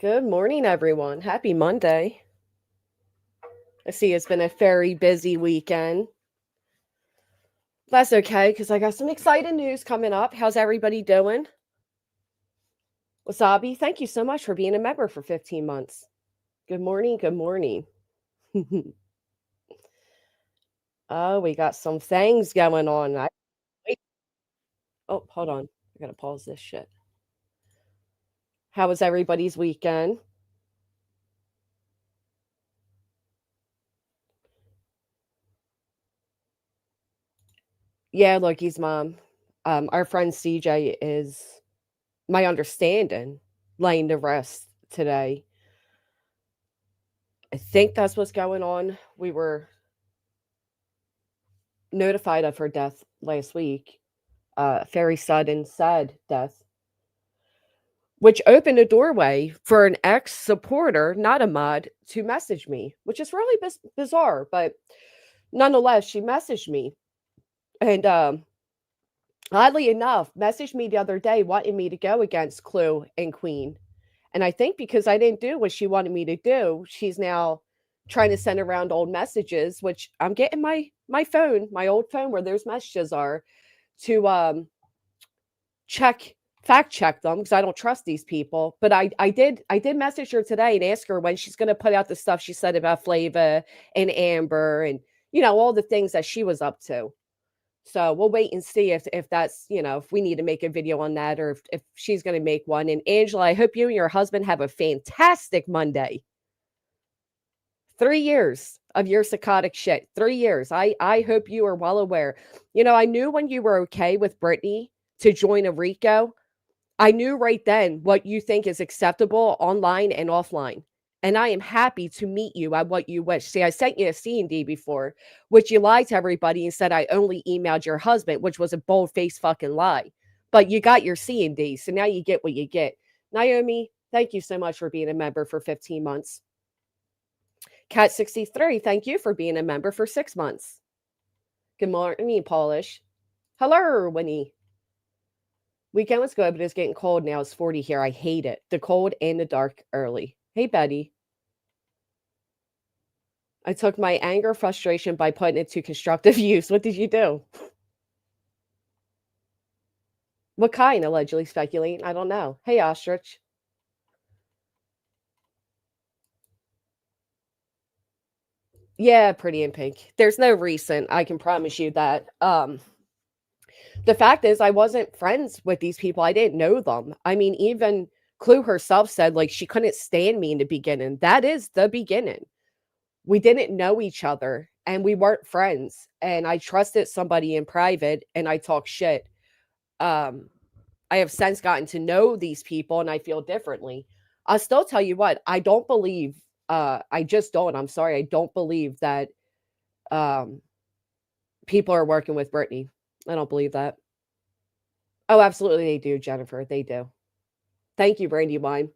Good morning, everyone. Happy Monday. I see it's been a very busy weekend. That's okay because I got some exciting news coming up. How's everybody doing? Wasabi, thank you so much for being a member for 15 months. Good morning. Good morning. Oh, we got some things going on. Wait. Oh, hold on. I got to pause this shit. How was everybody's weekend? Yeah, Loki's mom. Our friend CJ is, my understanding, laying to rest today. I think that's what's going on. We were notified of her death last week, very sudden, sad death, which opened a doorway for an ex supporter, not a mod, to message me, which is really bizarre. But nonetheless, she messaged me and oddly enough, messaged me the other day wanting me to go against Clue and Queen. And I think because I didn't do what she wanted me to do, she's now trying to send around old messages, which I'm getting my phone, my old phone where those messages are, to check fact check them because I don't trust these people. But I did message her today and ask her when she's going to put out the stuff she said about Flava and Amber and all the things that she was up to. So we'll wait and see if that's, if we need to make a video on that or if she's going to make one. And Angela, I hope you and your husband have a fantastic Monday. 3 years of your psychotic shit. 3 years. I hope you are well aware. I knew when you were okay with Brittany to join a Rico, I knew right then what you think is acceptable online and offline. And I am happy to meet you at what you wish. See, I sent you a C&D before, which you lied to everybody and said I only emailed your husband, which was a bold-faced fucking lie. But you got your C&D, so now you get what you get. Naomi, thank you so much for being a member for 15 months. Cat63, thank you for being a member for 6 months. Good morning, Polish. Hello, Winnie. Weekend was good, but it's getting cold now. It's 40 here. I hate it. The cold and the dark early. Hey, Betty. I took my anger, frustration by putting it to constructive use. What did you do? What kind? Allegedly speculating. I don't know. Hey, Ostrich. Yeah, pretty in pink. There's no recent. I can promise you that. The fact is, I wasn't friends with these people. I didn't know them. I mean, even Clue herself said like she couldn't stand me in the beginning. That is the beginning. We didn't know each other and we weren't friends. And I trusted somebody in private and I talk shit. Um, I have since gotten to know these people and I feel differently. I'll still tell you what, I don't believe, I just don't. I'm sorry. I don't believe that um, people are working with Brittany. I don't believe that. Oh, absolutely. They do, Jennifer. They do. Thank you, Brandywine.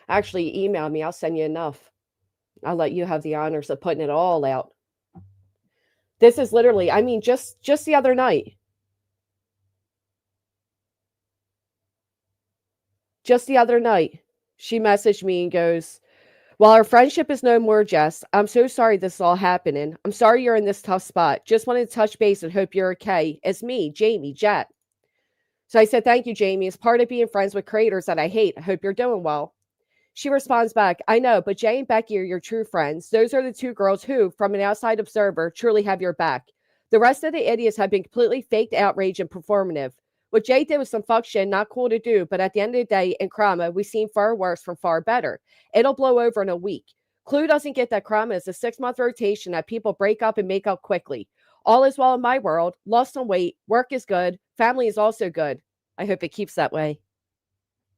Actually, email me. I'll send you enough. I'll let you have the honors of putting it all out. This is literally, I mean, just the other night. Just the other night, she messaged me and goes, "While our friendship is no more, Jess, I'm so sorry this is all happening. I'm sorry you're in this tough spot. Just wanted to touch base and hope you're okay. It's me, Jamie, Jet." So I said, "Thank you, Jamie. It's part of being friends with creators that I hate. I hope you're doing well." She responds back, "I know, but Jay and Becky are your true friends. Those are the two girls who, from an outside observer, truly have your back. The rest of the idiots have been completely faked outrage and performative. What Jay did was some fuck shit, not cool to do, but at the end of the day, in Krama, we've seen far worse from far better. It'll blow over in a week. Clue doesn't get that Krama is a 6-month rotation that people break up and make up quickly. All is well in my world. Lost some weight. Work is good. Family is also good. I hope it keeps that way.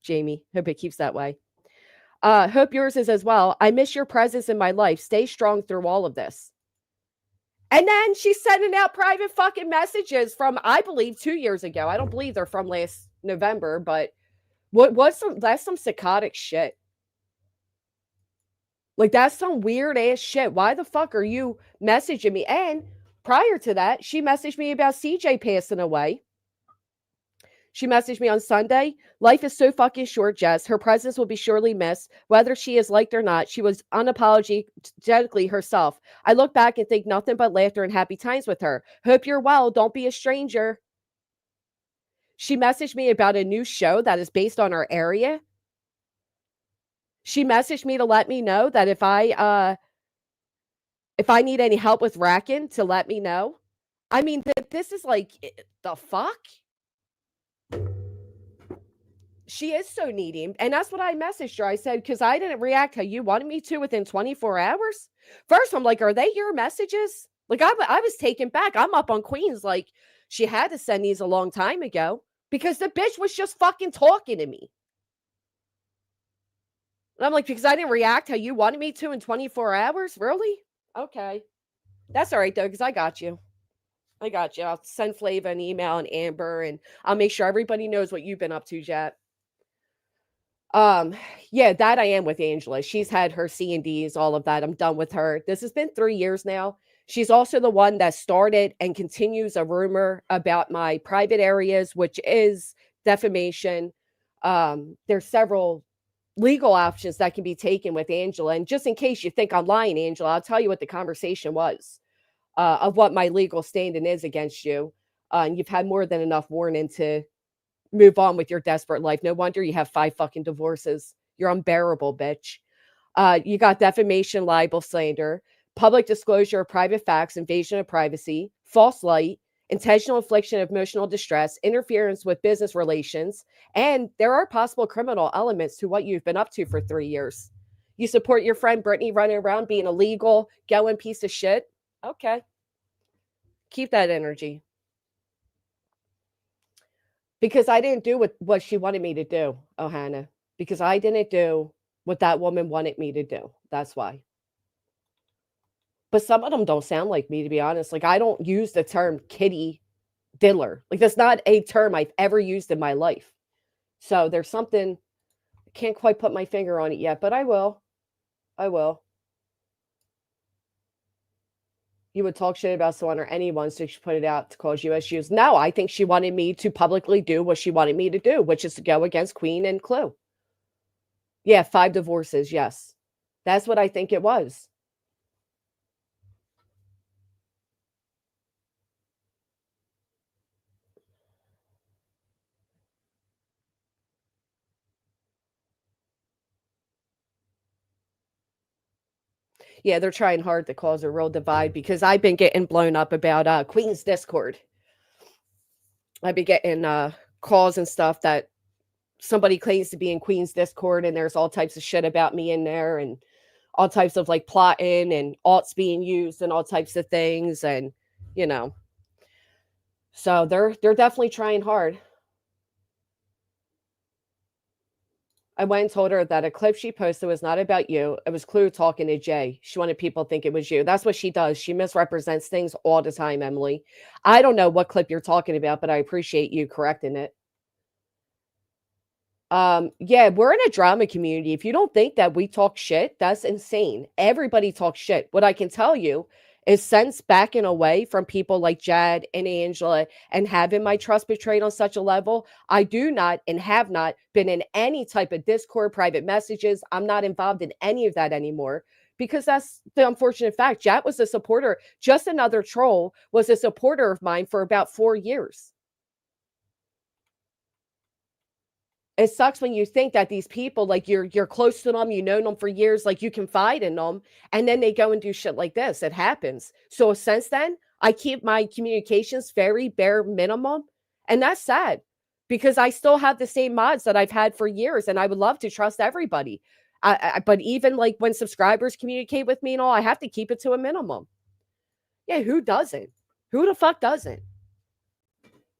Jamie, hope it keeps that way. Hope yours is as well. I miss your presence in my life. Stay strong through all of this." And then she's sending out private fucking messages from, I believe, 2 years ago. I don't believe they're from last November, but that's some psychotic shit. Like, that's some weird ass shit. Why the fuck are you messaging me? And prior to that, she messaged me about CJ passing away. She messaged me on Sunday. Life is so fucking short, Jess. Her presence will be surely missed, whether she is liked or not. She was unapologetically herself. I look back and think nothing but laughter and happy times with her. Hope you're well. Don't be a stranger. She messaged me about a new show that is based on our area. She messaged me to let me know that if I need any help with racking, to let me know. I mean, this is like the fuck. She is so needy. And that's what I messaged her. I said, because I didn't react how you wanted me to within 24 hours. First, I'm like, are they your messages? Like, I was taken back. I'm up on Queens. Like, she had to send these a long time ago because the bitch was just fucking talking to me. And I'm like, because I didn't react how you wanted me to in 24 hours? Really? Okay. That's all right, though, because I got you. I got you. I'll send Flava an email and Amber, and I'll make sure everybody knows what you've been up to, Jet. Um, yeah, that I am with Angela. She's had her C&Ds, all of that. I'm done with her. This has been 3 years now. She's also the one that started and continues a rumor about my private areas, which is defamation. There's several legal options that can be taken with Angela. And just in case you think I'm lying, Angela, I'll tell you what the conversation was of what my legal standing is against you. And you've had more than enough warning to move on with your desperate life. No wonder you have 5 fucking divorces. You're unbearable, bitch. You got defamation, libel, slander, public disclosure of private facts, invasion of privacy, false light, intentional infliction of emotional distress, interference with business relations, and there are possible criminal elements to what you've been up to for 3 years. You support your friend Brittany running around being a legal, going piece of shit? Okay. Keep that energy. Because I didn't do what she wanted me to do, Ohana. Because I didn't do what that woman wanted me to do. That's why. But some of them don't sound like me, to be honest. Like, I don't use the term kitty diddler. Like, that's not a term I've ever used in my life. So there's something, I can't quite put my finger on it yet, but I will. I will. You would talk shit about someone or anyone, so she put it out to cause you issues. No, I think she wanted me to publicly do what she wanted me to do, which is to go against Queen and Clue. Yeah, 5 divorces, yes. That's what I think it was. Yeah, they're trying hard to cause a real divide because I've been getting blown up about Queen's Discord. I've been getting calls and stuff that somebody claims to be in Queen's Discord, and there's all types of shit about me in there, and all types of like plotting and alts being used and all types of things, and you know. So they're definitely trying hard. I went and told her that a clip she posted was not about you. It was Clue talking to Jay. She wanted people to think it was you. That's what she does. She misrepresents things all the time, Emily. I don't know what clip you're talking about, but I appreciate you correcting it. Yeah, we're in a drama community. If you don't think that we talk shit, that's insane. Everybody talks shit. What I can tell you is since backing away from people like Jad and Angela and having my trust betrayed on such a level, I do not and have not been in any type of Discord, private messages. I'm not involved in any of that anymore because that's the unfortunate fact. Jad was a supporter. Just Another Troll was a supporter of mine for about 4 years. It sucks when you think that these people, like you're close to them, you know them for years, like you confide in them, and then they go and do shit like this. It happens. So since then, I keep my communications very bare minimum, and that's sad because I still have the same mods that I've had for years, and I would love to trust everybody. But even like when subscribers communicate with me and all, I have to keep it to a minimum. Yeah, who doesn't? Who the fuck doesn't?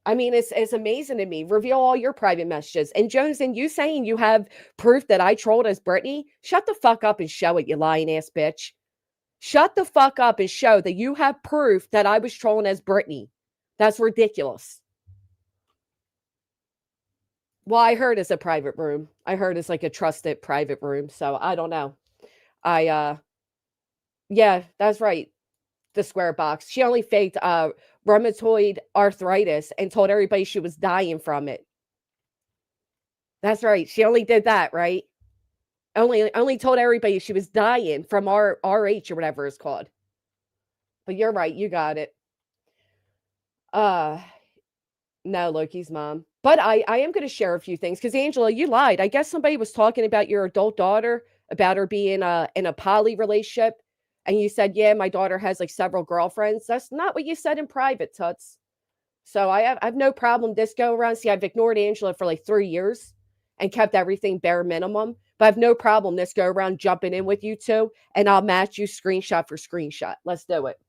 I mean, it's amazing to me. Reveal all your private messages. And Jones, and you saying you have proof that I trolled as Brittany? Shut the fuck up and show it, you lying ass bitch. Shut the fuck up and show that you have proof that I was trolling as Brittany. That's ridiculous. Well, I heard it's a private room. I heard it's like a trusted private room. So I don't know. Yeah, that's right. The square box. She only faked rheumatoid arthritis and told everybody she was dying from it. That's right. She only did that, right? Only told everybody she was dying from RH or whatever it's called. But you're right, you got it. Uh no, Loki's mom. But I am gonna share a few things because Angela, you lied. I guess somebody was talking about your adult daughter, about her being in a poly relationship, and you said, yeah, my daughter has like several girlfriends. That's not what you said in private, Tuts. So I have no problem this go around. See, I've ignored Angela for like 3 years and kept everything bare minimum. But I have no problem this go around jumping in with you two, and I'll match you screenshot for screenshot. Let's do it.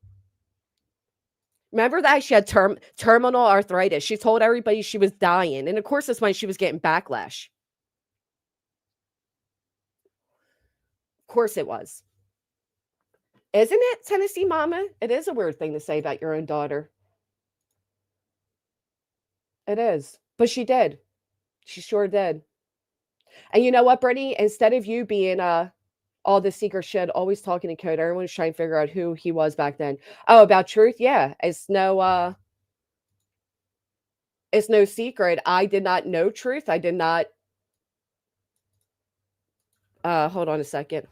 Remember that she had terminal arthritis. She told everybody she was dying, and of course, that's when she was getting backlash. Of course, it was. Isn't it, Tennessee Mama? It is a weird thing to say about your own daughter. It is, but she did. She sure did. And you know what, Brittany? Instead of you being all the secret shit, always talking to Code, everyone's trying to figure out who he was back then. Oh, about Truth? Yeah. It's no secret. I did not know Truth. I did not hold on a second.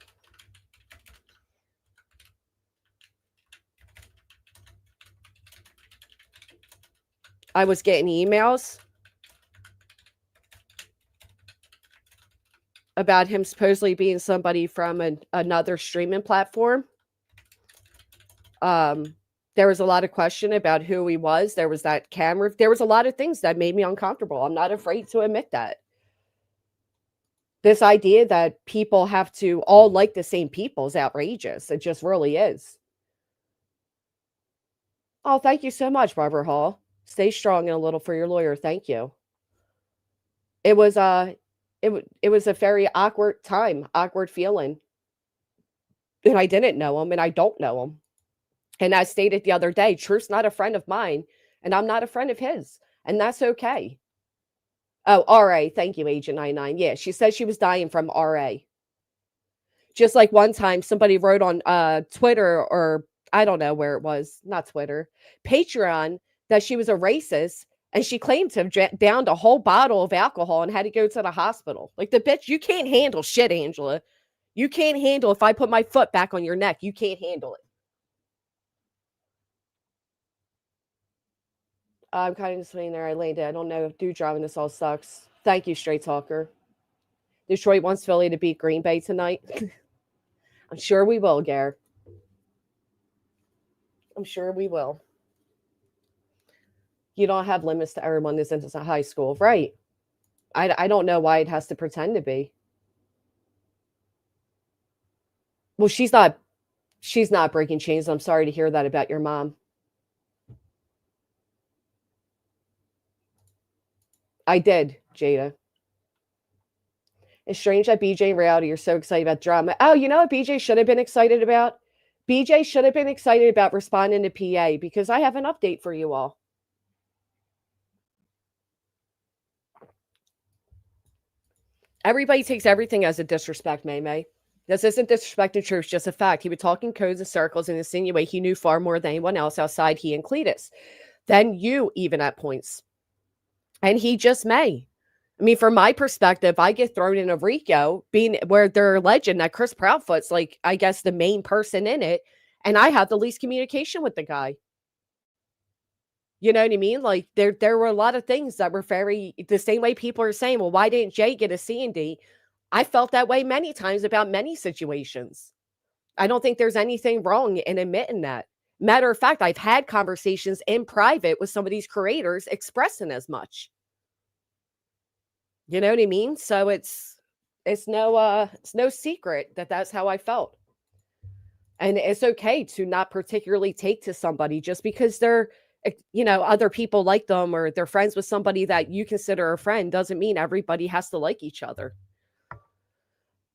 I was getting emails about him supposedly being somebody from another streaming platform. There was a lot of question about who he was. There was that camera. There was a lot of things that made me uncomfortable. I'm not afraid to admit that. This idea that people have to all like the same people is outrageous. It just really is. Oh, thank you so much, Barbara Hall. Stay strong and a little for your lawyer. Thank you. It was it was a very awkward time, awkward feeling. And I didn't know him and I don't know him. And as stated the other day, Truth's not a friend of mine and I'm not a friend of his. And that's okay. Oh, RA. Thank you, Agent 99. Yeah, she said she was dying from RA. Just like one time somebody wrote on Twitter, or I don't know where it was, not Twitter, Patreon, that she was a racist and she claimed to have downed a whole bottle of alcohol and had to go to the hospital. Like, the bitch, you can't handle shit, Angela. You can't handle if I put my foot back on your neck. You can't handle it. I'm kind of just sitting there. I landed. I don't know. Dude driving this all sucks. Thank you, Straight Talker. Detroit wants Philly to beat Green Bay tonight. I'm sure we will, Gare. I'm sure we will. You don't have limits to everyone that's in high school, right? I don't know why it has to pretend to be. Well, she's not breaking chains. I'm sorry to hear that about your mom. I did, Jada. It's strange that BJ and Reality are so excited about drama. Oh, you know what BJ should have been excited about? BJ should have been excited about responding to PA because I have an update for you all. Everybody takes everything as a disrespect, May. This isn't disrespect to Truth, just a fact. He would talk in codes and circles and insinuate he knew far more than anyone else outside he and Cletus. Than you, even at points. And he just may. I mean, from my perspective, I get thrown in a RICO, being where they're a legend that Chris Proudfoot's like, I guess, the main person in it. And I have the least communication with the guy. You know what I mean? Like, there were a lot of things that were very the same way people are saying, well, why didn't Jay get a C&D? I felt that way many times about many situations. I don't think there's anything wrong in admitting that. Matter of fact, I've had conversations in private with some of these creators expressing as much. You know what I mean? So it's no secret that that's how I felt. And it's okay to not particularly take to somebody just because they're, other people like them or they're friends with somebody that you consider a friend doesn't mean everybody has to like each other.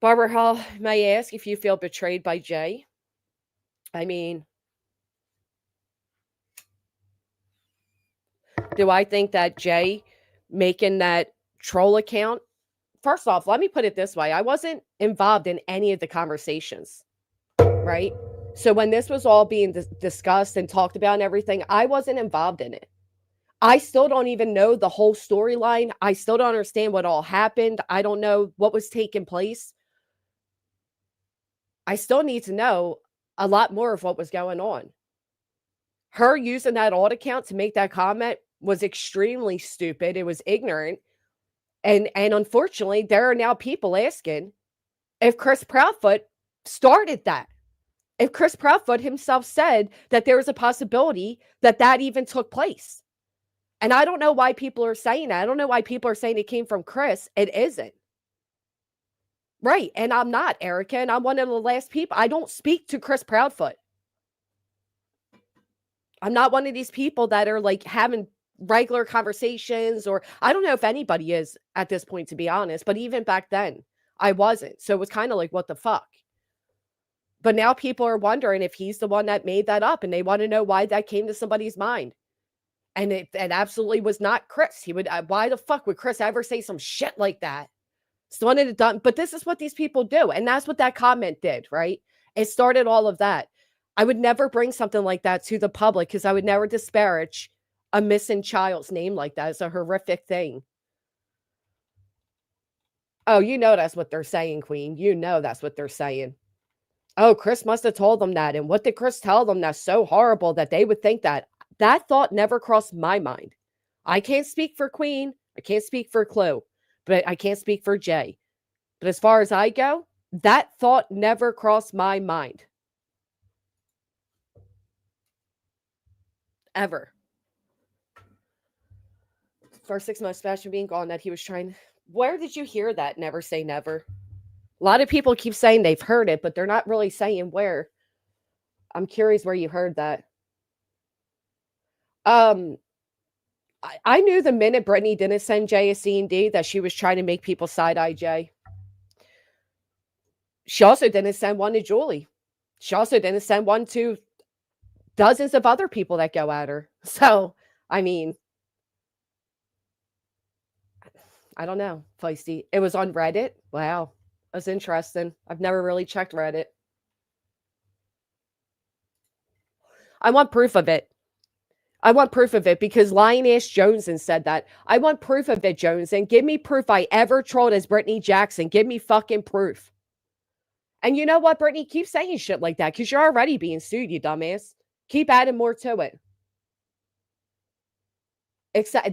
Barbara Hall, may I ask if you feel betrayed by Jay? I mean, do I think that Jay making that troll account? First off, let me put it this way. I wasn't involved in any of the conversations, right? So when this was all being discussed and talked about and everything, I wasn't involved in it. I still don't even know the whole storyline. I still don't understand what all happened. I don't know what was taking place. I still need to know a lot more of what was going on. Her using that alt account to make that comment was extremely stupid. It was ignorant. And unfortunately, there are now people asking if Chris Proudfoot started that. If Chris Proudfoot himself said that there was a possibility that that even took place. And I don't know why people are saying that. I don't know why people are saying it came from Chris. It isn't. Right. And I'm not, Erica. And I'm one of the last people. I don't speak to Chris Proudfoot. I'm not one of these people that are like having regular conversations, or I don't know if anybody is at this point, to be honest. But even back then, I wasn't. So it was kind of like, what the fuck? But now people are wondering if he's the one that made that up, and they want to know why that came to somebody's mind. And it absolutely was not Chris. He would, why the fuck would Chris ever say some shit like that? It's the one that had done, but this is what these people do. And that's what that comment did, right? It started all of that. I would never bring something like that to the public because I would never disparage a missing child's name like that. It's a horrific thing. Oh, you know that's what they're saying, Queen. You know that's what they're saying. Oh, Chris must have told them that. And what did Chris tell them that's so horrible that they would think that? That thought never crossed my mind. I can't speak for Queen. I can't speak for Clue, but I can't speak for Jay. But as far as I go, that thought never crossed my mind. Ever. First 6 months, Sebastian being gone, that he was trying. Where did you hear that? Never say never. A lot of people keep saying they've heard it, but they're not really saying where. I'm curious where you heard that. Um, I knew the minute Brittany didn't send Jay a C&D that she was trying to make people side-eye Jay. She also didn't send one to Julie. She also didn't send one to dozens of other people that go at her. So, I mean, I don't know, feisty. It was on Reddit. Wow. That's interesting. I've never really checked Reddit. I want proof of it. I want proof of it because Lioness Joneson said that. I want proof of it, Joneson. Give me proof I ever trolled as Brittany Jackson. Give me fucking proof. And you know what, Brittany? Keep saying shit like that because you're already being sued, you dumbass. Keep adding more to it.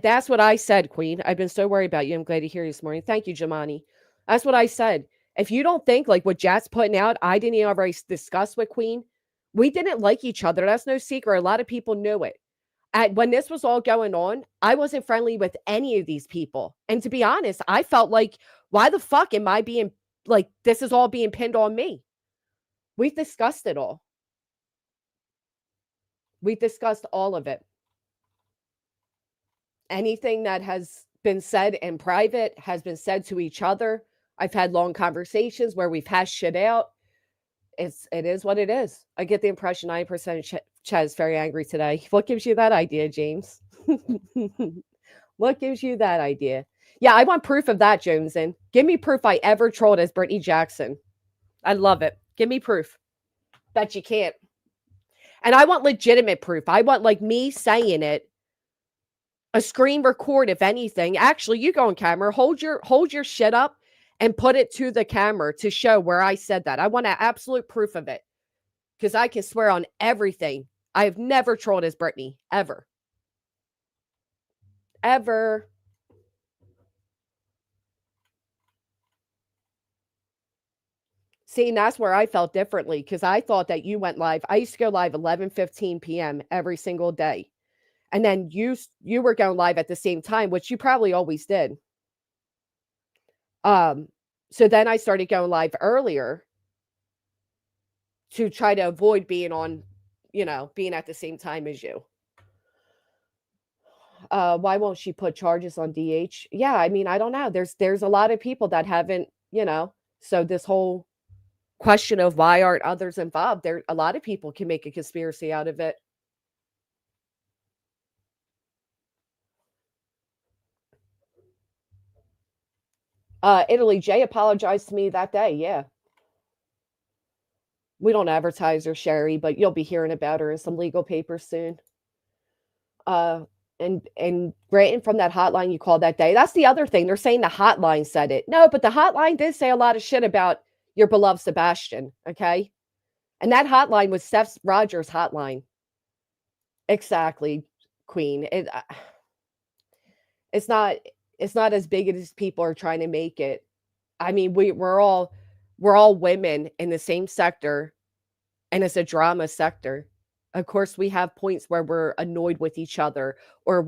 That's what I said, Queen. I've been so worried about you. I'm glad to hear you this morning. Thank you, Jamani. That's what I said. If you don't think like what Jat's putting out, I didn't even already discuss with Queen. We didn't like each other. That's no secret. A lot of people knew it. When this was all going on, I wasn't friendly with any of these people. And to be honest, I felt like, why the fuck am I being like, this is all being pinned on me? We've discussed it all. We've discussed all of it. Anything that has been said in private has been said to each other. I've had long conversations where we've hashed shit out. It is what it is. I get the impression 9% Chaz very angry today. What gives you that idea, James? What gives you that idea? Yeah, I want proof of that, Joneson. Give me proof I ever trolled as Brittany Jackson. I love it. Give me proof. Bet you can't. And I want legitimate proof. I want like me saying it. A screen record, if anything. Actually, you go on camera. Hold your shit up and put it to the camera to show where I said that. I want absolute proof of it. Because I can swear on everything. I have never trolled as Brittany. Ever. Ever. See, and that's where I felt differently because I thought that you went live. I used to go live 11:15 p.m. every single day. And then you were going live at the same time, which you probably always did. So then I started going live earlier to try to avoid being on, being at the same time as you. Why won't she put charges on DH? Yeah, I mean, I don't know. There's a lot of people that haven't, so this whole question of why aren't others involved, there a lot of people can make a conspiracy out of it. Italy, Jay apologized to me that day. Yeah. We don't advertise her, Sherry, but you'll be hearing about her in some legal papers soon. And written from that hotline you called that day. That's the other thing. They're saying the hotline said it. No, but the hotline did say a lot of shit about your beloved Sebastian, okay? And that hotline was Seth Rogers' hotline. Exactly, Queen. It's not it's not as big as people are trying to make it. I mean, we're all women in the same sector, and it's a drama sector. Of course, we have points where we're annoyed with each other, or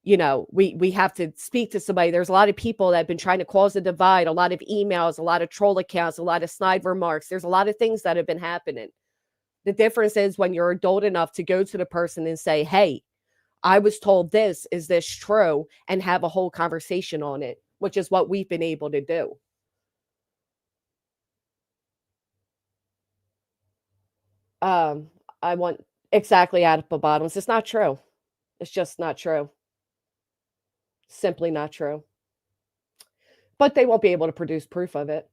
we have to speak to somebody. There's a lot of people that have been trying to cause a divide, a lot of emails, a lot of troll accounts, a lot of snide remarks. There's a lot of things that have been happening. The difference is when you're adult enough to go to the person and say, "Hey, I was told this. Is this true?" and have a whole conversation on it, which is what we've been able to do. Um, I want exactly apple bottoms. It's not true. It's just not true. Simply not true. But they won't be able to produce proof of it.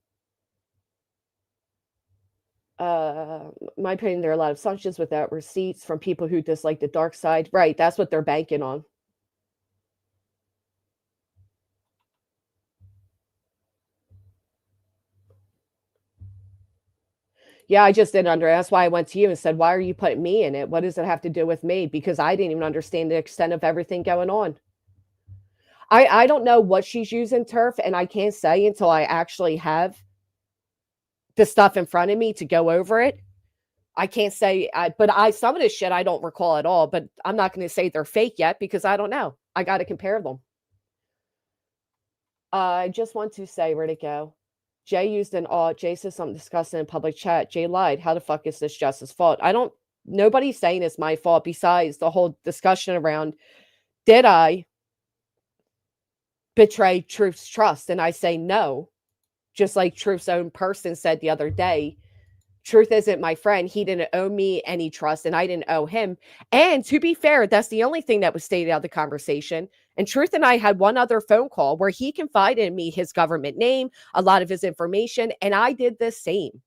My opinion, there are a lot of assumptions without receipts from people who dislike the dark side. Right, that's what they're banking on. Yeah, I just didn't that's why I went to you and said, "Why are you putting me in it? What does it have to do with me?" Because I didn't even understand the extent of everything going on. I don't know what she's using, turf, and I can't say until I actually have the stuff in front of me to go over it. I can't say, but some of this shit I don't recall at all. But I'm not going to say they're fake yet because I don't know. I got to compare them. I just want to say, where'd it go? Jay used an Jay said something disgusting in public chat. Jay lied. How the fuck is this Jess's fault? I don't, nobody's saying it's my fault besides the whole discussion around did I betray Truth's trust? And I say no, just like Truth's own person said the other day. Truth isn't my friend. He didn't owe me any trust and I didn't owe him. And to be fair, that's the only thing that was stated out of the conversation. And Truth and I had one other phone call where he confided in me his government name, a lot of his information, and I did the same.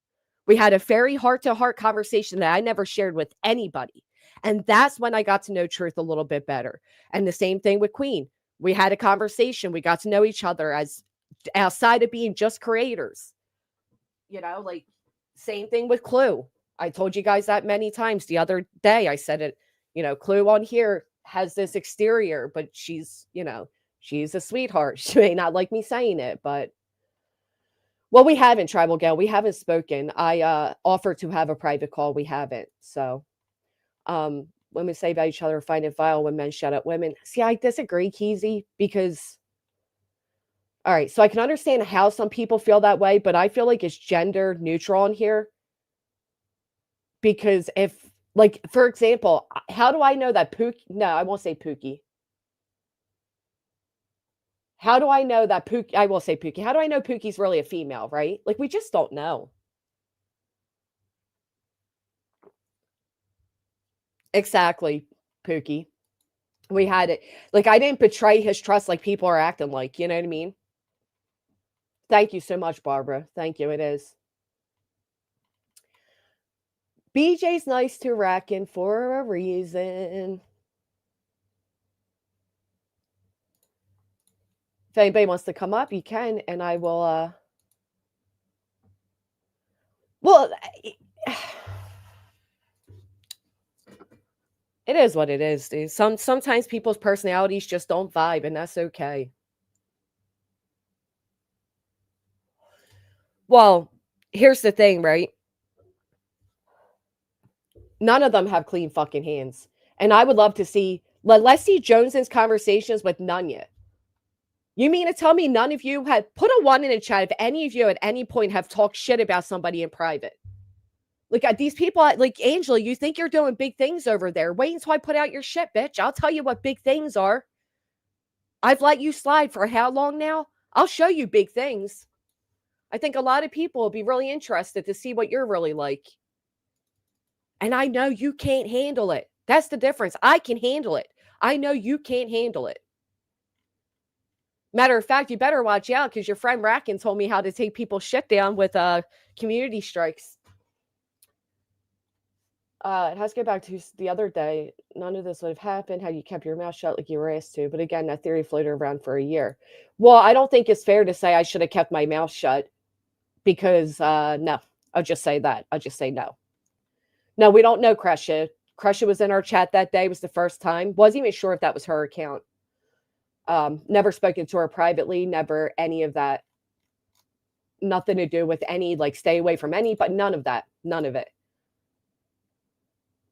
We had a very heart to heart conversation that I never shared with anybody. And that's when I got to know Truth a little bit better. And the same thing with Queen. We had a conversation. We got to know each other as outside of being just creators. Like same thing with Clue. I told you guys that many times the other day. I said it, Clue on here has this exterior, but she's a sweetheart. She may not like me saying it, but well, we haven't, Tribal Gal. We haven't spoken. I offered to have a private call. We haven't. So women say about each other, find it vile when men shut up women. See, I disagree, Keezy, because all right, so I can understand how some people feel that way, but I feel like it's gender neutral in here because if, like, for example, how do I know that Pookie? No, I won't say Pookie. How do I know that Pookie? I will say Pookie. How do I know Pookie's really a female, right? Like, we just don't know. Exactly, Pookie. We had it. Like, I didn't betray his trust like people are acting like, you know what I mean? Thank you so much, Barbara. Thank you. It is. BJ's nice to Racken for a reason. If anybody wants to come up, you can, and I will. Well, it is what it is, dude. Sometimes people's personalities just don't vibe, and that's okay. Well, here's the thing, right? None of them have clean fucking hands, and I would love to see. Let's see Jones's conversations with Nunya. You mean to tell me none of you had put a one in the chat if any of you at any point have talked shit about somebody in private? Like these people, like Angela, you think you're doing big things over there. Wait until I put out your shit, bitch. I'll tell you what big things are. I've let you slide for how long now? I'll show you big things. I think a lot of people will be really interested to see what you're really like. And I know you can't handle it. That's the difference. I can handle it. I know you can't handle it. Matter of fact, you better watch out because your friend Racken told me how to take people's shit down with community strikes. It has to go back to the other day. None of this would have happened had you kept your mouth shut like you were asked to. But again, that theory floated around for a year. Well, I don't think it's fair to say I should have kept my mouth shut because no, I'll just say that. I'll just say no. No, we don't know Kresha. Kresha was in our chat that day. It was the first time. Wasn't even sure if that was her account. Never spoken to her privately. Never any of that. Nothing to do with any like stay away from any, but none of that. None of it.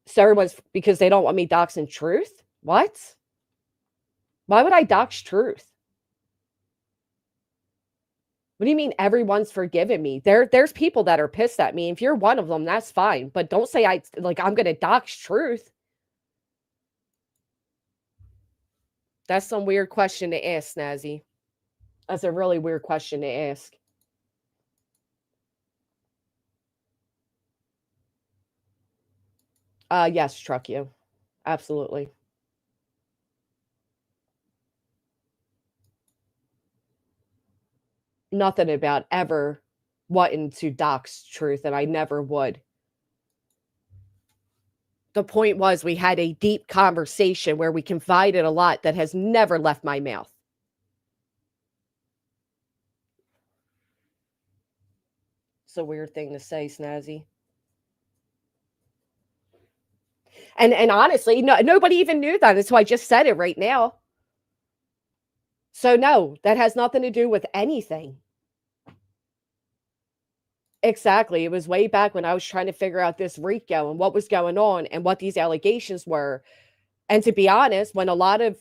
So everyone's because they don't want me doxing truth. What? Why would I dox truth? What do you mean everyone's forgiven me? There's people that are pissed at me. If you're one of them, that's fine. But don't say I'm gonna dox truth. That's some weird question to ask, Snazzy. That's a really weird question to ask. Yes, truck you. Absolutely. Nothing about ever wanting to dox truth, and I never would. The point was we had a deep conversation where we confided a lot that has never left my mouth. It's a weird thing to say, Snazzy. And honestly, nobody even knew that. That's why I just said it right now. So no, that has nothing to do with anything. Exactly. It was way back when I was trying to figure out this Rico and what was going on and what these allegations were. And to be honest, when a lot of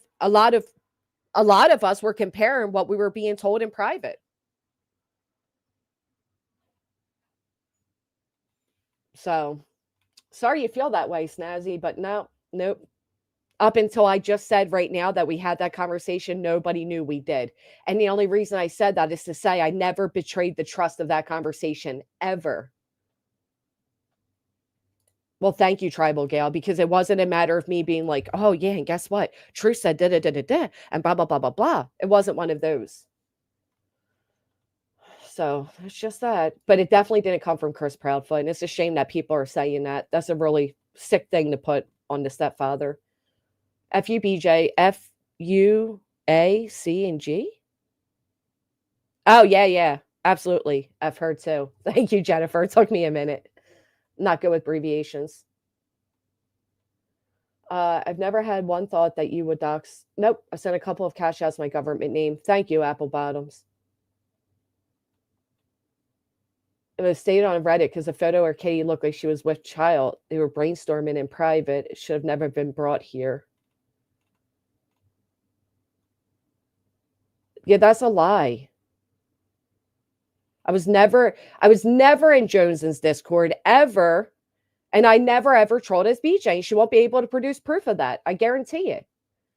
us were comparing what we were being told in private. So sorry you feel that way, Snazzy, but no, nope. Up until I just said right now that we had that conversation, nobody knew we did. And the only reason I said that is to say I never betrayed the trust of that conversation ever. Well, thank you, Tribal Gal, because it wasn't a matter of me being like, oh, yeah, and guess what? Truth said da da da da da, and blah, blah, blah, blah, blah. It wasn't one of those. So it's just that. But it definitely didn't come from Chris Proudfoot. And it's a shame that people are saying that. That's a really sick thing to put on the stepfather. FUBJ, FUA, and G? Oh, yeah, yeah. Absolutely. I've heard too. Thank you, Jennifer. It took me a minute. Not good with abbreviations. I've never had one thought that you would dox. Nope. I sent a couple of cash outs my government name. Thank you, Apple Bottoms. It was stated on Reddit because the photo where Katie looked like she was with child. They were brainstorming in private. It should have never been brought here. Yeah, that's a lie. I was never in Jones's Discord ever. And I never ever trolled his BJ. She won't be able to produce proof of that. I guarantee it.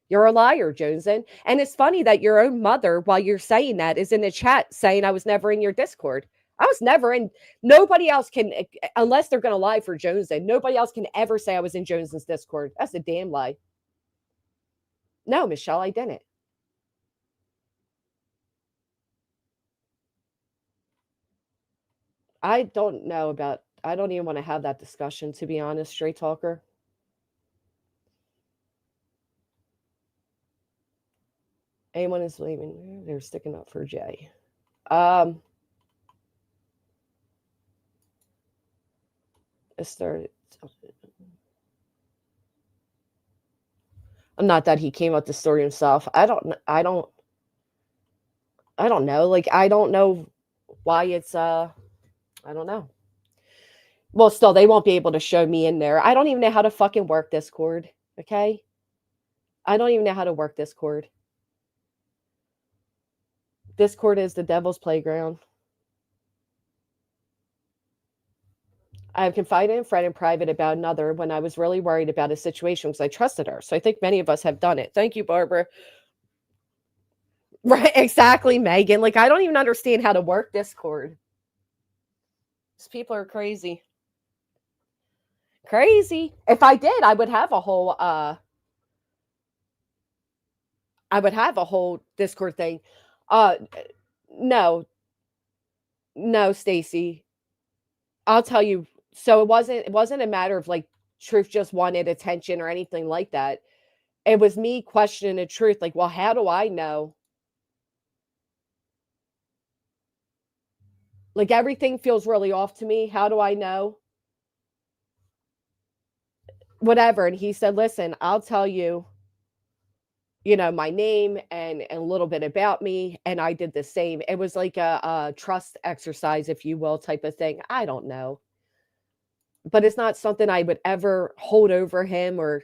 You're a liar, Joneson. And it's funny that your own mother, while you're saying that, is in the chat saying I was never in your Discord. I was never in. Nobody else can, unless they're going to lie for Joneson, nobody else can ever say I was in Joneson's Discord. That's a damn lie. No, Michelle, I didn't. I don't know about, I don't even want to have that discussion, to be honest, straight talker. Anyone is leaving, they're sticking up for Jay. It started. Not that he came up with the story himself. I don't know. Like I don't know why it's I don't know. Well, still they won't be able to show me in there. I don't even know how to fucking work Discord. Okay? I don't even know how to work Discord. Discord is the devil's playground. I have confided in a friend in private about another when I was really worried about a situation because I trusted her. So I think many of us have done it. Thank you, Barbara. Right, exactly, Megan. Like I don't even understand how to work Discord. These people are crazy. Crazy. If I did, I would have a whole Discord thing. Uh no. No, Stacy. I'll tell you. So it wasn't a matter of like Truth just wanted attention or anything like that. It was me questioning the truth, like, well, how do I know? Like, everything feels really off to me. How do I know? Whatever. And he said, listen, I'll tell you, my name and a little bit about me. And I did the same. It was like a trust exercise, if you will, type of thing. I don't know. But it's not something I would ever hold over him or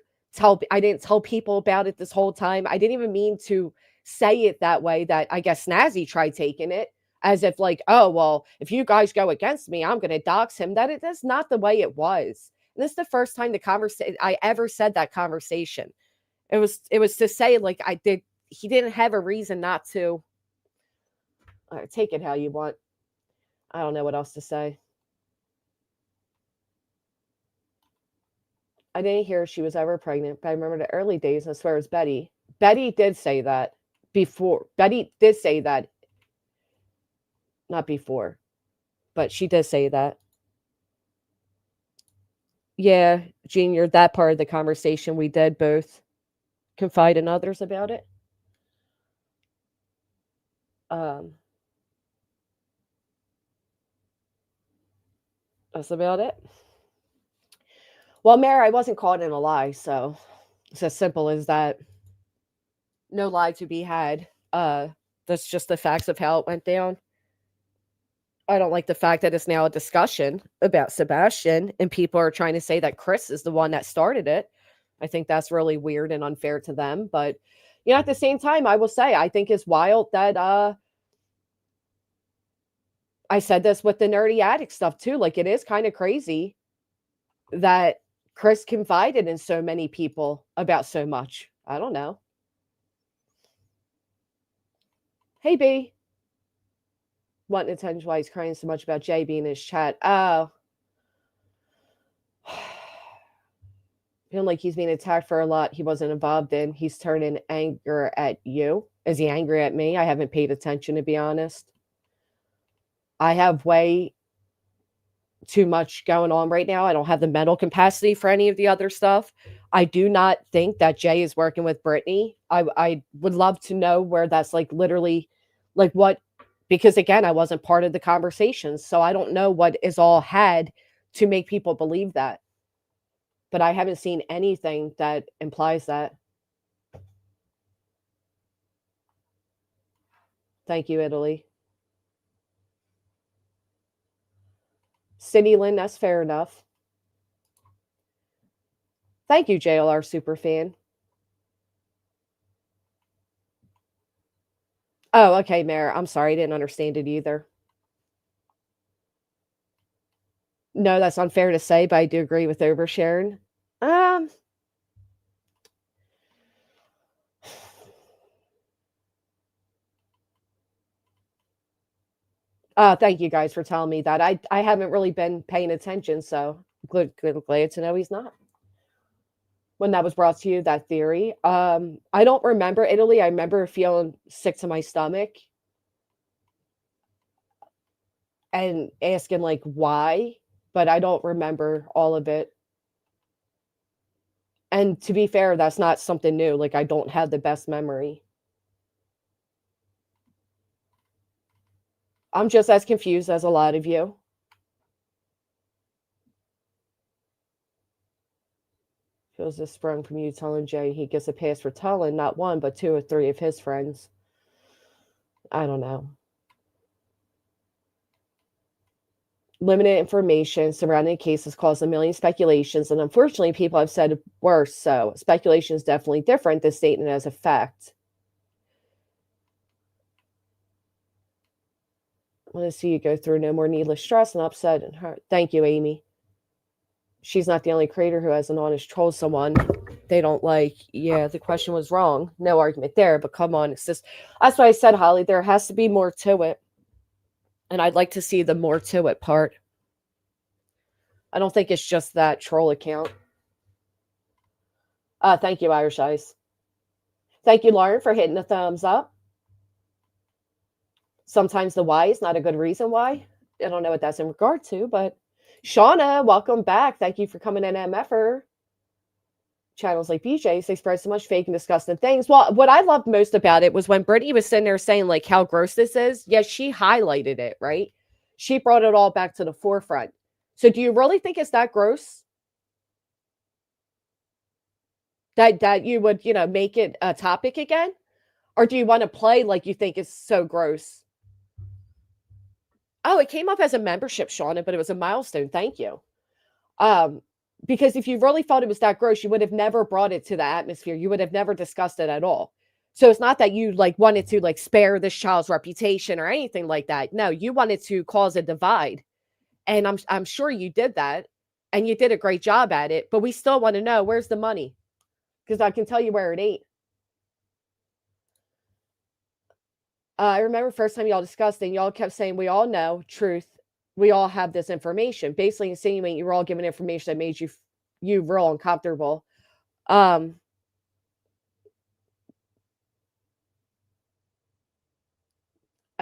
I didn't tell people about it this whole time. I didn't even mean to say it that way, that I guess Snazzy tried taking it as if like, oh, well, if you guys go against me, I'm going to dox him. That's not the way it was. And this is the first time I ever said that conversation. It was to say like he didn't have a reason not to. Take it how you want. I don't know what else to say. I didn't hear she was ever pregnant, but I remember the early days. I swear it was Betty. Betty did say that before. Betty did say that. Not before, but she did say that. Yeah, Junior, that part of the conversation we did both confide in others about it. That's about it. Well, Mary, I wasn't caught in a lie, so it's as simple as that. No lie to be had. That's just the facts of how it went down. I don't like the fact that it's now a discussion about Sebastian and people are trying to say that Chris is the one that started it. I think that's really weird and unfair to them. But, at the same time, I will say, I think it's wild that I said this with the nerdy addict stuff too. Like, it is kind of crazy that Chris confided in so many people about so much. I don't know. Hey, B. Wanting attention why he's crying so much about Jay being in his chat. Oh. Feeling like he's being attacked for a lot he wasn't involved in. He's turning anger at you. Is he angry at me? I haven't paid attention, to be honest. I have way too much going on right now. I don't have the mental capacity for any of the other stuff. I do not think that Jay is working with Brittany. I would love to know where that's like literally like what, because again, I wasn't part of the conversations. So I don't know what is all had to make people believe that. But I haven't seen anything that implies that. Thank you, Italy. City Lynn, that's fair enough. Thank you, JLR Superfan. Oh, okay, Mayor. I'm sorry. I didn't understand it either. No, that's unfair to say, but I do agree with oversharing. Thank you guys for telling me that. I haven't really been paying attention, so glad to know he's not. When that was brought to you, that theory. I don't remember Italy. I remember feeling sick to my stomach and asking like why, but I don't remember all of it. And to be fair, that's not something new. Like I don't have the best memory. I'm just as confused as a lot of you. Feels this sprung from you telling Jay he gets a pass for telling not one, but two or three of his friends. I don't know. Limited information surrounding the case has caused a million speculations, and unfortunately, people have said worse. So, speculation is definitely different than stating it as a fact. I want to see you go through no more needless stress and upset and hurt. Thank you, Amy. She's not the only creator who has an honest troll someone they don't like. Yeah, the question was wrong. No argument there, but come on. It's just, that's why I said, Holly, there has to be more to it. And I'd like to see the more to it part. I don't think it's just that troll account. Thank you, Irish Ice. Thank you, Lauren, for hitting the thumbs up. Sometimes the why is not a good reason why. I don't know what that's in regard to, but Shauna, welcome back. Thank you for coming in, MFer. channels like BJ's, they spread so much fake and disgusting things. Well, what I loved most about it was when Brittany was sitting there saying like how gross this is. Yes, she highlighted it, right? She brought it all back to the forefront. So do you really think it's that gross that you would, make it a topic again? Or do you want to play like you think it's so gross? Oh, it came up as a membership, Shauna, but it was a milestone. Thank you. Um, because if you really thought it was that gross, you would have never brought it to the atmosphere. You would have never discussed it at all. So it's not that you like wanted to like spare this child's reputation or anything like that. No, you wanted to cause a divide. And I'm sure you did that and you did a great job at it, but we still want to know where's the money? Because I can tell you where it ain't. I remember first time y'all discussed it, and y'all kept saying, we all know truth. We all have this information, basically insinuating you were all given information that made you real uncomfortable. I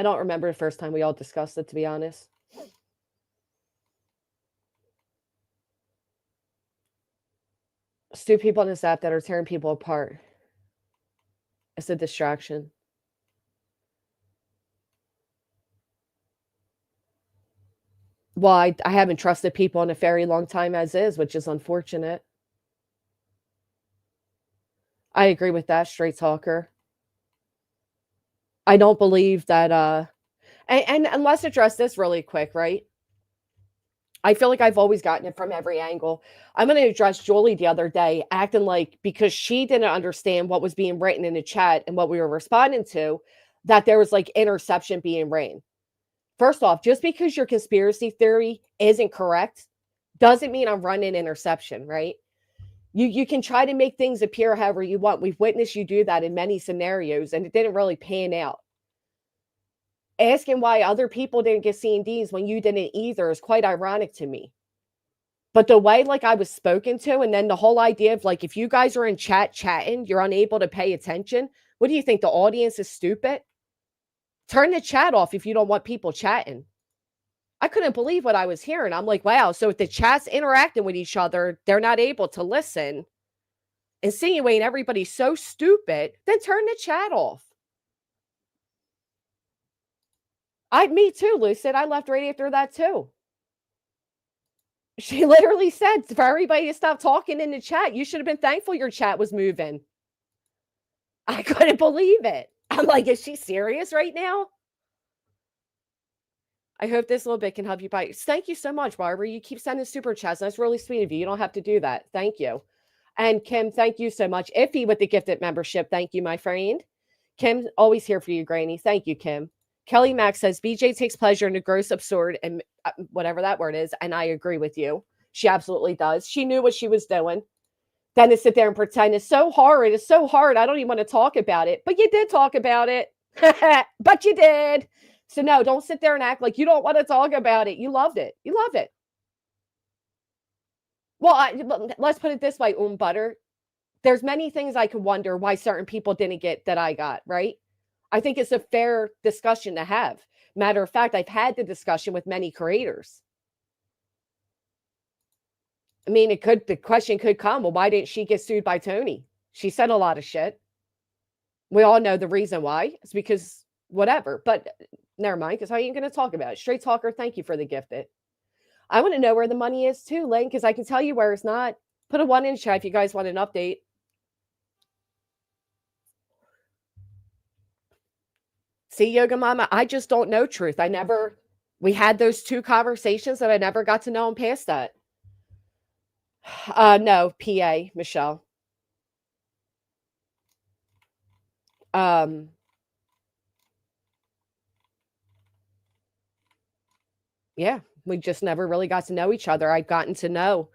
don't remember the first time we all discussed it, to be honest. Stu people on this app that are tearing people apart. It's a distraction. Well, I haven't trusted people in a very long time as is, which is unfortunate. I agree with that, straight talker. I don't believe that and let's address this really quick, right? I feel like I've always gotten it from every angle. I'm going to address Julie the other day, acting like because she didn't understand what was being written in the chat and what we were responding to, that there was like interception being ran. First off, just because your conspiracy theory isn't correct doesn't mean I'm running interception, right? You can try to make things appear however you want. We've witnessed you do that in many scenarios, and it didn't really pan out. Asking why other people didn't get C&Ds when you didn't either is quite ironic to me. But the way like I was spoken to, and then the whole idea of like if you guys are in chat chatting, you're unable to pay attention. What do you think? The audience is stupid? Turn the chat off if you don't want people chatting. I couldn't believe what I was hearing. I'm like, wow, so if the chat's interacting with each other, they're not able to listen, insinuating everybody's so stupid, then turn the chat off. Me too, Lucid. I left right after that too. She literally said for everybody to stop talking in the chat. You should have been thankful your chat was moving. I couldn't believe it. I'm like, is she serious right now? I hope this little bit can help you buy. Thank you so much, Barbara. You keep sending super chats. That's really sweet of you. You don't have to do that. Thank you. And Kim, thank you so much. Iffy with the gifted membership. Thank you, my friend. Kim, always here for you, Granny. Thank you, Kim. Kelly Max says, BJ takes pleasure in the gross, absurd, and whatever that word is. And I agree with you. She absolutely does. She knew what she was doing. Then to sit there and pretend it's so hard. It's so hard. I don't even want to talk about it. But you did talk about it. But you did. So no, don't sit there and act like you don't want to talk about it. You loved it. You love it. Well, let's put it this way, Butter. There's many things I could wonder why certain people didn't get that I got, right? I think it's a fair discussion to have. Matter of fact, I've had the discussion with many creators. I mean, the question could come, well, why didn't she get sued by Tony? She said a lot of shit. We all know the reason why. It's because whatever, but never mind, because how are you going to talk about it? Straight talker, thank you for the gifted. I want to know where the money is too, Lane, because I can tell you where it's not. Put a 1 in chat if you guys want an update. See, Yoga Mama, I just don't know truth. We had those 2 conversations that I never got to know and past that. No, PA, Michelle. Yeah, we just never really got to know each other. I've gotten to know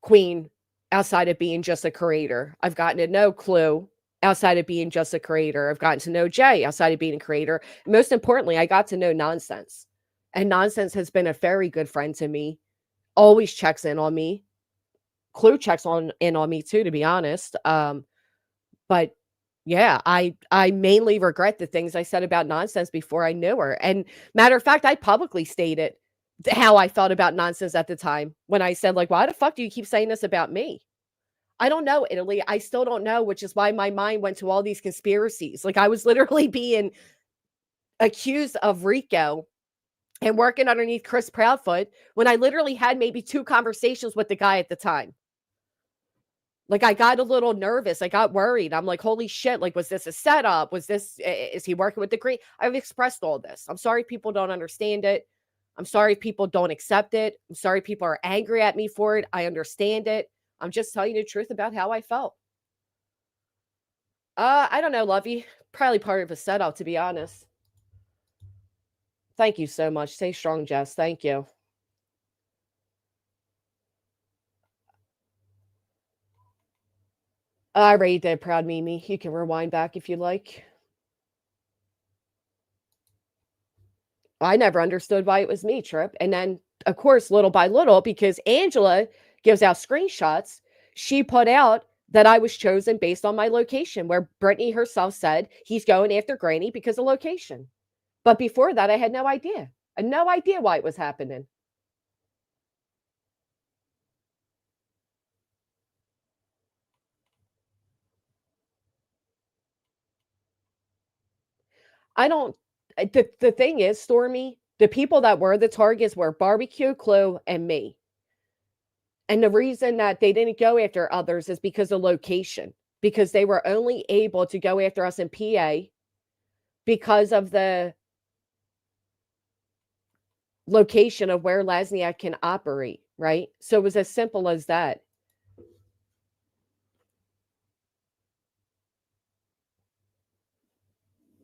Queen outside of being just a creator. I've gotten to know Clue outside of being just a creator. I've gotten to know Jay outside of being a creator. And most importantly, I got to know Nonsense. And Nonsense has been a very good friend to me. Always checks in on me. Clue checks in on me too, to be honest. But yeah, I mainly regret the things I said about Nonsense before I knew her. And matter of fact, I publicly stated how I felt about Nonsense at the time when I said, like, why the fuck do you keep saying this about me? I don't know, Italy. I still don't know, which is why my mind went to all these conspiracies. Like I was literally being accused of RICO and working underneath Chris Proudfoot when I literally had maybe 2 conversations with the guy at the time. Like I got a little nervous. I got worried. I'm like, holy shit. Like, was this a setup? Is he working with the green? I've expressed all this. I'm sorry people don't understand it. I'm sorry people don't accept it. I'm sorry people are angry at me for it. I understand it. I'm just telling you the truth about how I felt. I don't know, Lovey. Probably part of a setup, to be honest. Thank you so much. Stay strong, Jess. Thank you. I already did, Proud Mimi. You can rewind back if you like. I never understood why it was me, Trip. And then, of course, little by little, because Angela gives out screenshots, she put out that I was chosen based on my location, where Brittany herself said he's going after Granny because of location. But before that, I had no idea. I had no idea why it was happening. I don't. The thing is, Stormy, the people that were the targets were Barbecue, Clue, and me. And the reason that they didn't go after others is because of location, because they were only able to go after us in PA because of the location of where Lasniak can operate, right? So it was as simple as that.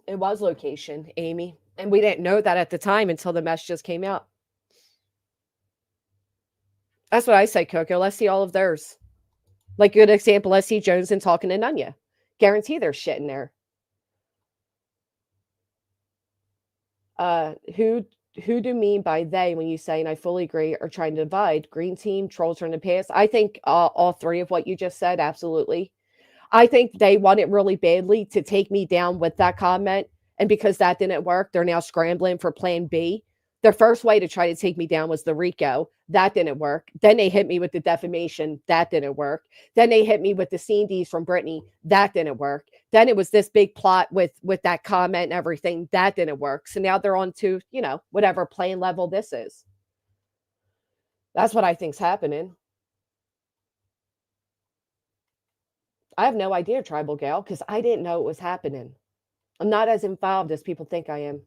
It was location, Amy. And we didn't know that at the time until the mess just came out. That's what I say, Coco. Let's see all of theirs. Like, good example, let's see Jones and talking to Nunya. Guarantee there's shit in there. Who do you mean by they when you say, and I fully agree, are trying to divide? Green team, trolls from the past. I think all three of what you just said, absolutely. I think they want it really badly to take me down with that comment. And because that didn't work, they're now scrambling for plan B. Their first way to try to take me down was the RICO. That didn't work. Then they hit me with the defamation. That didn't work. Then they hit me with the CDs from Brittany. That didn't work. Then it was this big plot with that comment and everything. That didn't work. So now they're on to, whatever playing level this is. That's what I think's happening. I have no idea, Tribal Gal, because I didn't know it was happening. I'm not as involved as people think I am.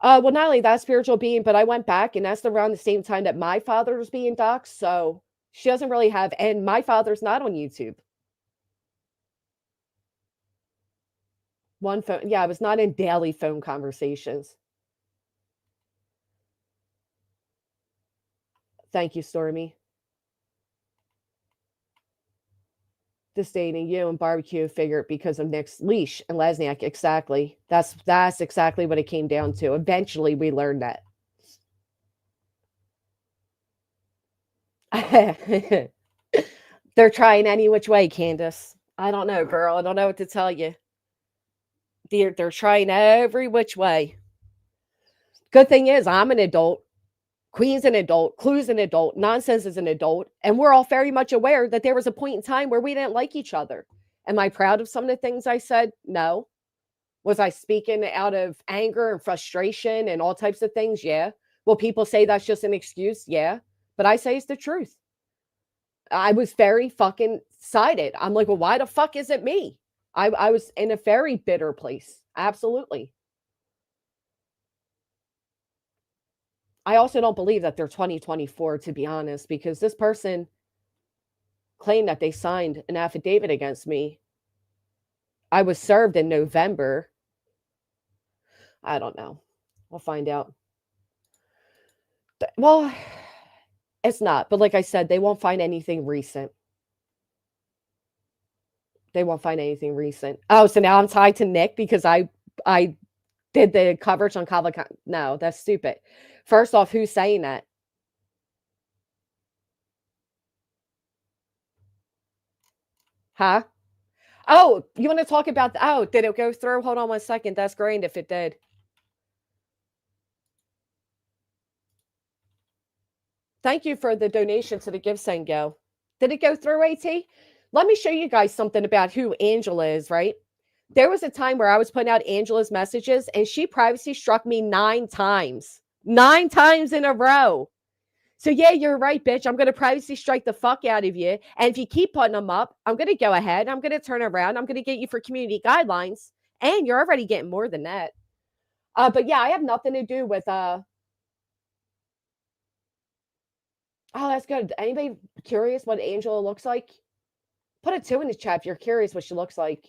Well, not only that spiritual being, but I went back, and that's around the same time that my father was being doxxed. So she doesn't really have, and my father's not on YouTube. One phone, yeah, I was not in daily phone conversations. Thank you, Stormy. Disdaining you and barbecue figured because of Nick's leash and Lesniak. Exactly. That's exactly what it came down to. Eventually, we learned that. They're trying any which way, Candace. I don't know, girl. I don't know what to tell you. They're trying every which way. Good thing is, I'm an adult. Queen's an adult. Clue's an adult. Nonsense is an adult. And we're all very much aware that there was a point in time where we didn't like each other. Am I proud of some of the things I said? No. Was I speaking out of anger and frustration and all types of things? Yeah. Will people say that's just an excuse? Yeah. But I say it's the truth. I was very fucking sided. I'm like, well, why the fuck is it me? I was in a very bitter place. Absolutely. I also don't believe that they're 2024, to be honest, because this person claimed that they signed an affidavit against me. I was served in November. I don't know. We'll find out. Well, it's not. But like I said, they won't find anything recent. They won't find anything recent. Oh, so now I'm tied to Nick because I did the coverage on Kava. No, that's stupid. First off, who's saying that? Huh? Oh, you want to talk about oh, did it go through? Hold on 1 second. That's great if it did. Thank you for the donation to the Give Send Go. Did it go through, AT? Let me show you guys something about who Angela is, right? There was a time where I was putting out Angela's messages and she privacy struck me 9 times. 9 times in a row. So yeah, you're right, bitch. I'm going to privacy strike the fuck out of you. And if you keep putting them up, I'm going to go ahead. I'm going to turn around. I'm going to get you for community guidelines. And you're already getting more than that. But yeah, I have nothing to do with oh, that's good. Anybody curious what Angela looks like? Put a 2 in the chat if you're curious what she looks like.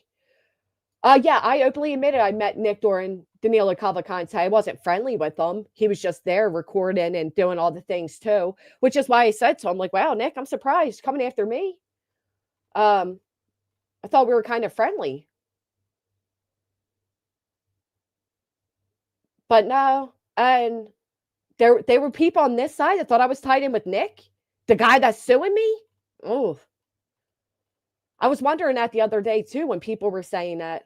Yeah, I openly admitted I met Nick during Danilo Cavalcante. I wasn't friendly with him. He was just there recording and doing all the things too, which is why I said to him, like, wow, Nick, I'm surprised coming after me. I thought we were kind of friendly. But no, and there were people on this side that thought I was tied in with Nick, the guy that's suing me. Oh, I was wondering that the other day too when people were saying that.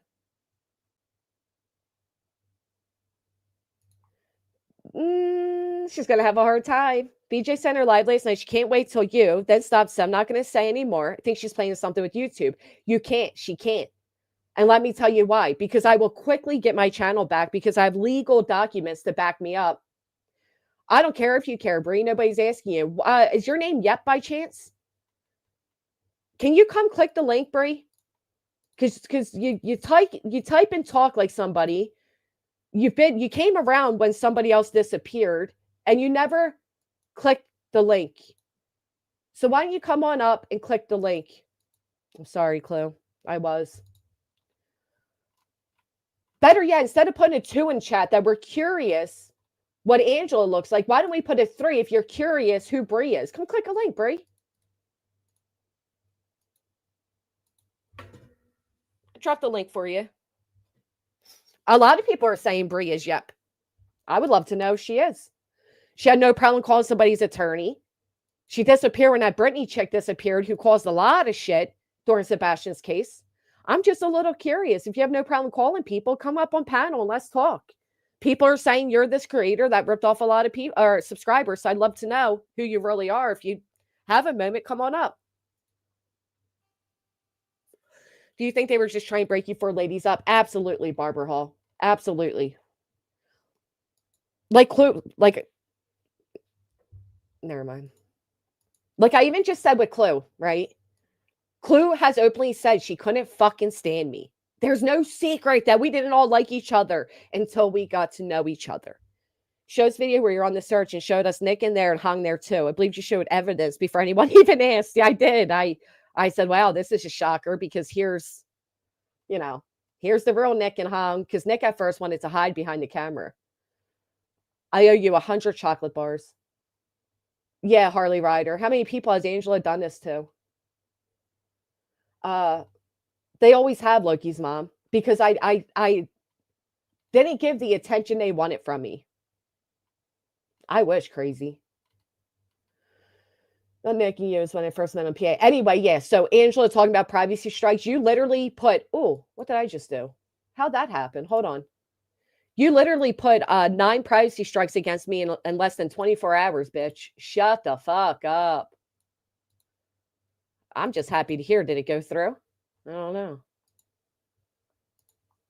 She's gonna have a hard time. BJ sent her live last night. She can't wait till you. Then stops. So I'm not gonna say anymore. I think she's playing something with YouTube. You can't. She can't. And let me tell you why. Because I will quickly get my channel back because I have legal documents to back me up. I don't care if you care, Bree. Nobody's asking you. Is your name Yep by chance? Can you come click the link, Bree? Because you type and talk like somebody. You came around when somebody else disappeared, and you never clicked the link. So why don't you come on up and click the link? I'm sorry, Clue. I was. Better yet, instead of putting a 2 in chat that we're curious what Angela looks like, why don't we put a 3 if you're curious who Bree is? Come click a link, Bree. I dropped the link for you. A lot of people are saying Bree is Yep. I would love to know if she is. She had no problem calling somebody's attorney. She disappeared when that Brittany chick disappeared, who caused a lot of shit during Sebastian's case. I'm just a little curious. If you have no problem calling people, come up on panel and let's talk. People are saying you're this creator that ripped off a lot of people or subscribers. So I'd love to know who you really are. If you have a moment, come on up. Do you think they were just trying to break you four ladies up? Absolutely, Barbara Hall. Absolutely. Like Clue, like, never mind. Like I even just said with Clue, right? Clue has openly said she couldn't fucking stand me. There's no secret that we didn't all like each other until we got to know each other. Shows video where you're on the search and showed us Nick in there and hung there too. I believe you showed evidence before anyone even asked. Yeah, I did. I said, wow, this is a shocker because here's the real Nick and hung because Nick at first wanted to hide behind the camera. I owe you 100 chocolate bars. Yeah, Harley Ryder. How many people has Angela done this to? They always have Loki's mom because I didn't give the attention they wanted from me. I wish, crazy. Not making use when I first met on PA. Anyway, yeah. So Angela talking about privacy strikes. You literally put, oh, what did I just do? How'd that happen? Hold on. You literally put 9 privacy strikes against me in less than 24 hours, bitch. Shut the fuck up. I'm just happy to hear. Did it go through? I don't know.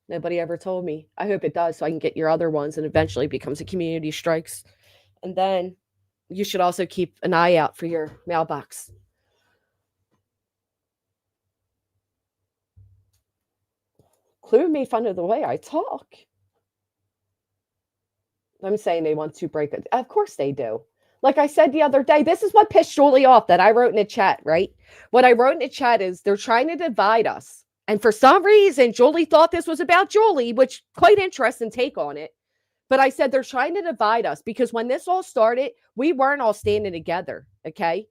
Nobody ever told me. I hope it does so I can get your other ones and eventually becomes a community strikes. And then you should also keep an eye out for your mailbox. Clue made fun of the way I talk. I'm saying they want to break it. Of course they do. Like I said the other day, this is what pissed Julie off that I wrote in the chat, right? What I wrote in the chat is they're trying to divide us. And for some reason, Julie thought this was about Julie, which quite interesting take on it. But I said they're trying to divide us because when this all started, we weren't all standing together, okay?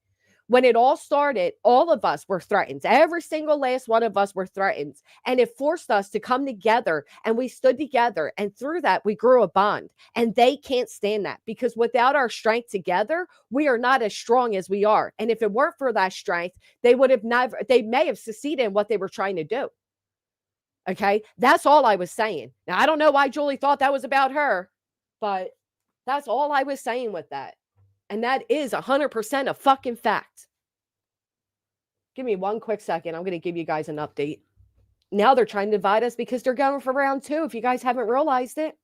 When it all started, all of us were threatened. Every single last one of us were threatened. And it forced us to come together and we stood together. And through that, we grew a bond. And they can't stand that because without our strength together, we are not as strong as we are. And if it weren't for that strength, they may have succeeded in what they were trying to do. Okay, that's all I was saying. Now, I don't know why Julie thought that was about her, but that's all I was saying with that. And that is 100% a fucking fact. Give me one quick second. I'm going to give you guys an update. Now they're trying to divide us because they're going for round two. If you guys haven't realized it.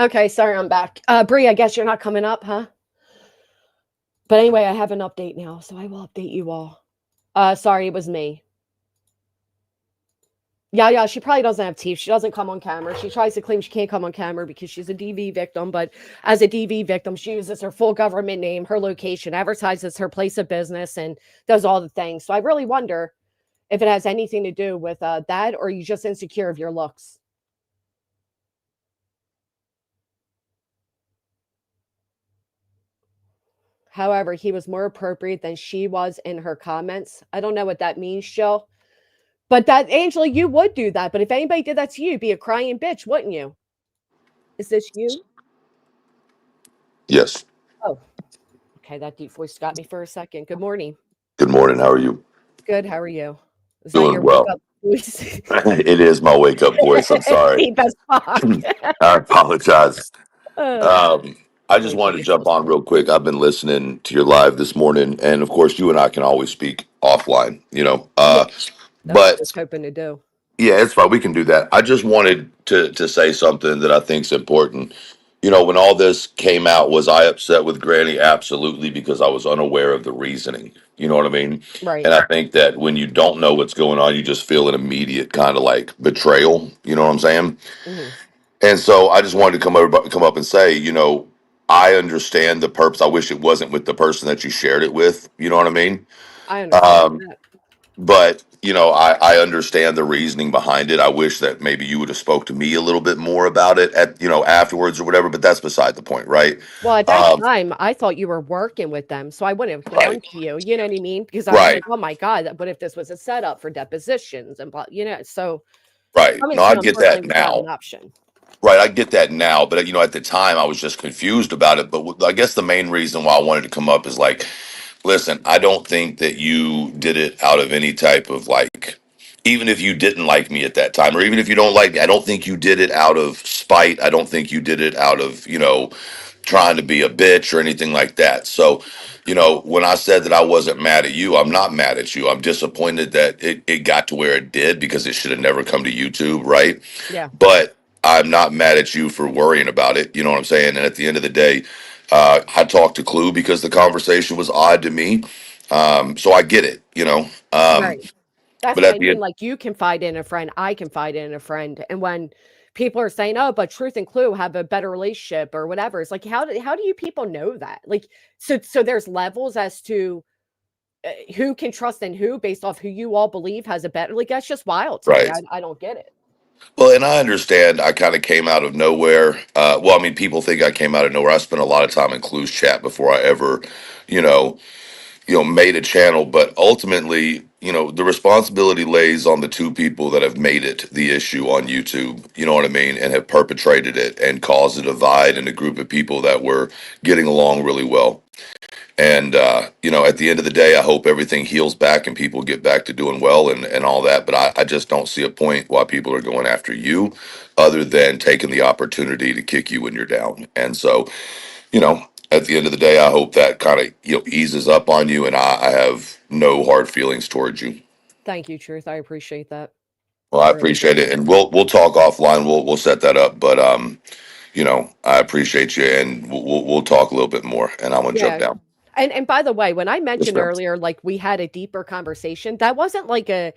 Okay, sorry, I'm back. Bree, I guess you're not coming up, huh? But anyway, I have an update now, so I will update you all. Sorry, it was me. Yeah, yeah, she probably doesn't have teeth. She doesn't come on camera. She tries to claim she can't come on camera because she's a DV victim, but as a DV victim, she uses her full government name, her location, advertises her place of business, and does all the things. So I really wonder if it has anything to do with that, or are you just insecure of your looks? However, he was more appropriate than she was in her comments. I don't know what that means, Jill. But that, Angela, you would do that. But if anybody did that to you, you'd be a crying bitch, wouldn't you? Is this you? Yes. Oh, okay. That deep voice got me for a second. Good morning. Good morning. How are you? Good. How are you? Is that Doing your wake well. up voice? It is my wake up voice. I'm sorry. Deep as fuck. I apologize. uh, Um, I just Wait till wanted to you jump feel on real safe. quick. I've been listening to your live this morning, and of course, you and I can always speak offline. Yeah, that's what I was But hoping to do. yeah, it's fine. We can do that. I just wanted to say something that I think is important. When all this came out, was I upset with Granny? Absolutely, because I was unaware of the reasoning. You know what I mean? Right. And I think that when you don't know what's going on, you just feel an immediate kind of like betrayal. You know what I'm saying? Hmm. And so I just wanted to come up and say, I understand the purpose. I wish it wasn't with the person that you shared it with. You know what I mean? I understand Um, that. but I understand the reasoning behind it. I wish that maybe you would have spoke to me a little bit more about it at afterwards or whatever. But that's beside the point, right? Well, at that Um, time, I thought you were working with them, so I wouldn't have right, gone to you. You know what I mean? Because I was right, like, "Oh my god, what if this was a setup for depositions and blah?" So right. coming No, to I you, get that unfortunately, was not an now. option. Right, I get that now, but at the time I was just confused about it. But I guess the main reason why I wanted to come up is like, listen, I don't think that you did it out of any type of like, even if you didn't like me at that time, or even if you don't like me, I don't think you did it out of spite. I don't think you did it out of, trying to be a bitch or anything like that. So, when I said that I wasn't mad at you, I'm not mad at you. I'm disappointed that it got to where it did because it should have never come to YouTube, right? Yeah, But I'm not mad at you for worrying about it. You know what I'm saying? And at the end of the day, I talked to Clue because the conversation was odd to me. So I get it, right. That's but what at I the mean. end, Like you confide in a friend, I confide in a friend, and when people are saying, "Oh, but Truth and Clue have a better relationship" or whatever, it's like how do you people know that? Like, so there's levels as to who can trust and who based off who you all believe has a better. Like that's just wild to me. right. I don't get it. Well, and I understand I kind of came out of nowhere. Well, I mean, people think I came out of nowhere. I spent a lot of time in Clue's chat before I ever, you know, made a channel, but ultimately, the responsibility lays on the two people that have made it the issue on YouTube, you know what I mean, and have perpetrated it and caused a divide in a group of people that were getting along really well. And at the end of the day, I hope everything heals back and people get back to doing well and all that. But I just don't see a point why people are going after you other than taking the opportunity to kick you when you're down. And so, at the end of the day, I hope that kind of eases up on you, and I have no hard feelings towards you. Thank you, Truth. I appreciate that. Well, I I really do. appreciate it, and we'll talk offline. We'll set that up, but I appreciate you, and we'll talk a little bit more. And I'm gonna jump Yeah, down. And by the way, when I Yes, mentioned ma'am. earlier, like we had a deeper conversation, that wasn't like the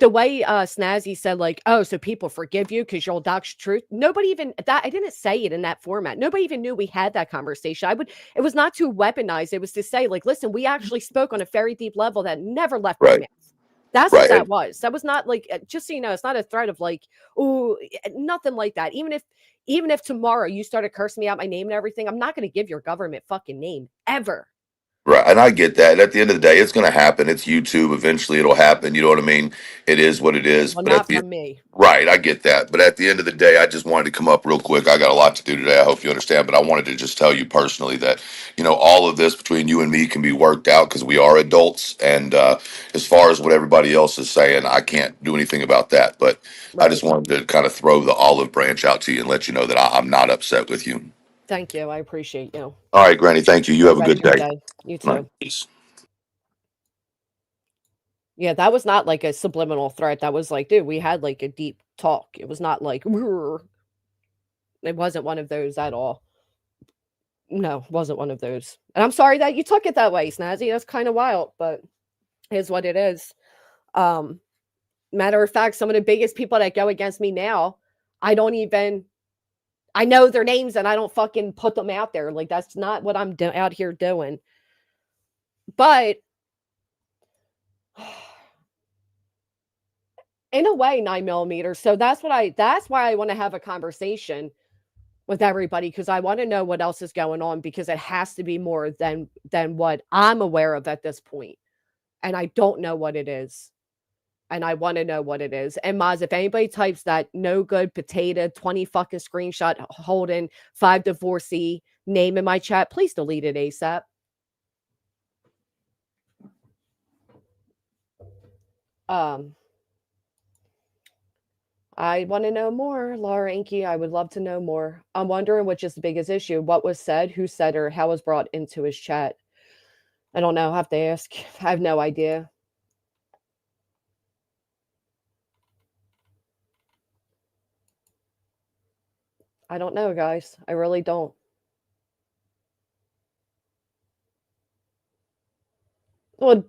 way Snazzy said, like, oh, so people forgive you because you'll dox truth. Nobody even that I didn't say it in that format. Nobody even knew we had that conversation. It was not to weaponize, it was to say, like, listen, we actually spoke on a very deep level that never left my Right. mouth. That's what Right. that was. That was not like just so you know, it's not a threat of like, oh, nothing like that. Even if tomorrow you started cursing me out my name and everything, I'm not going to give your government fucking name ever. Right, and I get that. And at the end of the day, it's going to happen. It's YouTube. Eventually, it'll happen. You know what I mean? It is what it is. Well, But at not the from me. right, I get that. But at the end of the day, I just wanted to come up real quick. I got a lot to do today. I hope you understand. But I wanted to just tell you personally that all of this between you and me can be worked out because we are adults. And as far as what everybody else is saying, I can't do anything about that. But I just Right. wanted to kind of throw the olive branch out to you and let you know that I'm not upset with you. Thank you. I appreciate you. All right, Granny. Thank you. You Have have the a rest good of your day. day. You All right. too. Peace. Yeah, that was not like a subliminal threat. That was like, dude, we had like a deep talk. It was not like, "Rrr." It wasn't one of those at all. No, wasn't one of those. And I'm sorry that you took it that way, Snazzy. That's kind of wild, but is what it is. Um, Matter of fact, some of the biggest people that go against me now, I don't even I know their names and I don't fucking put them out there. Like that's not what I'm out here doing. But in a way, 9 millimeters. So that's why I want to have a conversation with everybody because I want to know what else is going on because it has to be more than what I'm aware of at this point. And I don't know what it is. And I want to know what it is. And Maz, if anybody types that no good potato 20 fucking screenshot holding 5 divorcee name in my chat, please delete it ASAP. Um, I want to know more, Laura Inky. I would love to know more. I'm wondering which is the biggest issue. What was said, who said, or how was brought into his chat. I don't know. I have to ask. I have no idea. I don't know, guys. I really don't. Well,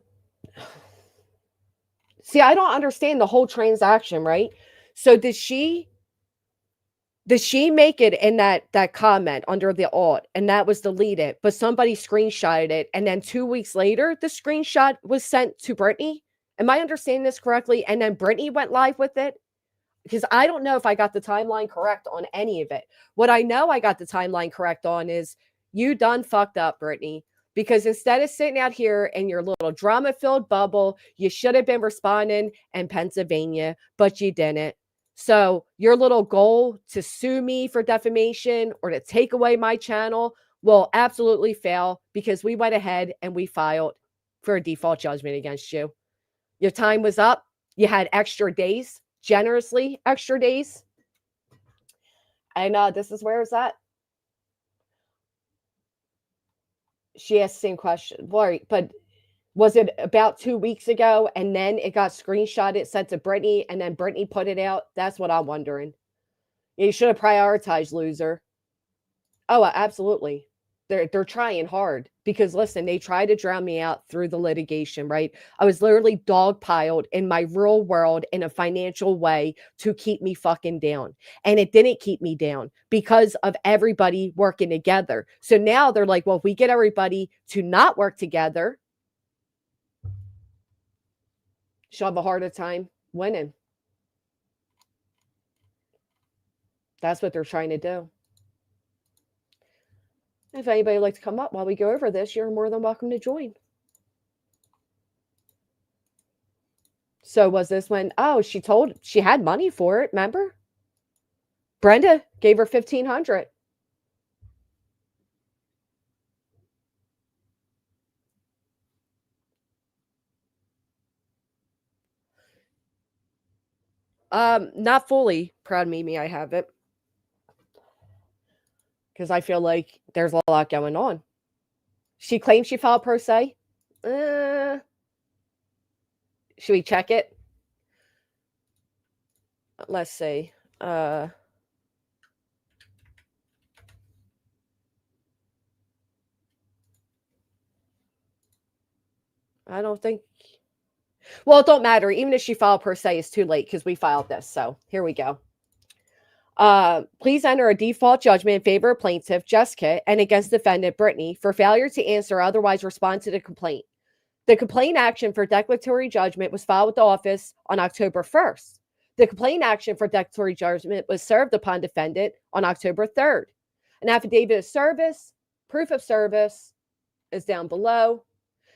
see, I don't understand the whole transaction, right? So did she make it in that comment under the alt and that was deleted, but somebody screenshotted it and then 2 weeks later the screenshot was sent to Brittany? Am I understanding this correctly? And then Brittany went live with it? Because I don't know if I got the timeline correct on any of it. What I know I got the timeline correct on is you done fucked up, Brittany. Because instead of sitting out here in your little drama filled bubble, you should have been responding in Pennsylvania, but you didn't. So your little goal to sue me for defamation or to take away my channel will absolutely fail because we went ahead and we filed for a default judgment against you. Your time was up. You had extra days, generously extra days. And this is where it's at. She asked the same question. Right, but was it about 2 weeks ago and then it got screenshotted, sent to Brittany, and then Brittany put it out? That's what I'm wondering. You should have prioritized, loser. Oh, absolutely. They're trying hard because listen, they tried to drown me out through the litigation, right? I was literally dogpiled in my real world in a financial way to keep me fucking down. And it didn't keep me down because of everybody working together. So now they're like, well, if we get everybody to not work together, she'll have a harder time winning. That's what they're trying to do. If anybody would like to come up while we go over this, you're more than welcome to join. So was this when, oh, she had money for it, remember? Brenda gave her 1,500. Not fully. Proud Mimi, I have it. Because I feel like there's a lot going on. She claims she filed pro se. Uh, should we check it? Let's see. I don't think. Well, it don't matter. Even if she filed per se, it's too late because we filed this. So here we go. Please enter a default judgment in favor of plaintiff Jessica and against defendant Brittany for failure to answer or otherwise respond to the complaint. The complaint action for declaratory judgment was filed with the office on October 1st. The complaint action for declaratory judgment was served upon defendant on October 3rd. An affidavit of service, proof of service is down below.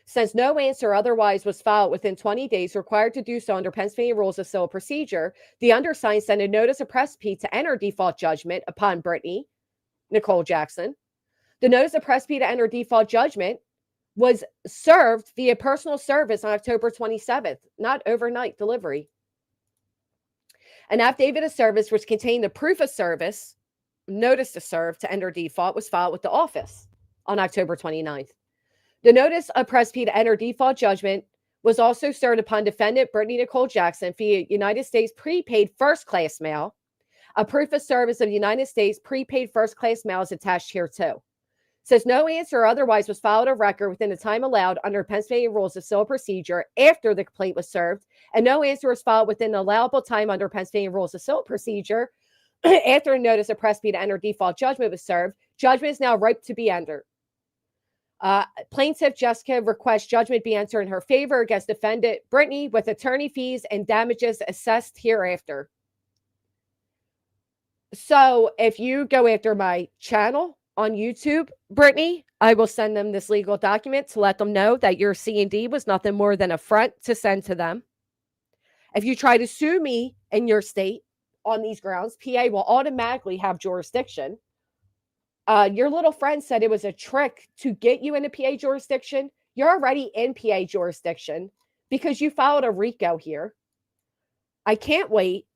Since no answer otherwise was filed within 20 days required to do so under Pennsylvania Rules of Civil Procedure, the undersigned sent a notice of Precipice to enter default judgment upon Brittany Nicole Jackson. The notice of Precipice to enter default judgment was served via personal service on October 27th, not overnight delivery. An affidavit of service, which contained the proof of service, notice to serve to enter default, was filed with the office on October 29th. The notice of Precipice to enter default judgment was also served upon defendant Brittany Nicole Jackson via United States prepaid first-class mail. A proof of service of United States prepaid first-class mail is attached here too. Says no answer or otherwise was filed of record within the time allowed under Pennsylvania Rules of Civil Procedure after the complaint was served, and no answer was filed within the allowable time under Pennsylvania Rules of Civil Procedure after a notice of Precipice to enter default judgment was served. Judgment is now ripe to be entered. Plaintiff Jessica requests judgment be entered in her favor against defendant Brittany with attorney fees and damages assessed hereafter. So if you go after my channel on YouTube, Brittany, I will send them this legal document to let them know that your C&D was nothing more than a front to send to them. If you try to sue me in your state on these grounds, PA will automatically have jurisdiction. Your little friend said it was a trick to get you into PA jurisdiction. You're already in PA jurisdiction because you filed a RICO here. I can't wait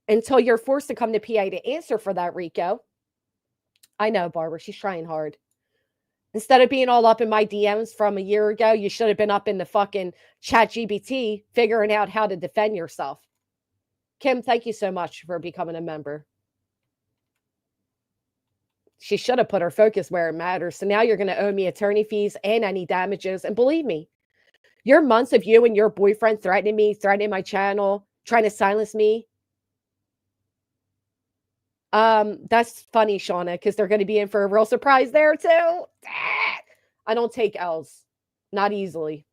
until you're forced to come to PA to answer for that RICO. I know, Barbara, she's trying hard. Instead of being all up in my DMs from a year ago, you should have been up in the fucking ChatGPT figuring out how to defend yourself. Kim, thank you so much for becoming a member. She should have put her focus where it matters. So now you're going to owe me attorney fees and any damages. And believe me, your months of you and your boyfriend threatening me, threatening my channel, trying to silence me. That's funny, Shauna, because they're going to be in for a real surprise there too. I don't take L's, not easily.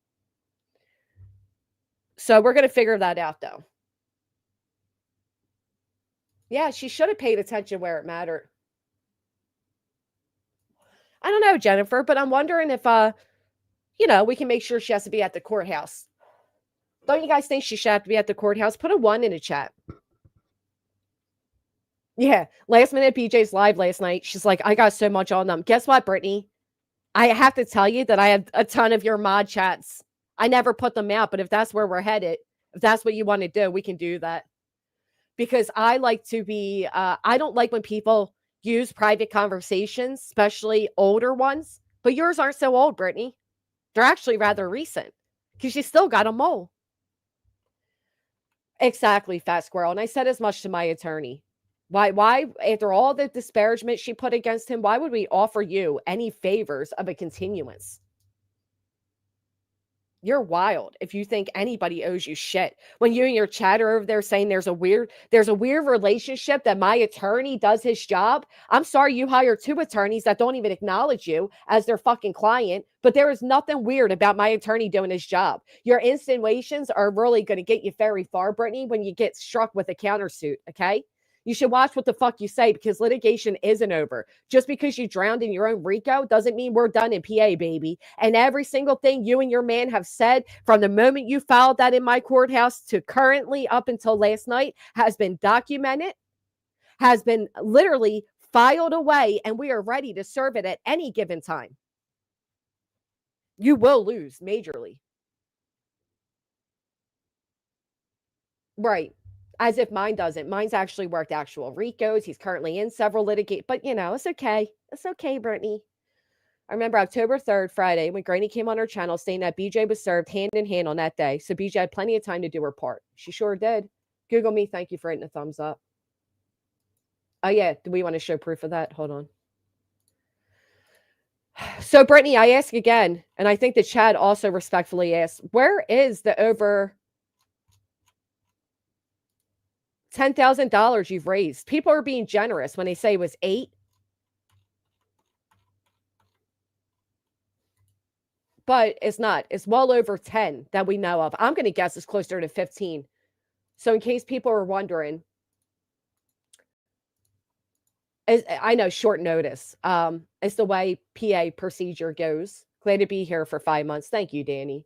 So we're going to figure that out though. Yeah, she should have paid attention where it mattered. I don't know, Jennifer, but I'm wondering if, we can make sure she has to be at the courthouse. Don't you guys think she should have to be at the courthouse? Put a 1 in the chat. Yeah, last minute BJ's live last night. She's like, I got so much on them. Guess what, Brittany? I have to tell you that I have a ton of your mod chats. I never put them out, but if that's where we're headed, if that's what you want to do, we can do that. Because I like to be, I don't like when people use private conversations, especially older ones. But yours aren't so old, Brittany. They're actually rather recent because you still got a mole. Exactly, Fat Squirrel. And I said as much to my attorney. Why, after all the disparagement she put against him, why would we offer you any favors of a continuance? You're wild if you think anybody owes you shit. When you and your chatter over there saying there's a weird relationship that my attorney does his job. I'm sorry you hired 2 attorneys that don't even acknowledge you as their fucking client, but there is nothing weird about my attorney doing his job. Your insinuations are really going to get you very far, Brittany, when you get struck with a countersuit, okay? You should watch what the fuck you say because litigation isn't over. Just because you drowned in your own RICO doesn't mean we're done in PA, baby. And every single thing you and your man have said from the moment you filed that in my courthouse to currently up until last night has been documented, has been literally filed away, and we are ready to serve it at any given time. You will lose majorly. Right. As if mine doesn't. Mine's actually worked actual RICOs. He's currently in several litigate, but it's okay. It's okay, Brittany. I remember October 3rd, Friday, when Granny came on her channel saying that BJ was served hand in hand on that day. So BJ had plenty of time to do her part. She sure did. Google me. Thank you for hitting the thumbs up. Oh, yeah. Do we want to show proof of that? Hold on. So, Brittany, I ask again, and I think the chat also respectfully asks, where is the over $10,000 you've raised? People are being generous when they say it was 8, but it's not. It's well over 10 that we know of. I'm going to guess it's closer to 15. So, in case people are wondering, I know short notice. It's the way PA procedure goes. Glad to be here for 5 months. Thank you, Danny.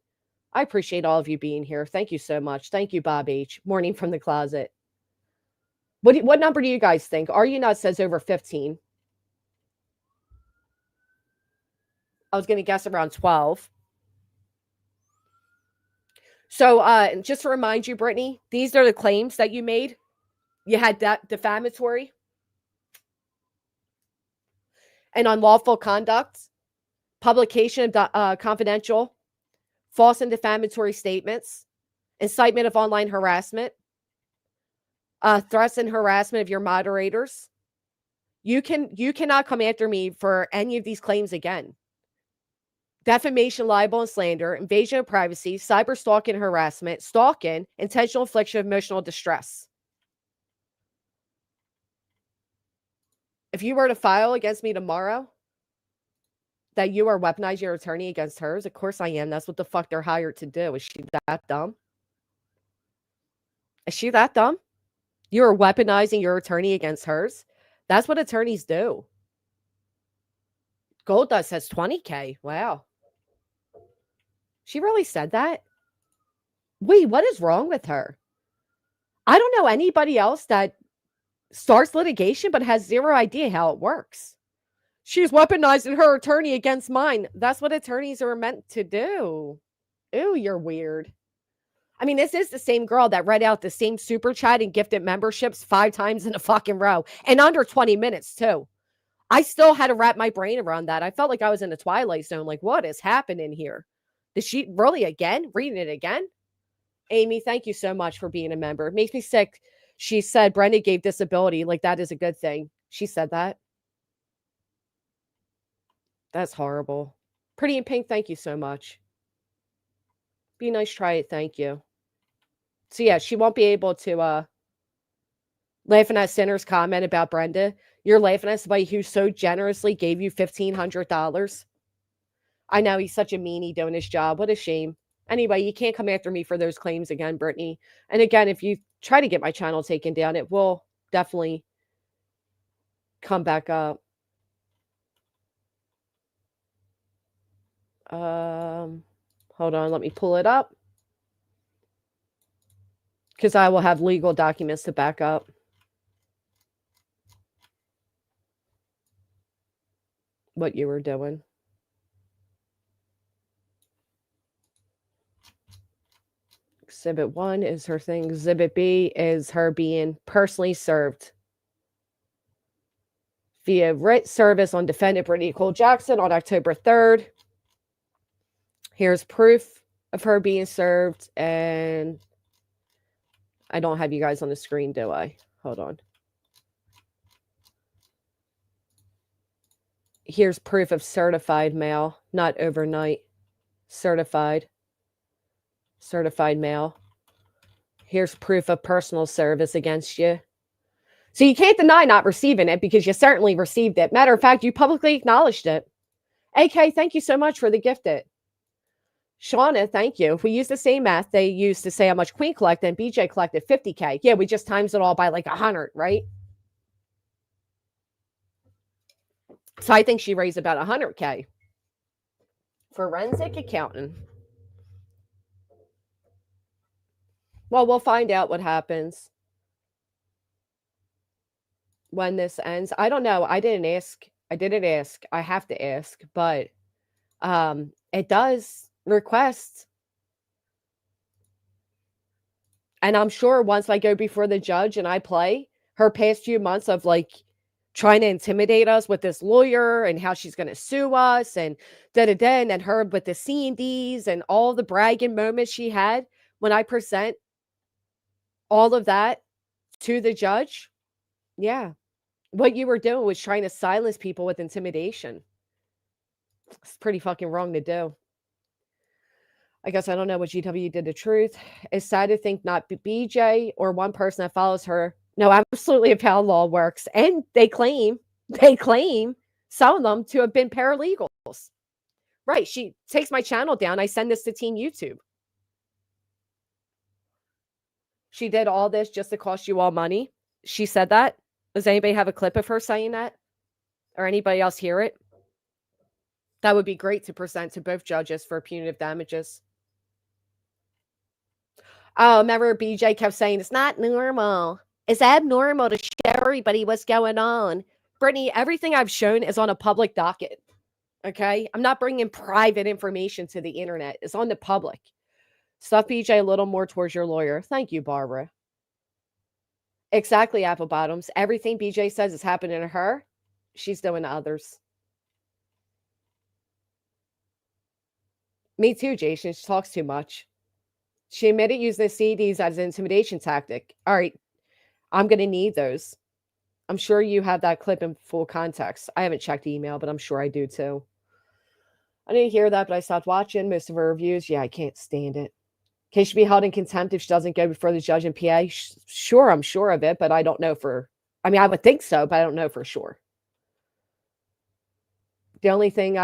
I appreciate all of you being here. Thank you so much. Thank you, Bob H. Morning from the closet. What number do you guys think? Are you not says over 15? I was going to guess around 12. So just to remind you, Brittany, these are the claims that you made. You had that defamatory and unlawful conduct, publication of confidential, false and defamatory statements, incitement of online harassment, threats and harassment of your moderators. You cannot come after me for any of these claims again. Defamation, libel, and slander, invasion of privacy, cyber stalking, harassment, stalking, intentional infliction of emotional distress. If you were to file against me tomorrow, that you are weaponizing your attorney against hers, of course I am. That's what the fuck they're hired to do. Is she that dumb? Is she that dumb? You are weaponizing your attorney against hers? That's what attorneys do. Goldust says 20K. Wow. She really said that? Wait, what is wrong with her? I don't know anybody else that starts litigation but has zero idea how it works. She's weaponizing her attorney against mine. That's what attorneys are meant to do. Ooh, you're weird. I mean, this is the same girl that read out the same super chat and gifted memberships 5 times in a fucking row and under 20 minutes too. I still had to wrap my brain around that. I felt like I was in a twilight zone. Like, what is happening here? Did she really again? Reading it again? Amy, thank you so much for being a member. It makes me sick. She said Brenda gave disability. Like, that is a good thing. She said that. That's horrible. Pretty in Pink, thank you so much. Be nice, try it. Thank you. So, yeah, she won't be able to laughing at Sinner's comment about Brenda. You're laughing at somebody who so generously gave you $1,500. I know he's such a meanie doing his job. What a shame. Anyway, you can't come after me for those claims again, Brittany. And again, if you try to get my channel taken down, it will definitely come back up. Hold on, let me pull it up. Because I will have legal documents to back up. What you were doing. Exhibit 1 is her thing. Exhibit B is her being personally served via writ service on defendant Brittany Cole Jackson on October 3rd. Here's proof of her being served. And I don't have you guys on the screen, do I? Hold on. Here's proof of certified mail, not overnight. Certified mail. Here's proof of personal service against you. So you can't deny not receiving it because you certainly received it. Matter of fact, you publicly acknowledged it. AK, thank you so much for the gifted. Shauna, thank you. If we use the same math they used to say how much Queen collected and BJ collected 50K. Yeah, we just times it all by like 100, right? So I think she raised about 100K. Forensic accountant. Well, we'll find out what happens when this ends. I don't know. I didn't ask. I have to ask, but it does request. And I'm sure once I go before the judge and I play her past few months of like trying to intimidate us with this lawyer and how she's going to sue us and da-da-da, and her with the C&Ds and all the bragging moments she had when I present all of that to the judge. Yeah. What you were doing was trying to silence people with intimidation. It's pretty fucking wrong to do. I guess I don't know what GW did to Truth. It's sad to think not BJ or one person that follows her know absolutely of how law works. And they claim, some of them to have been paralegals. Right. She takes my channel down. I send this to Team YouTube. She did all this just to cost you all money. She said that. Does anybody have a clip of her saying that? Or anybody else hear it? That would be great to present to both judges for punitive damages. Oh, remember BJ kept saying, it's not normal. It's abnormal to show everybody what's going on. Brittany, everything I've shown is on a public docket. Okay? I'm not bringing private information to the internet. It's on the public. Stuff BJ a little more towards your lawyer. Thank you, Barbara. Exactly, Apple Bottoms. Everything BJ says is happening to her. She's doing to others. Me too, Jason. She talks too much. She admitted using the CDs as an intimidation tactic. All right, I'm going to need those. I'm sure you have that clip in full context. I haven't checked email, but I'm sure I do too. I didn't hear that, but I stopped watching most of her reviews. Yeah, I can't stand it. Can she be held in contempt if she doesn't go before the judge in PA? Sure, I'm sure of it, but I don't know I would think so, but I don't know for sure. The only thing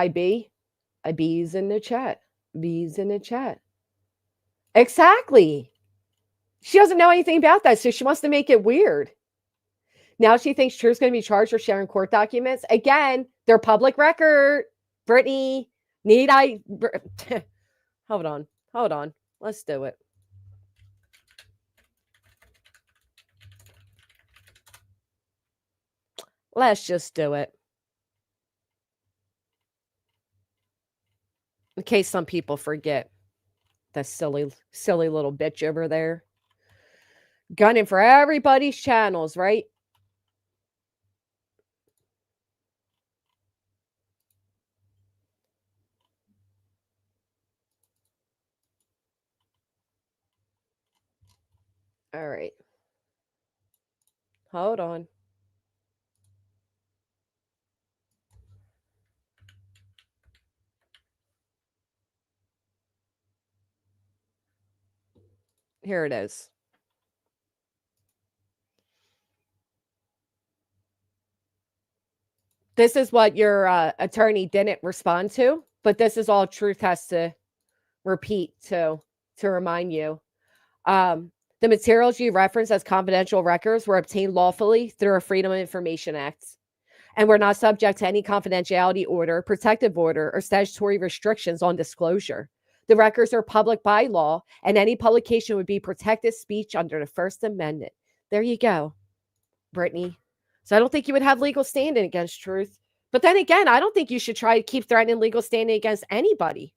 B's in the chat. B's in the chat. Exactly. She doesn't know anything about that, so she wants to make it weird. Now she thinks Truth's going to be charged for sharing court documents. Again, they're public record. Brittany, hold on. Let's do it. Let's just do it. In case some people forget. That silly little bitch over there. Gunning for everybody's channels, right? All right. Hold on. Here it is. This is what your attorney didn't respond to, but this is all Truth has to repeat to remind you. The materials you reference as confidential records were obtained lawfully through a Freedom of Information Act and were not subject to any confidentiality order, protective order, or statutory restrictions on disclosure. The records are public by law, and any publication would be protected speech under the First Amendment. There you go, Brittany. So I don't think you would have legal standing against Truth. But then again, I don't think you should try to keep threatening legal standing against anybody.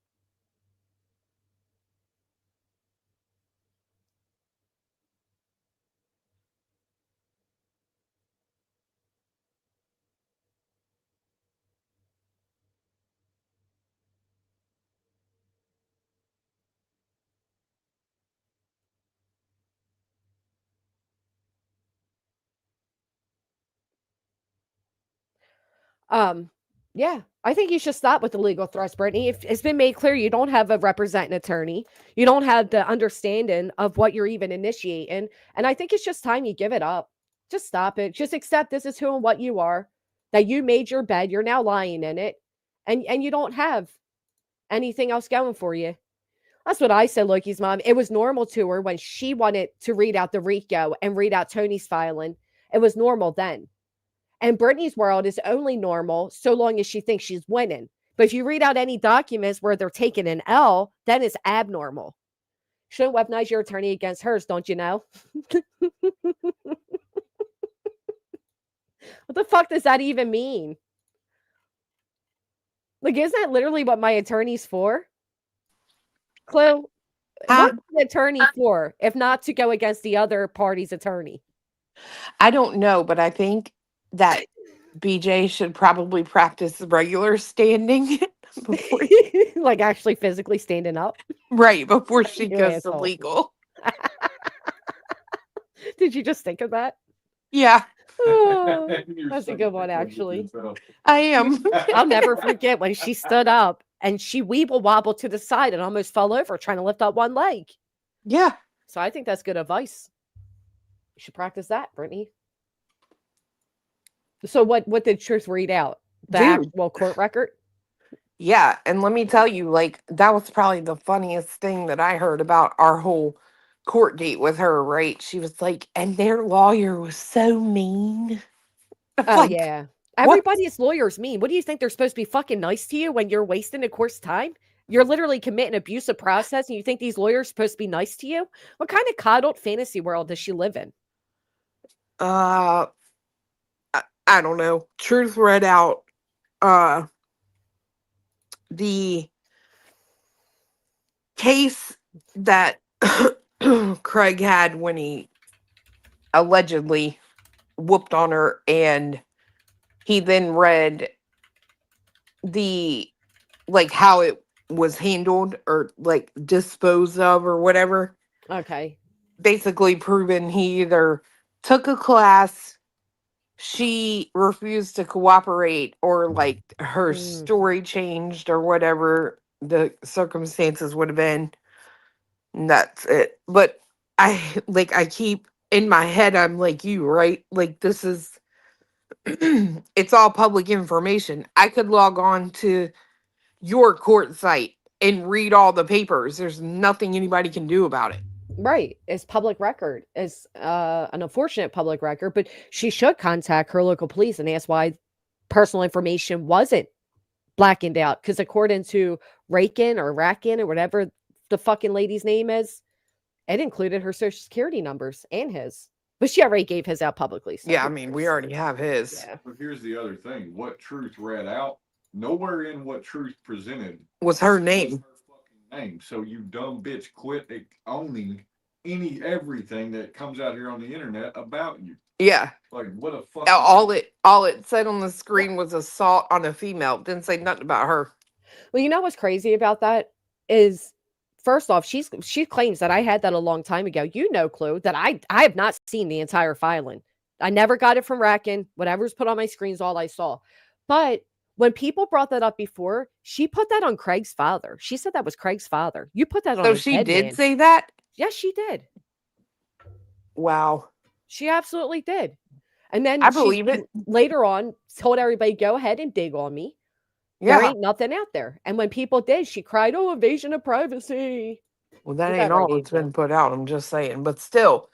Yeah, I think you should stop with the legal threats, Brittany. If it's been made clear you don't have a representing attorney, you don't have the understanding of what you're even initiating, and I think it's just time you give it up. Just stop it. Just accept this is who and what you are, that you made your bed, you're now lying in it, and you don't have anything else going for you. That's what I said, Loki's mom. It was normal to her when she wanted to read out the RICO and read out Tony's filing. It was normal then. And Brittany's world is only normal so long as she thinks she's winning. But if you read out any documents where they're taking an L, then it's abnormal. Shouldn't weaponize your attorney against hers, don't you know? What the fuck does that even mean? Like, isn't that literally what my attorney's for? Chloe, what's an attorney for if not to go against the other party's attorney? I don't know, but I think that BJ should probably practice regular standing before, Like actually physically standing up. right, before she You goes to asshole. legal. Did you just think of that? Yeah. Oh, that's a good one, actually. I am. I'll never forget when she stood up and she weeble wobbled to the side and almost fell over trying to lift up one leg. Yeah. So I think that's good advice. You should practice that, Brittany. So what did Truth read out? The Dude. actual court record? Yeah. And let me tell you, like, that was probably the funniest thing that I heard about our whole court date with her, right? She was like, and their lawyer was so mean. I'm Oh like, yeah. what? Everybody's lawyers mean. What do you think they're supposed to be fucking nice to you when you're wasting the court's time? You're literally committing abusive process and you think these lawyers are supposed to be nice to you? What kind of coddled fantasy world does she live in? Uh, I don't know. Truth read out uh the case that Craig had when he allegedly whooped on her, and he then read the like how it was handled or like disposed of or whatever. Okay. Basically proving he either took a class, she refused to cooperate, or like her Mm, story changed or whatever the circumstances would have been. And that's it. But I like I keep in my head, I'm like you, right? Like this is it's all public information. I could log on to your court site and read all the papers. There's nothing anybody can do about it. right. It's public record. It's an unfortunate public record, but she should contact her local police and ask why personal information wasn't blackened out. Because according to Rakin or Rakin or whatever the fucking lady's name is, it included her social security numbers and his. But she already gave his out publicly. So Yeah, I who mean, we cares? already have his. Yeah. But here's the other thing: what Truth read out, nowhere in what Truth presented Was her was name. her fucking name. So you dumb bitch, quit owning everything that comes out here on the internet about you. Yeah. Like what a fucking All it said on the screen was assault on a female. Didn't say nothing about her. Well, you know what's crazy about that is, first off, she claims that I had that a long time ago. You know, Clue, that I have not seen the entire filing. I never got it from Rackin. Whatever's put on my screen is all I saw. But when people brought that up before, she put that on Craig's father. She said that was Craig's father. You put that on So a she dead did man. say that? Yes, she did. Wow. She absolutely did. And then I believe it. later on told everybody, go ahead and dig on me. There Yeah. ain't nothing out there. And when people did, she cried, oh, invasion of privacy. Well, that Get ain't that right, all that's April. been put out. I'm just saying. But still,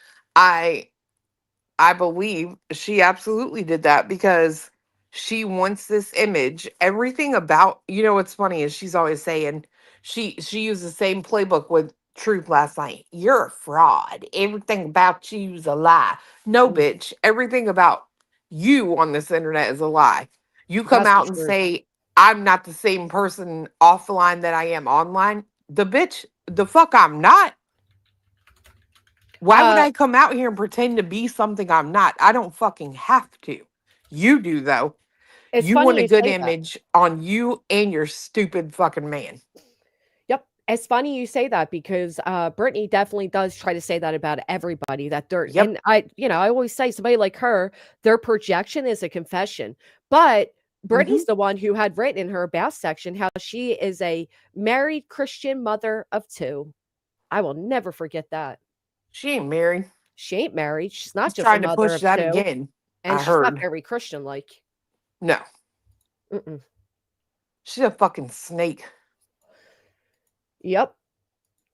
I believe she absolutely did that because she wants this image. Everything about, you know what's funny is she's always saying she used the same playbook with Truth last night. You're a fraud. Everything about you's a lie. No, Mm, bitch. Everything about you on this internet is a lie. You come that's for out and sure. say I'm not the same person offline that I am online. The bitch, the fuck I'm not. Why would Uh, I come out here and pretend to be something I'm not? I don't fucking have to. You do, though. it's You want funny a you good say that. image on you and your stupid fucking man. Yep. It's funny you say that because Brittany definitely does try to say that about everybody that they're, Yep. and I always say somebody like her, their projection is a confession. But Hmm. Brittany's the one who had written in her about section how she is a married Christian mother of two. I will never forget that. She ain't married. She ain't married. She's not She's just a trying to mother push of that two, again. and I she's not heard. very Christian like. No, Mm-mm. she's a fucking snake. Yep.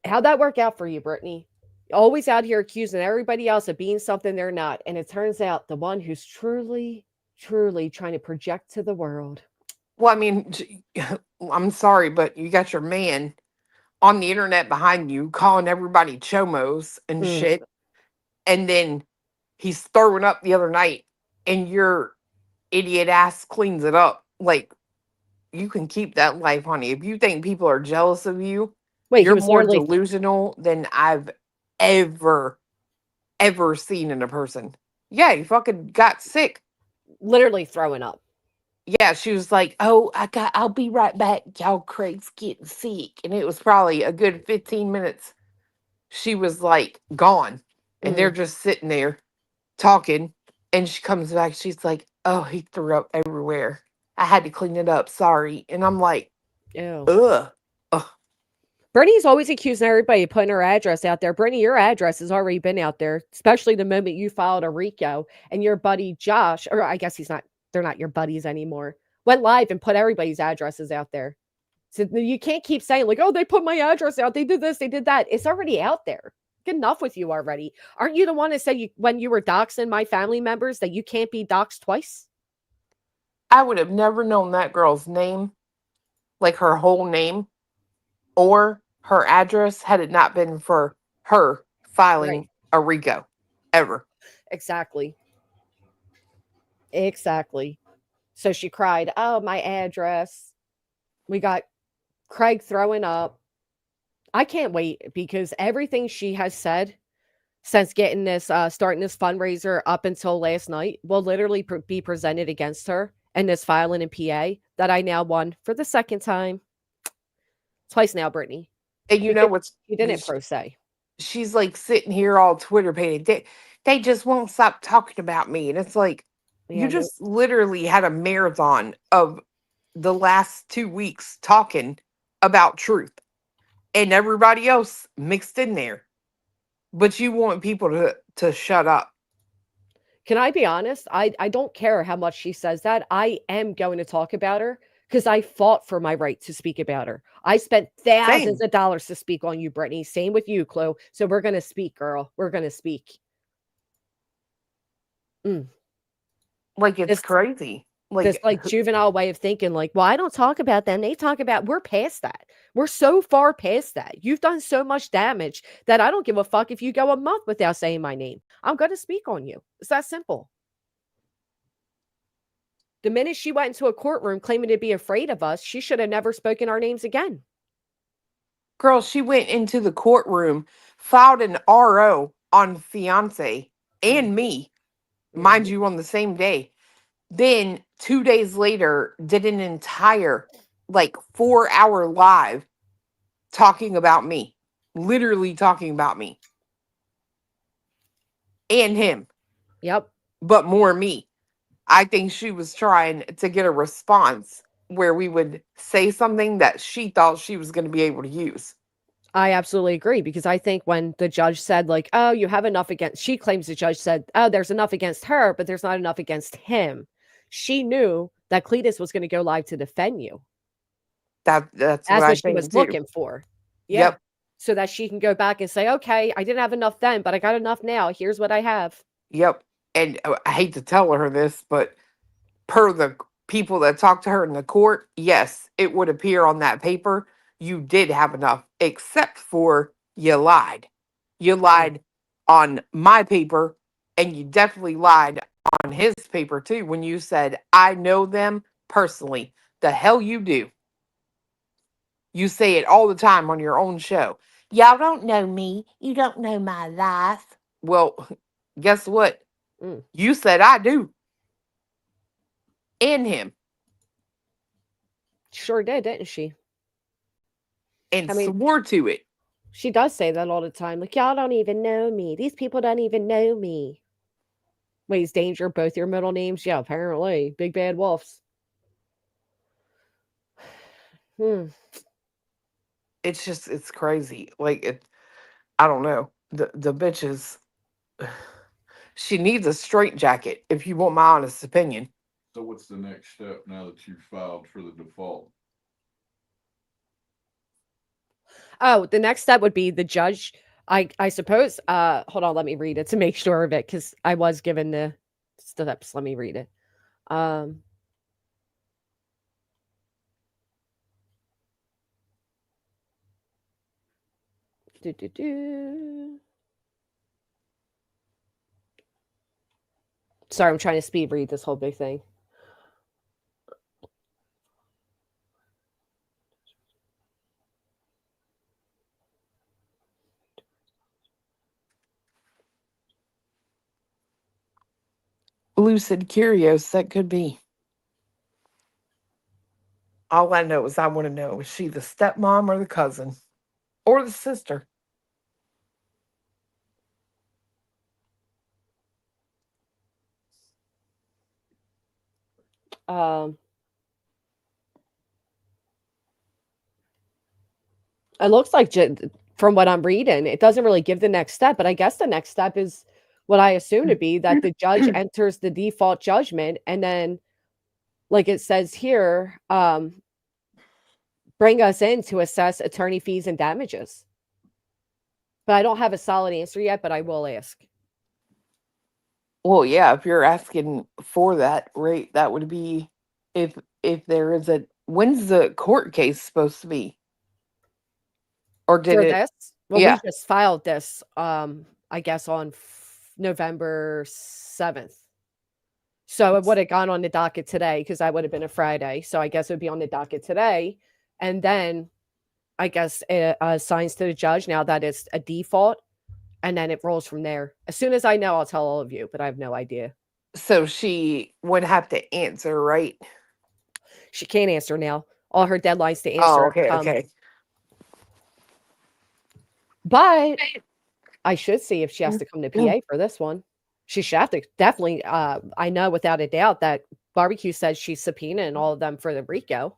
How'd that work out for you, Brittany? Always out here accusing everybody else of being something they're not. And it turns out the one who's truly, truly trying to project to the world. Well, I mean, I'm sorry, but you got your man on the internet behind you calling everybody chomos and Mm. shit. And then he's throwing up the other night, and your idiot ass cleans it up. Like, you can keep that life, honey. If you think people are jealous of you, Wait, he you're was more literally delusional than I've ever, ever seen in a person. Yeah, he fucking got sick. literally throwing up. Yeah, she was like, "Oh, I'll be right back. Y'all Craig's getting sick." And it was probably a good 15 minutes. She was like gone. And they're Mm. just sitting there talking. And she comes back, she's like, "Oh, he threw up everywhere. I had to clean it up. Sorry." And I'm like, Ew. ugh. Ugh. Brittany's always accusing everybody of putting her address out there. Brittany, your address has already been out there, especially the moment you filed a RICO and your buddy Josh, or I guess they're not your buddies anymore, went live and put everybody's addresses out there. So you can't keep saying, like, oh, they put my address out. They did this, they did that. It's already out there. Good enough with you already. Aren't you the one that said when you were doxing my family members that you can't be doxed twice? I would have never known that girl's name, like her whole name, or her address had it not been for her Right. filing a RICO. Ever. Exactly. Exactly. So she cried, oh, my address. We got Craig throwing up. I can't wait because everything she has said since getting this, starting this fundraiser up until last night will literally be presented against her in this filing in PA that I now won for the second time. Twice now, Brittany. And you know Because what's she didn't pro se. she's like sitting here all Twitter pated. They just won't stop talking about me. And it's like, you Yeah, no. just literally had a marathon of the last 2 weeks talking about truth and everybody else mixed in there. But you want people to shut up. Can I be honest? I don't care how much she says that. I am going to talk about her because I fought for my right to speak about her. I spent thousands Same. of dollars to speak on you, Brittany. Same with you, Chloe. So we're going to speak, girl. We're going to speak. Mm. Like it's This crazy. this Like like juvenile way of thinking, like, well, I don't talk about them. They talk about we're past that. We're so far past that. You've done so much damage that I don't give a fuck if you go a month without saying my name. I'm going to speak on you. It's that simple. The minute she went into a courtroom claiming to be afraid of us, she should have never spoken our names again. girl, she went into the courtroom, filed an RO on fiance and me, mind Mhm. you, on the same day. Then 2 days later, did an entire like 4 hour live talking about me, literally talking about me and him, Yep. but more me. I think she was trying to get a response where we would say something that she thought she was going to be able to use. I absolutely agree because I think when the judge said, like, oh, you have enough against, she claims the judge said, oh, there's enough against her, but there's not enough against him. She knew that Cletus was going to go live to defend you. That's what That's I what she was think too. looking for. Yeah. Yep, So that she can go back and say, okay, I didn't have enough then, but I got enough now. Here's what I have. yep. And I hate to tell her this, but per the people that talked to her in the court, yes, it would appear on that paper you did have enough, except for you lied. You Mm. lied on my paper, and you definitely lied on his paper too when you said, I know them personally. The hell you do. You say it all the time on your own show. Y'all don't know me. You don't know my life. Well, guess what? Mm. You said I do. And him. Sure did, didn't she? And I mean, swore to it. she does say that all the time. Like, y'all don't even know me. These people don't even know me. Wait, is Danger both your middle names? Yeah, apparently. Big Bad Wolves. Hmm. It's just it's crazy. Like it I don't know. The bitch is she needs a straight jacket, if you want my honest opinion. So what's the next step now that you've filed for the default? Oh, the next step would be the judge. I suppose. Hold on, let me read it to make sure of it because I was given the steps. Let me read it. Um. Do, do, do. Sorry, I'm trying to speed read this whole big thing. Lucid curious, that could be. All I know is I want to know, is she the stepmom or the cousin? Or the sister? Um, it looks like from what I'm reading, it doesn't really give the next step, but I guess the next step is what I assume to be that the judge enters the default judgment, and then, like it says here, bring us in to assess attorney fees and damages. But I don't have a solid answer yet, but I will ask. Well, yeah, if you're asking for that rate, that would be if there is a when's the court case supposed to be? Or did For it this, well, we yeah. just filed this, I guess on November 7th. So it would have gone on the docket today because that would have been a Friday. So I guess it would be on the docket today. And then I guess it assigns to the judge now that it's a default. And then it rolls from there. As soon as I know, I'll tell all of you, but I have no idea. So she would have to answer, right? She can't answer now. All her deadlines to Oh, answer have okay, come. okay. But I should see if she has to come to PA for this one. She should have to definitely. I know without a doubt that Barbecue says she's subpoenaing all of them for the RICO.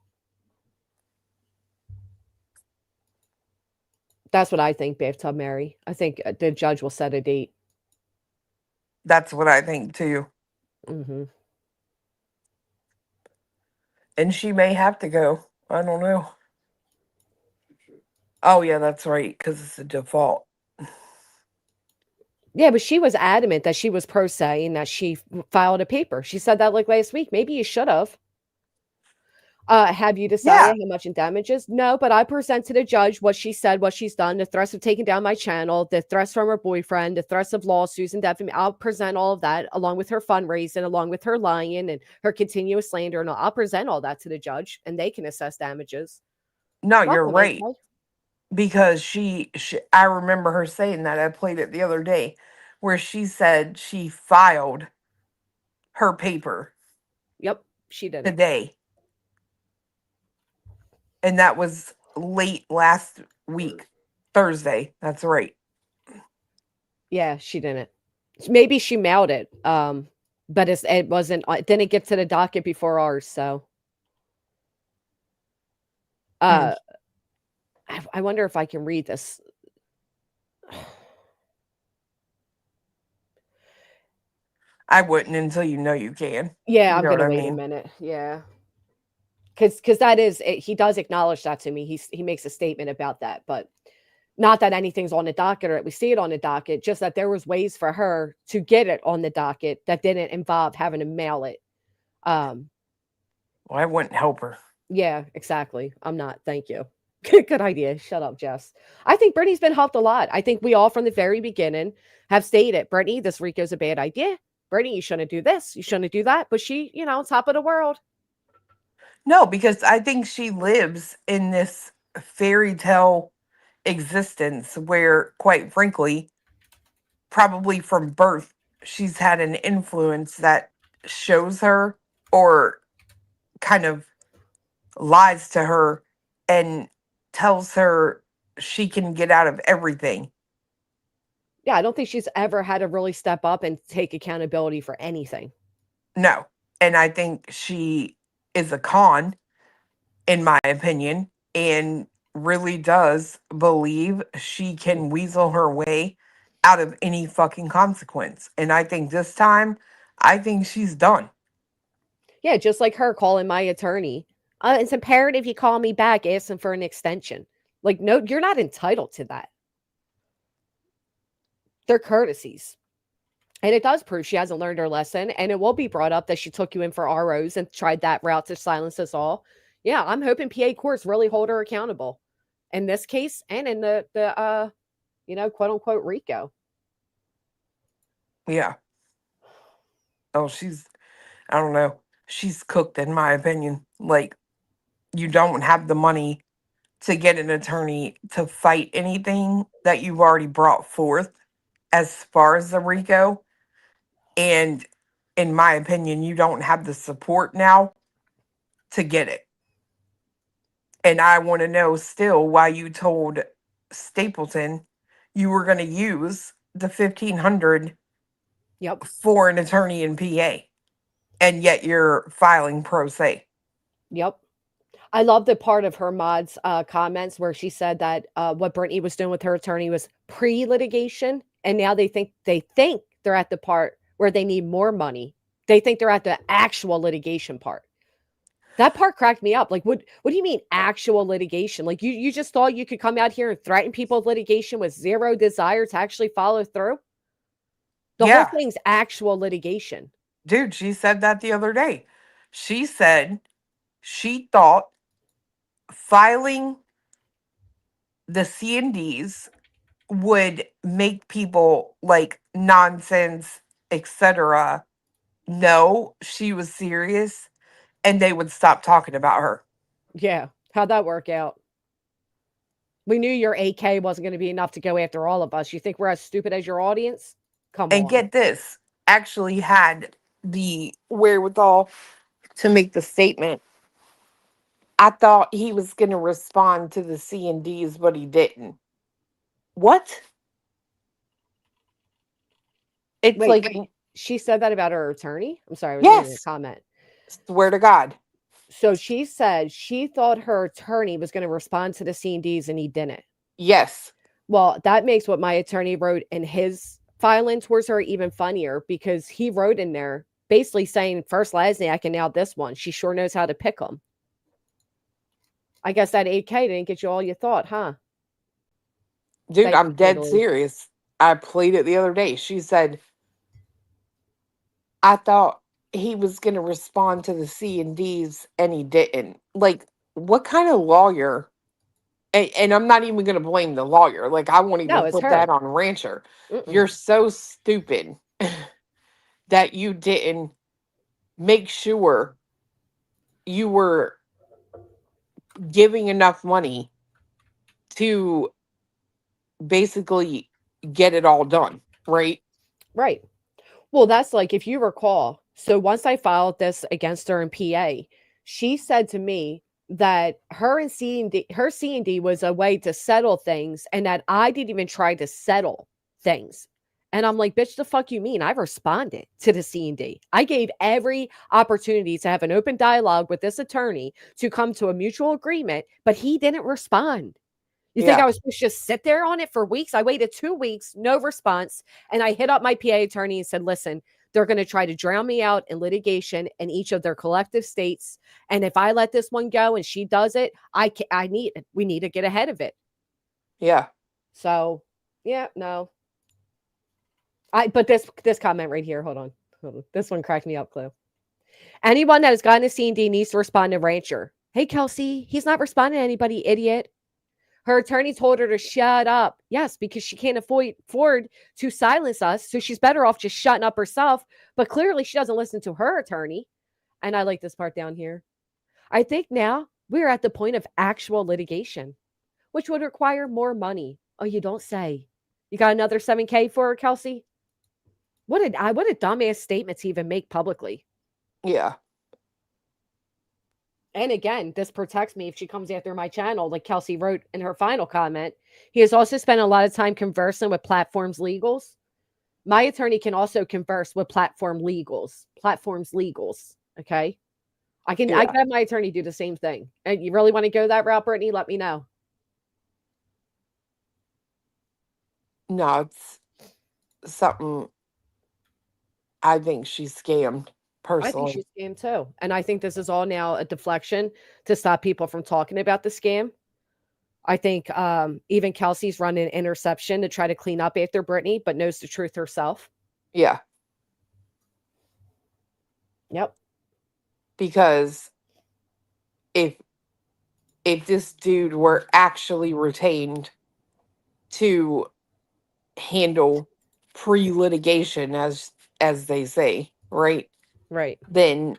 That's what I think, Bathtub Mary. I think the judge will set a date. That's what I think too. Mm-hmm. And she may have to go. I don't know. Oh yeah, that's right, because it's a default. Yeah, but she was adamant that she was pro se and that she filed a paper. She said that like last week. Maybe you should have. Have you decided Yeah. how much in damages? No, but I present to the judge what she said, what she's done, the threats of taking down my channel, the threats from her boyfriend, the threats of lawsuits and defamation. I'll present all of that along with her fundraising, along with her lying and her continuous slander. And I'll present all that to the judge and they can assess damages. No, That's you're what I right. say. Because she I remember her saying that. I played it the other day where she said she filed her paper Yep, she did it. today. And that was late last week, Thursday. That's right. Yeah, she didn't. Maybe she mailed it. But it wasn't. It didn't get to the docket before ours. So, Mm. I wonder if I can read this. I wouldn't until you know you can. Yeah, You I'm know what gonna I wait a mean? minute. Yeah, because that is he does acknowledge that to me. He makes a statement about that, but not that anything's on the docket or that we see it on the docket. Just that there was ways for her to get it on the docket that didn't involve having to mail it. Um, Well, I wouldn't help her. yeah, exactly. I'm not. Thank you. Good idea. Shut up, Jess. I think Brittany's been helped a lot. I think we all from the very beginning have stated, Brittany, this RICO's a bad idea. Brittany, you shouldn't do this. You shouldn't do that. But she, top of the world. No, because I think she lives in this fairy tale existence where, quite frankly, probably from birth, she's had an influence that shows her or kind of lies to her and tells her she can get out of everything. Yeah, I don't think she's ever had to really step up and take accountability for anything. No. And I think she is a con, in my opinion, and really does believe she can weasel her way out of any fucking consequence. And I think this time, I think she's done. Yeah, just like her calling my attorney. It's imperative you call me back asking for an extension. Like, no, you're not entitled to that. They're courtesies. And it does prove she hasn't learned her lesson. And it will be brought up that she took you in for ROs and tried that route to silence us all. Yeah, I'm hoping PA courts really hold her accountable in this case and in the quote unquote RICO. Yeah. Oh, I don't know. She's cooked, in my opinion. Like, you don't have the money to get an attorney to fight anything that you've already brought forth as far as the RICO. And in my opinion, you don't have the support now to get it. And I want to know still why you told Stapleton you were going to use the 1,500 Yep. for an attorney in PA. and yet you're filing pro se. Yep. I love the part of her mod's comments where she said that what Brittany was doing with her attorney was pre-litigation, and now they think they're at the part where they need more money. They think they're at the actual litigation part. That part cracked me up. Like, what do you mean actual litigation? Like, you just thought you could come out here and threaten people with litigation with zero desire to actually follow through? The whole Yeah, thing's actual litigation. dude, she said that the other day. She said she thought filing the C&Ds would make people like nonsense, etc. No, she was serious and they would stop talking about her. Yeah. How'd that work out? We knew your AK wasn't going to be enough to go after all of us. You think we're as stupid as your audience? Come And on. get this, actually had the wherewithal to make the statement. I thought he was going to respond to the C&Ds, but he didn't. What? It's Wait, like, she said that about her attorney? I'm sorry, I was reading a yes, comment. swear to God. So she said she thought her attorney was going to respond to the C&Ds and he didn't. Yes. Well, that makes what my attorney wrote in his filing towards her even funnier because he wrote in there basically saying, first Leslie, I can nail this one. She sure knows how to pick them. I guess that 8K didn't get you all you thought, huh? Dude, Thank you, I'm dead Italy. serious. I played it the other day. She said, I thought he was going to respond to the C&Ds and he didn't. Like, what kind of lawyer? And I'm not even going to blame the lawyer. Like, I won't No, even it's put that her. on Rancher. Mm-mm. You're so stupid that you didn't make sure you were giving enough money to basically get it all done, right? Right. Well, that's like if you recall. So once I filed this against her in PA, she said to me that her C and D was a way to settle things, and that I didn't even try to settle things. And I'm like, bitch, the fuck you mean? I responded to the C&D. I gave every opportunity to have an open dialogue with this attorney to come to a mutual agreement, but he didn't respond. You think Yeah, I was supposed to just sit there on it for weeks? I waited 2 weeks, no response, and I hit up my PA attorney and said, "Listen, they're going to try to drown me out in litigation in each of their collective states, and if I let this one go and she does it, we need to get ahead of it." yeah, So, yeah, no. But this comment right here, hold on. Hold on. This one cracked me up, Clue. Anyone that has gotten a C&D needs to respond to Rancher. Hey, Kelsey, he's not responding to anybody, idiot. Her attorney told her to shut up. Yes, because she can't afford to silence us. So she's better off just shutting up herself. But clearly, she doesn't listen to her attorney. And I like this part down here. I think now we're at the point of actual litigation, which would require more money. Oh, you don't say. You got another 7K for her, Kelsey? What a dumbass statement to even make publicly. yeah, And again, this protects me if she comes after my channel, like Kelsey wrote in her final comment. He has also spent a lot of time conversing with platforms legals. My attorney can also converse with platforms legals. Okay. I yeah. can have my attorney do the same thing. And you really want to go that route, Brittany? Let me know. No, it's something I think she's scammed I think personally. she's scammed too. And I think this is all now a deflection to stop people from talking about the scam. I think even Kelsey's running an interception to try to clean up after Brittany, but knows the truth herself. Yeah, Yep. because if this dude were actually retained to handle pre-litigation as they say, right? Right. Then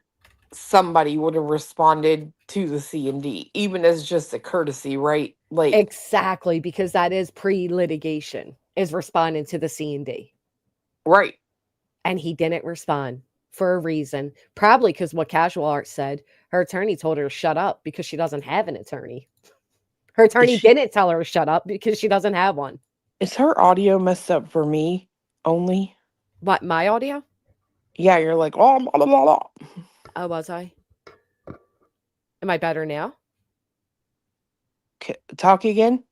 somebody would have responded to the C&D even as just a courtesy, right? Like, Exactly, because that is pre-litigation, is responding to the C&D. right. And he didn't respond for a reason. Probably because what Casual Art said, her attorney told her to shut up because she doesn't have an attorney. Her Is attorney she didn't tell her to shut up because she doesn't have one. is her audio messed up for me only? What, my audio? Yeah, you're like, oh, blah, blah, blah, blah. Oh, was I? Am I better now? Talk again.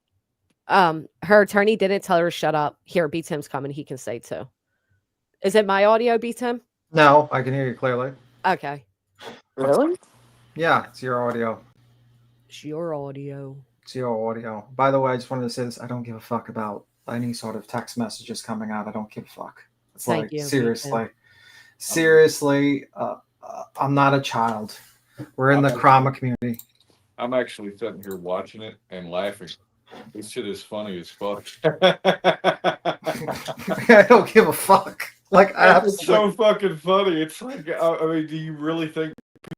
Her attorney didn't tell her to shut up. Here, B Tim's coming. He can say too. Is it my audio, B Tim? No, I can hear you clearly. Okay. Really? Yeah, it's your audio. It's your audio. It's your audio. By the way, I just wanted to say this. I don't give a fuck about any sort of text messages coming out. I don't give a fuck. It's Thank like, you, seriously. Seriously, I'm not a child. We're in the Krama community. I'm actually sitting here watching it and laughing. This shit is funny as fuck. I don't give a fuck. Like, It's so fucking funny. It's like, I mean, do you really think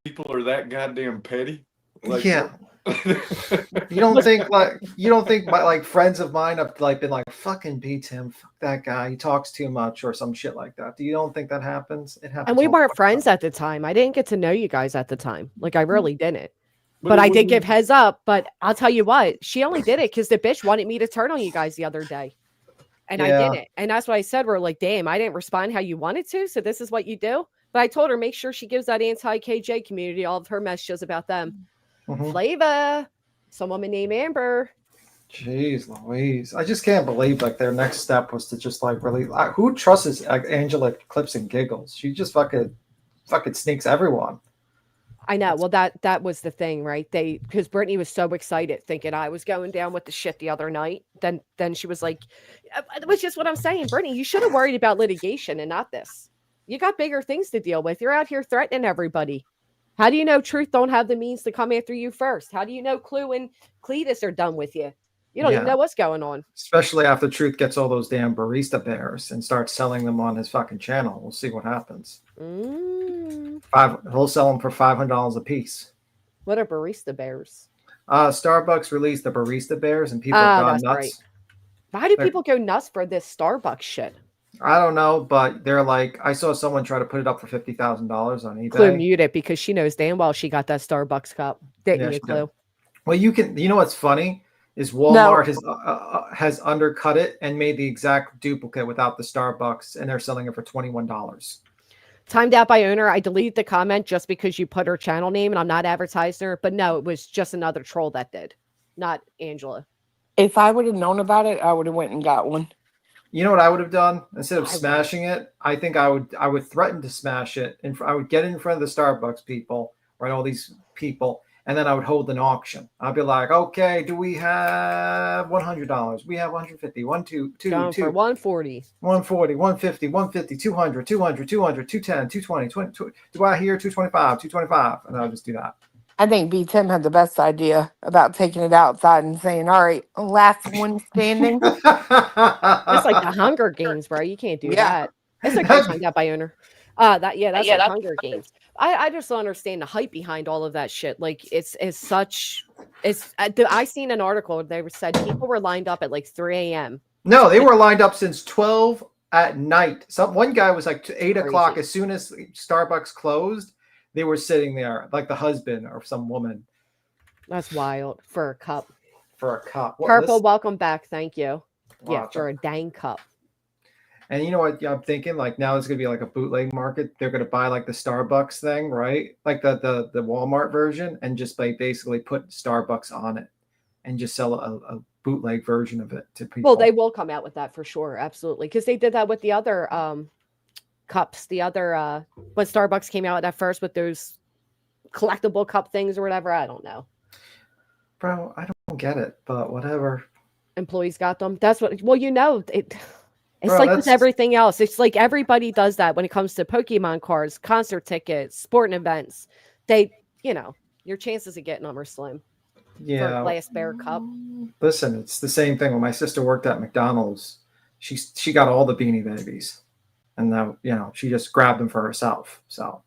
people are that goddamn petty? Like, yeah. You don't think my friends of mine have like been like, fucking beat him, fuck that guy, he talks too much or some shit like that? Do you don't think that happens? It happens. And we all weren't the friends time. at the time. I didn't get to know you guys at the time. Like, I really didn't. But But it I did wouldn't- give heads up. But I'll tell you what, she only did it because the bitch wanted me to turn on you guys the other day. And I Yeah. didn't. And that's what I said. We're like, damn, I didn't respond how you wanted to. So this is what you do. But I told her, make sure she gives that anti-KJ community all of her messages about them. Mhm. Flava, some woman named Amber. Jeez Louise. I just can't believe like their next step was to just like really who trusts Angela Clips and Giggles? She just fucking sneaks everyone. I know. Well, that was the thing, right? Because Brittany was so excited thinking I was going down with the shit the other night. Then she was like, it was just what I'm saying, Brittany, you should have worried about litigation and not this. You got bigger things to deal with. You're out here threatening everybody. How do you know Truth don't have the means to come after you first? How do you know Clue and Cletus are done with you? You don't even Yeah. know what's going on. Especially after Truth gets all those damn barista bears and starts selling them on his fucking channel. We'll see what happens. He'll sell them for $500 a piece. What are barista bears? Starbucks released the barista bears and people have gone That's nuts. right. Why do people go nuts for this Starbucks shit? I don't know, but they're like, I saw someone try to put it up for $50,000 on eBay. Clue mute it because she knows damn well she got that Starbucks cup. Didn't Yeah, you, she Clue? did. Well, you know what's funny is Walmart has undercut it and made the exact duplicate without the Starbucks, and they're selling it for $21. Timed out by owner. I deleted the comment just because you put her channel name and I'm not advertising her. But no, it was just another troll that did, not Angela. If I would have known about it, I would have went and got one. You know what I would have done instead of smashing it? I think I would threaten to smash it, and I would get in front of the Starbucks people, right? All these people, and then I would hold an auction. I'd be like, okay, do we have $100? We have $150, Going for 140, 140, 150, 150, 200, 200, 200, 210, 220, 20. Do I hear 225, 225? And I'll just do that. I think B. Tim had the best idea about taking it outside and saying, all right, last one standing. It's like the Hunger Games, bro. You can't do that. It's okay, timed out by owner. That's like Hunger Games. I just don't understand the hype behind all of that shit. Like I seen an article. They said people were lined up at like 3 a.m. No, they were lined up since 12 at night. One guy was like 8 o'clock. As soon as Starbucks closed, they were sitting there like the husband or some woman. That's wild for a cup. For a cup. Purple, welcome back. Thank you. Wow, Yeah, for a dang cup. And you know what I'm thinking? Like now it's gonna be like a bootleg market. They're gonna buy like the Starbucks thing, right? Like the Walmart version, and just basically put Starbucks on it, and just sell a bootleg version of it to people. Well, they will come out with that for sure, absolutely, because they did that with the other cups. The other when Starbucks came out at first with those collectible cup things or whatever. I don't know, bro. I don't get it, but whatever. Employees got them. That's what. Well, it. It's Bro, like with everything else. It's like everybody does that when it comes to Pokemon cards, concert tickets, sporting events. Your chances of getting them are slim. Yeah. For a glass bear cup. Listen, it's the same thing. When my sister worked at McDonald's, she got all the Beanie Babies, and now she just grabbed them for herself. So,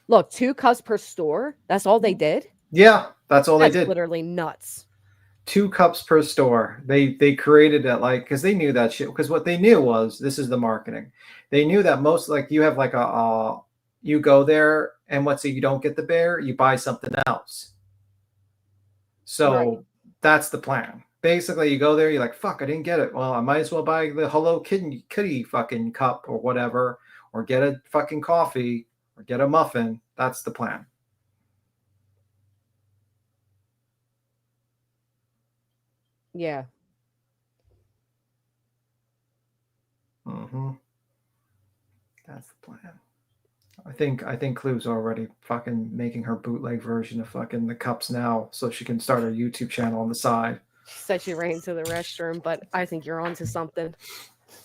look, 2 cups per store. That's all they did. Yeah, that's all they did. Literally nuts. 2 cups per store. They created it because they knew that shit. Because what they knew was this is the marketing. They knew that most you have like you go there and let's say you don't get the bear, you buy something else. So that's the plan. Basically, you go there, you're like, fuck, I didn't get it. Well, I might as well buy the Hello Kitty fucking cup or whatever, or get a fucking coffee or get a muffin. That's the plan. Yeah. Mm-hmm. That's the plan. I think Clue's already fucking making her bootleg version of fucking the cups now, so she can start her YouTube channel on the side. She said she ran to the restroom, but I think you're onto something.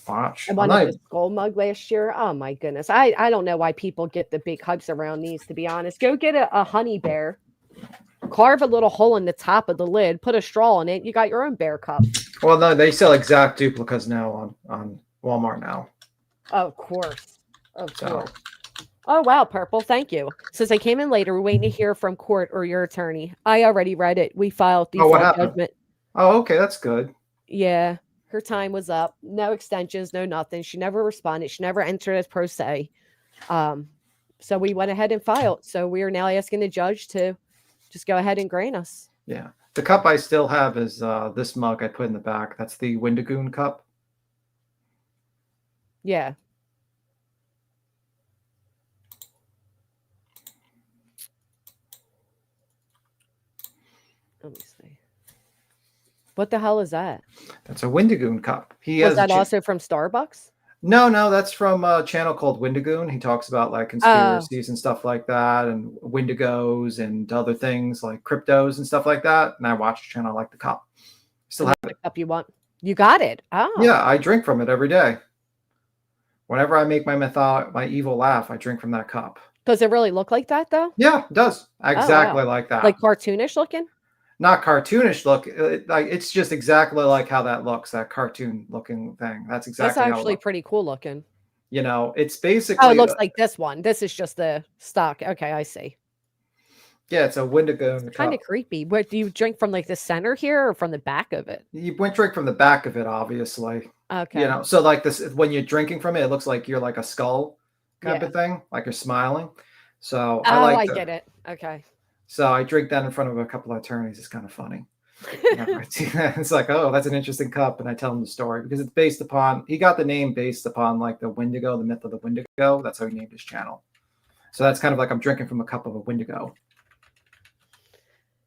Watch. I wanted the skull mug last year. Oh my goodness. I don't know why people get the big hypes around these, to be honest. Go get a honey bear, carve a little hole in the top of the lid, put a straw in it. You got your own bear cup. Well, no, they sell exact duplicas now on Walmart now. Of course. Of course. Oh, wow, Purple. Thank you. Since I came in later, we're waiting to hear from court or your attorney. I already read it. We filed default judgment. Oh, okay. That's good. Yeah. Her time was up. No extensions, no nothing. She never responded. She never entered as pro se. So we went ahead and filed. So we are now asking the judge to just go ahead and grant us. Yeah. The cup I still have is this mug I put in the back. That's the Windigoon cup. Yeah. Let me see. What the hell is that? That's a Windigoon cup. Was that also from Starbucks? No, that's from a channel called Windigoon. He talks about like conspiracies and stuff like that, and Wendigos and other things like cryptos and stuff like that. And I watch the channel. I like the cup. Still have the cup you want. You got it. Oh. Yeah, I drink from it every day. Whenever I make my evil laugh, I drink from that cup. Does it really look like that though? Yeah, it does. Exactly like that. Like cartoonish looking? Not cartoonish look. It's just exactly like how that looks, that cartoon looking thing. That's exactly That's actually pretty cool looking. You know, it's basically... Oh, it looks like this one. This is just the stock. Okay, I see. Yeah, it's a Wendigo. Kind of creepy. What do you drink from, like the center here or from the back of it? You drink from the back of it, obviously. Okay. You know, so like this, when you're drinking from it, it looks like you're like a skull kind of thing, like you're smiling. So I get it. Okay. So I drink that in front of a couple of attorneys. It's kind of funny. It's like, oh, that's an interesting cup. And I tell him the story because it's based upon, he got the name based upon like the Wendigo, the myth of the Wendigo. That's how he named his channel. So that's kind of like I'm drinking from a cup of a Wendigo.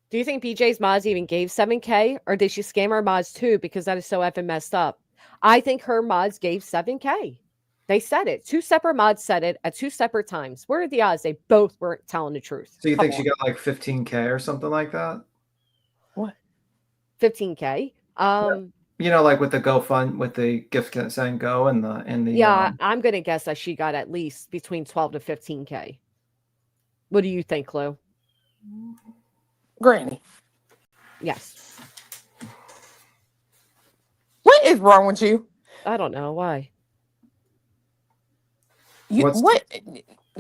Do you think BJ's mods even gave 7K or did she scam our mods too? Because that is so effing messed up. I think her mods gave 7K. They said it. 2 separate mods said it at 2 separate times. What are the odds they both weren't telling the truth? So you think she got like 15K or something like that? What? 15K? You know, like with the GoFund, with the gift send go and the yeah, I'm gonna guess that she got at least between 12 to 15K. What do you think, Lou? Granny. Yes. What is wrong with you? I don't know why. What?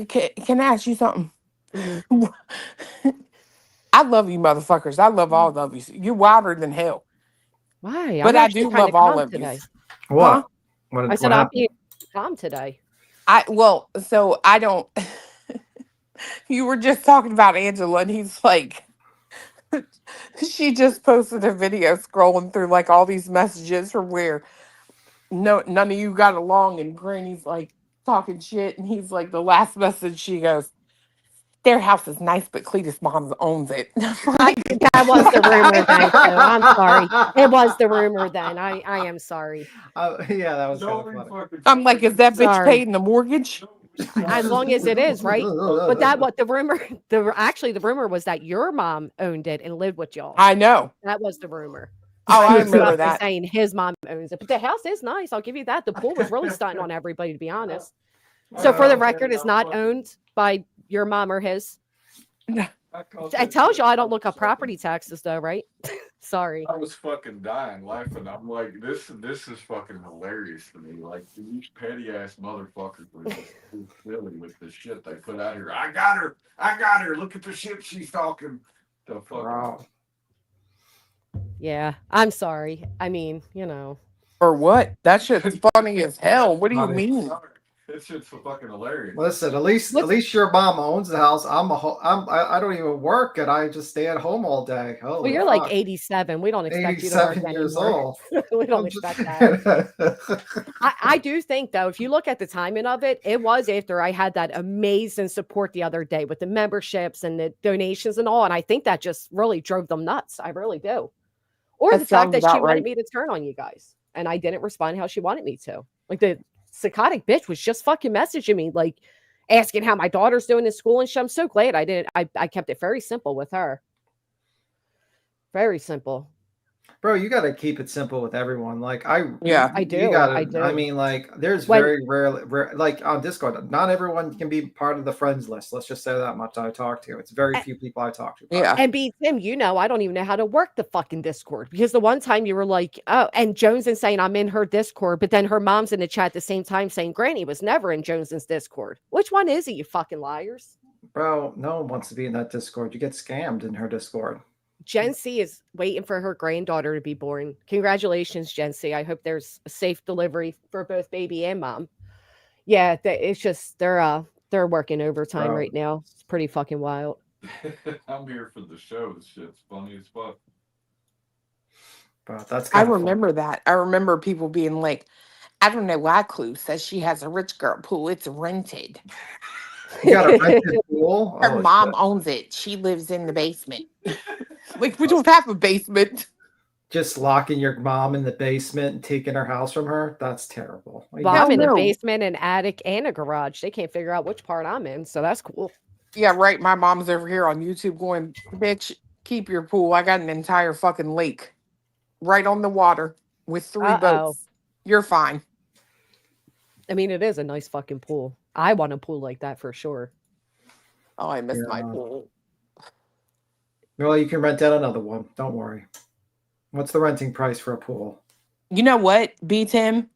Can I ask you something? I love you, motherfuckers. I love all of you. You're wilder than hell. Why? But I do love all of you. What? Huh? What? I said I'll be calm today. So I don't. You were just talking about Angela, and he's like, she just posted a video scrolling through like all these messages from where none of you got along, and Granny's like talking shit, and he's like, the last message she goes, their house is nice, but Cletus' mom owns it. That was the rumor then. So I'm sorry. It was the rumor then. I am sorry. Yeah, that was kind of funny. I'm like, is that bitch paying the mortgage? As long as it is, right? But that what the rumor the rumor was that your mom owned it and lived with y'all. I know. That was the rumor. Oh, I remember that. Saying his mom owns it. But the house is nice. I'll give you that. The pool was really stunting on everybody, to be honest. So for the record, it's not owned by your mom or his. It tells you I don't look up property taxes though, right? Sorry. I was fucking dying laughing. I'm like, this is fucking hilarious to me. Like these petty ass motherfuckers were just silly with the shit they put out here. I got her. Look at the shit she's talking. The fuck. Wow. Yeah, I'm sorry. I mean, you know. Or what? That shit's funny as hell. What do you mean? It's just so fucking hilarious. Listen, at least your mom owns the house. I don't even work, and I just stay at home all day. Well, Holy you're fuck. like 87. We don't expect you to work 87 years anymore. old. We don't expect that. I do think, though, if you look at the timing of it, it was after I had that amazing support the other day with the memberships and the donations and all. And I think that just really drove them nuts. I really do. Or That the fact sounds that she about wanted right. me to turn on you guys and I didn't respond how she wanted me to. Like the psychotic bitch was just fucking messaging me, like asking how my daughter's doing in school and shit. I'm so glad I didn't. I kept it very simple with her. Very simple. Bro, you got to keep it simple with everyone. Like Yeah. I you do. got I to. I do. mean, like, there's When very rarely, like on Discord, not everyone can be part of the friends list. Let's just say that much. I talk to. It's very few people I talk to. Yeah. and be Tim, I don't even know how to work the fucking Discord because the one time you were like, oh, and Jones is saying I'm in her Discord, but then her mom's in the chat at the same time saying Granny was never in Jones's Discord. Which one is it, you fucking liars? Bro, no one wants to be in that Discord. You get scammed in her Discord. Gen C is waiting for her granddaughter to be born. Congratulations, Gen C. I hope there's a safe delivery for both baby and mom. Yeah, it's just they're working overtime Bro. right now. It's pretty fucking wild. I'm here for the show. This shit's funny as fuck. But that's I kind of remember that. I remember people being like, I don't know why Clue says she has a rich girl pool. It's rented. You got a rented pool? Her Oh, mom shit. owns it. She lives in the basement. Like, we don't have a basement. Just locking your mom in the basement and taking her house from her? That's terrible. Bomb in the no. basement, an attic, and a garage. They can't figure out which part I'm in, so that's cool. Yeah, right. My mom's over here on YouTube going, bitch, keep your pool. I got an entire fucking lake right on the water with 3 boats. You're fine. I mean, it is a nice fucking pool. I want a pool like that for sure. Oh, I miss my Yeah. pool. Well, you can rent out another one. Don't worry. What's the renting price for a pool? You know what, B. Tim?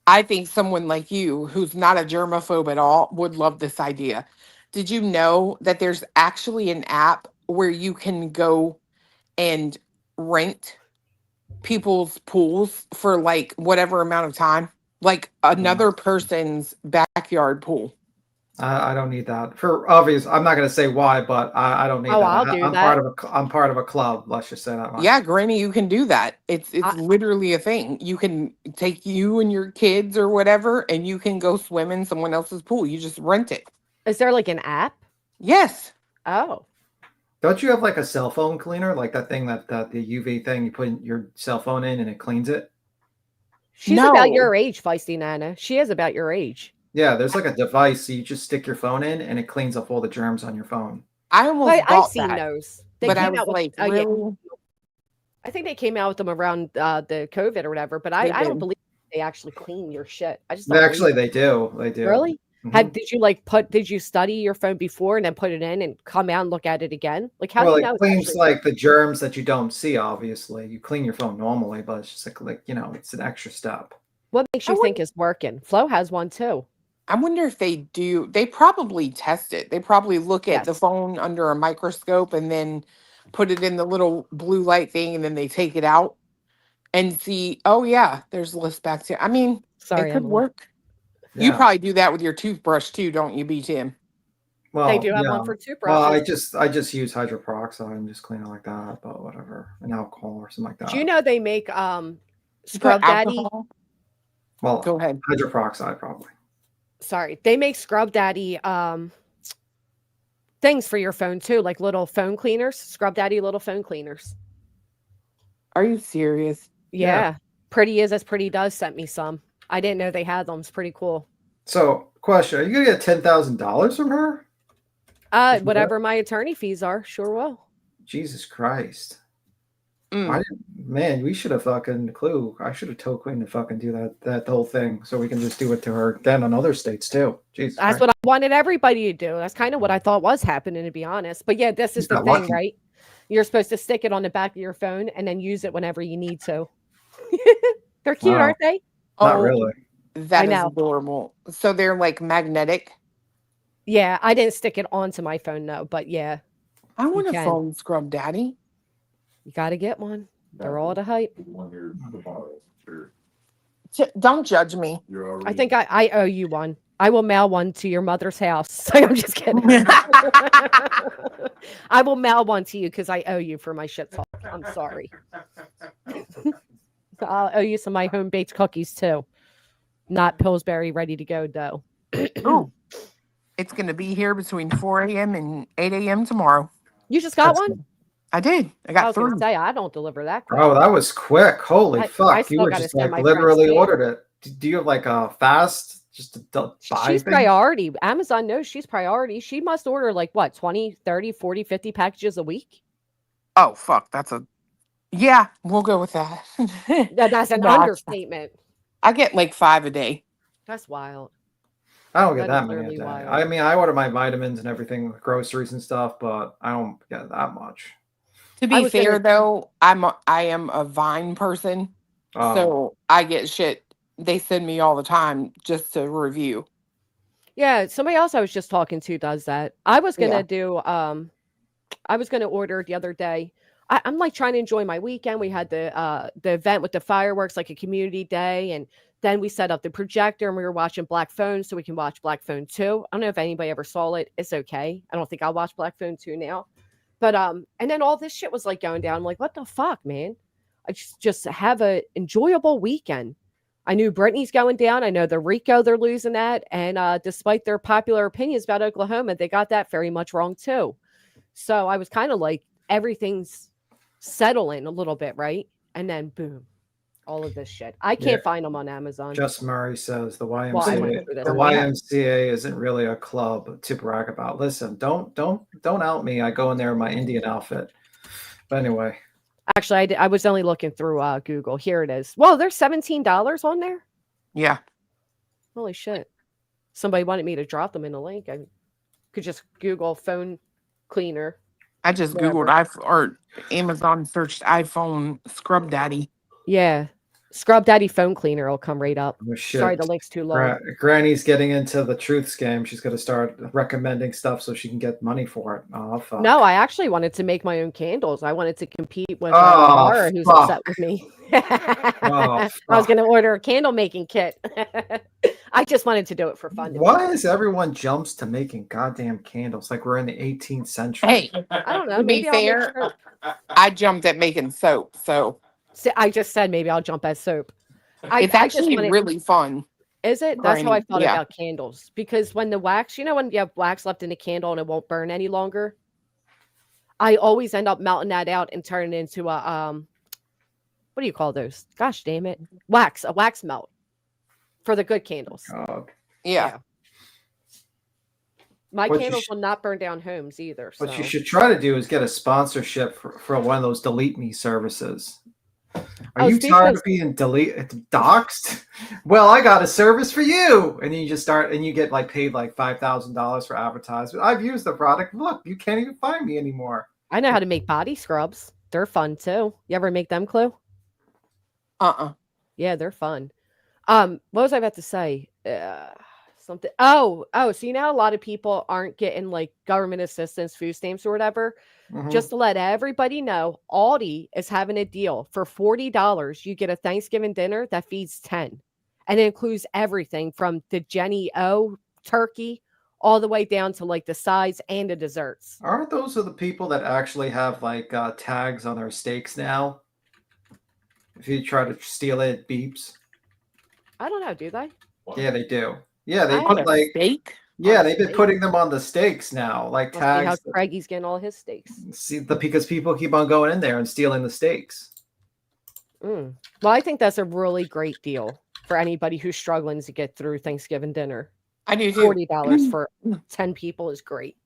I think someone like you, who's not a germaphobe at all, would love this idea. Did you know that there's actually an app where you can go and rent people's pools for like whatever amount of time? Like another person's backyard pool. I don't need that for obvious. I'm not going to say why, but I don't need that. I'll do I'm that. I'm part of a club. Let's just say that much. Yeah, Granny, you can do that. It's literally a thing. You can take you and your kids or whatever, and you can go swim in someone else's pool. You just rent it. Is there like an app? Yes. Oh, Don't you have like a cell phone cleaner, like that thing that the UV thing you put your cell phone in and it cleans it? she's about No. your age, Feisty Nana. She is about your age. Yeah, there's like a device so you just stick your phone in and it cleans up all the germs on your phone. I almost I've bought seen that, those. They but I came was out with, like, yeah, really? I think they came out with them around the COVID or whatever. But I don't did. believe they actually clean your shit. I just They don't believe actually it. they do. They do. Really? Mhm. Did you study your phone before and then put it in and come out and look at it again? Like how Well, do you know it it's cleans actually like the germs that you don't see. Obviously, you clean your phone normally, but it's just like it's an extra step. what makes I you would- think is working? Flo has one too. I wonder if they do. They probably test it. They probably look at the Yes. phone under a microscope and then put it in the little blue light thing, and then they take it out and see, oh, yeah, there's less bacteria. I mean, Sorry, it could Emily. work. You Yeah. probably do that with your toothbrush too, don't you, B. Tim? Well, They do have yeah. one for Well, toothbrushes. I just use hydroperoxide and just clean it like that, but whatever, an alcohol or something like that. Do you know they make You put Scrub Daddy? alcohol? Well, Go ahead. hydroperoxide probably. Sorry, they make Scrub Daddy things for your phone too, like little phone cleaners. Scrub Daddy little phone cleaners. Are you serious? Yeah. Pretty is as pretty does sent me some. I didn't know they had them. It's pretty cool. So, question: are you gonna get $10,000 from her? Whatever my attorney fees are, sure will. Jesus Christ! Mm. Man, we should have fucking Clue. I should have told Queen to fucking do that whole thing so we can just do it to her then on other states too. Jesus That's Christ. what I wanted everybody to do. That's kind of what I thought was happening, to be honest. But yeah, this is She's the not thing, lucky. right? You're supposed to stick it on the back of your phone and then use it whenever you need to. They're cute, Wow. aren't they? Not Oh, really. that I is know. adorable. So they're like magnetic. Yeah, I didn't stick it onto my phone though, but yeah, I want a can. phone scrub daddy. you got to get one. They're all the hype. One here tomorrow. Sure. Don't judge me. You're already. I think I owe you one. I will mail one to your mother's house. I'm just kidding. I will mail one to you because I owe you for my shit talk. I'm sorry. I'll owe you some of my home baked cookies too. Not Pillsbury ready to go dough. Ooh, it's going to be here between 4 a.m. and 8 a.m. tomorrow. You just got one? I did. I I got was going to 3. say, I don't deliver that quick. Oh, that was quick. Holy I fuck. You still were gotta just send like my friends literally stamp. ordered it. Do you have like a fast just to buy She's things? priority. Amazon knows she's priority. She must order like what, 20, 30, 40, 50 packages a week? Oh, fuck. Yeah, we'll go with that. That's an Nah, understatement. I get like 5 a day. That's wild. I don't get That is that many a literally day. wild. I mean, I order my vitamins and everything, groceries and stuff, but I don't get that much. To I be was fair, gonna though, I am a Vine person, so I get shit. They send me all the time just to review. Yeah, somebody else I was just talking to does that. I was Yeah. gonna do I was gonna order the other day. I'm like trying to enjoy my weekend. We had the event with the fireworks, like a community day, and then we set up the projector and we were watching Black Phone so we can watch Black Phone 2. I don't know if anybody ever saw it. It's okay. I don't think I'll watch Black Phone 2 now. But and then all this shit was like going down. I'm like, what the fuck, man? I just have a enjoyable weekend. I knew Brittany's going down. I know the Rico they're losing that, and despite their popular opinions about Oklahoma, they got that very much wrong too. So I was kind of like, everything's settling a little bit, right? And then boom, all of this shit. I can't find them on Amazon. Just Murray says the Well, I YMCA, went through this. the YMCA isn't really a club to brag about. Listen, don't out me. I go in there in my Indian outfit. But anyway, Actually, I was only looking through Google. Here it is. Well, there's $17 on there. Yeah. Holy shit! Somebody wanted me to drop them in the link. I could just Google phone cleaner. I just Googled or Amazon searched iPhone scrub daddy. Yeah. Scrub Daddy phone cleaner will come right up. oh, shit. Sorry, the link's too long. Granny's getting into the truth scam. She's going to start recommending stuff so she can get money for it. Oh, fuck. No, I actually wanted to make my own candles. I wanted to compete with Oh, Laura, who's fuck. upset with me. Oh, I was fuck. going to order a candle making kit. I just wanted to do it for fun. Why is everyone jumps to making goddamn candles like we're in the 18th century? Hey, I don't know. to be Maybe I'll make fair, soap. I jumped at making soap, so I just said maybe I'll jump at soap. it's actually really fun. Is it? That's how I Granny, thought yeah. about candles. Because when the wax, you know, when you have wax left in a candle and it won't burn any longer, I always end up melting that out and turning it into a what do you call those? Gosh damn it. A wax melt for the good candles. Oh, Yeah. My What you candles sh- will not burn down homes either. what so. you should try to do is get a sponsorship for one of those delete me services. Are you tired of being doxxed? Well, I got a service for you. And then you just start and you get like paid like $5,000 for advertisement. I've used the product. Look, you can't even find me anymore. I know how to make body scrubs. They're fun too. You ever make them, Clue? Yeah, they're fun. What was I about to say? Something. Oh, so you know, a lot of people aren't getting like government assistance, food stamps or whatever. Mhm. Just to let everybody know, Aldi is having a deal for $40. You get a Thanksgiving dinner that feeds 10, and it includes everything from the Jenny O turkey all the way down to like the sides and the desserts. Aren't those the people that actually have like tags on their steaks now? If you try to steal it, it beeps. I don't know, do they? Yeah, they do. Yeah, they I put haven't- like steak. yeah, On a they've been steak? putting them on the steaks now, like Must be how tags. Craigie's getting all his steaks. Because people keep on going in there and stealing the steaks. Well, I think that's a really great deal for anybody who's struggling to get through Thanksgiving dinner. I do too. $40 for 10 people is great.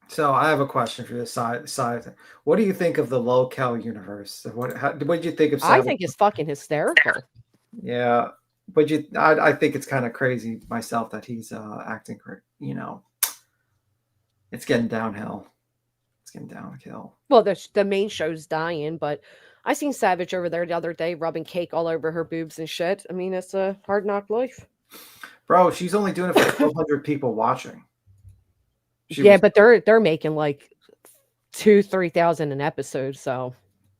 So I have a question for you, side. What do you think of the low-cal universe? What did you think of? I think it's fucking hysterical. Yeah, but I think it's kind of crazy myself that he's acting. You know, it's getting downhill. It's getting downhill. Well, the main show's dying, but I seen Savage over there the other day rubbing cake all over her boobs and shit. I mean, it's a hard knock life. Bro, she's only doing it for 1,200 people watching. But they're making like 2,000-3,000 an episode, so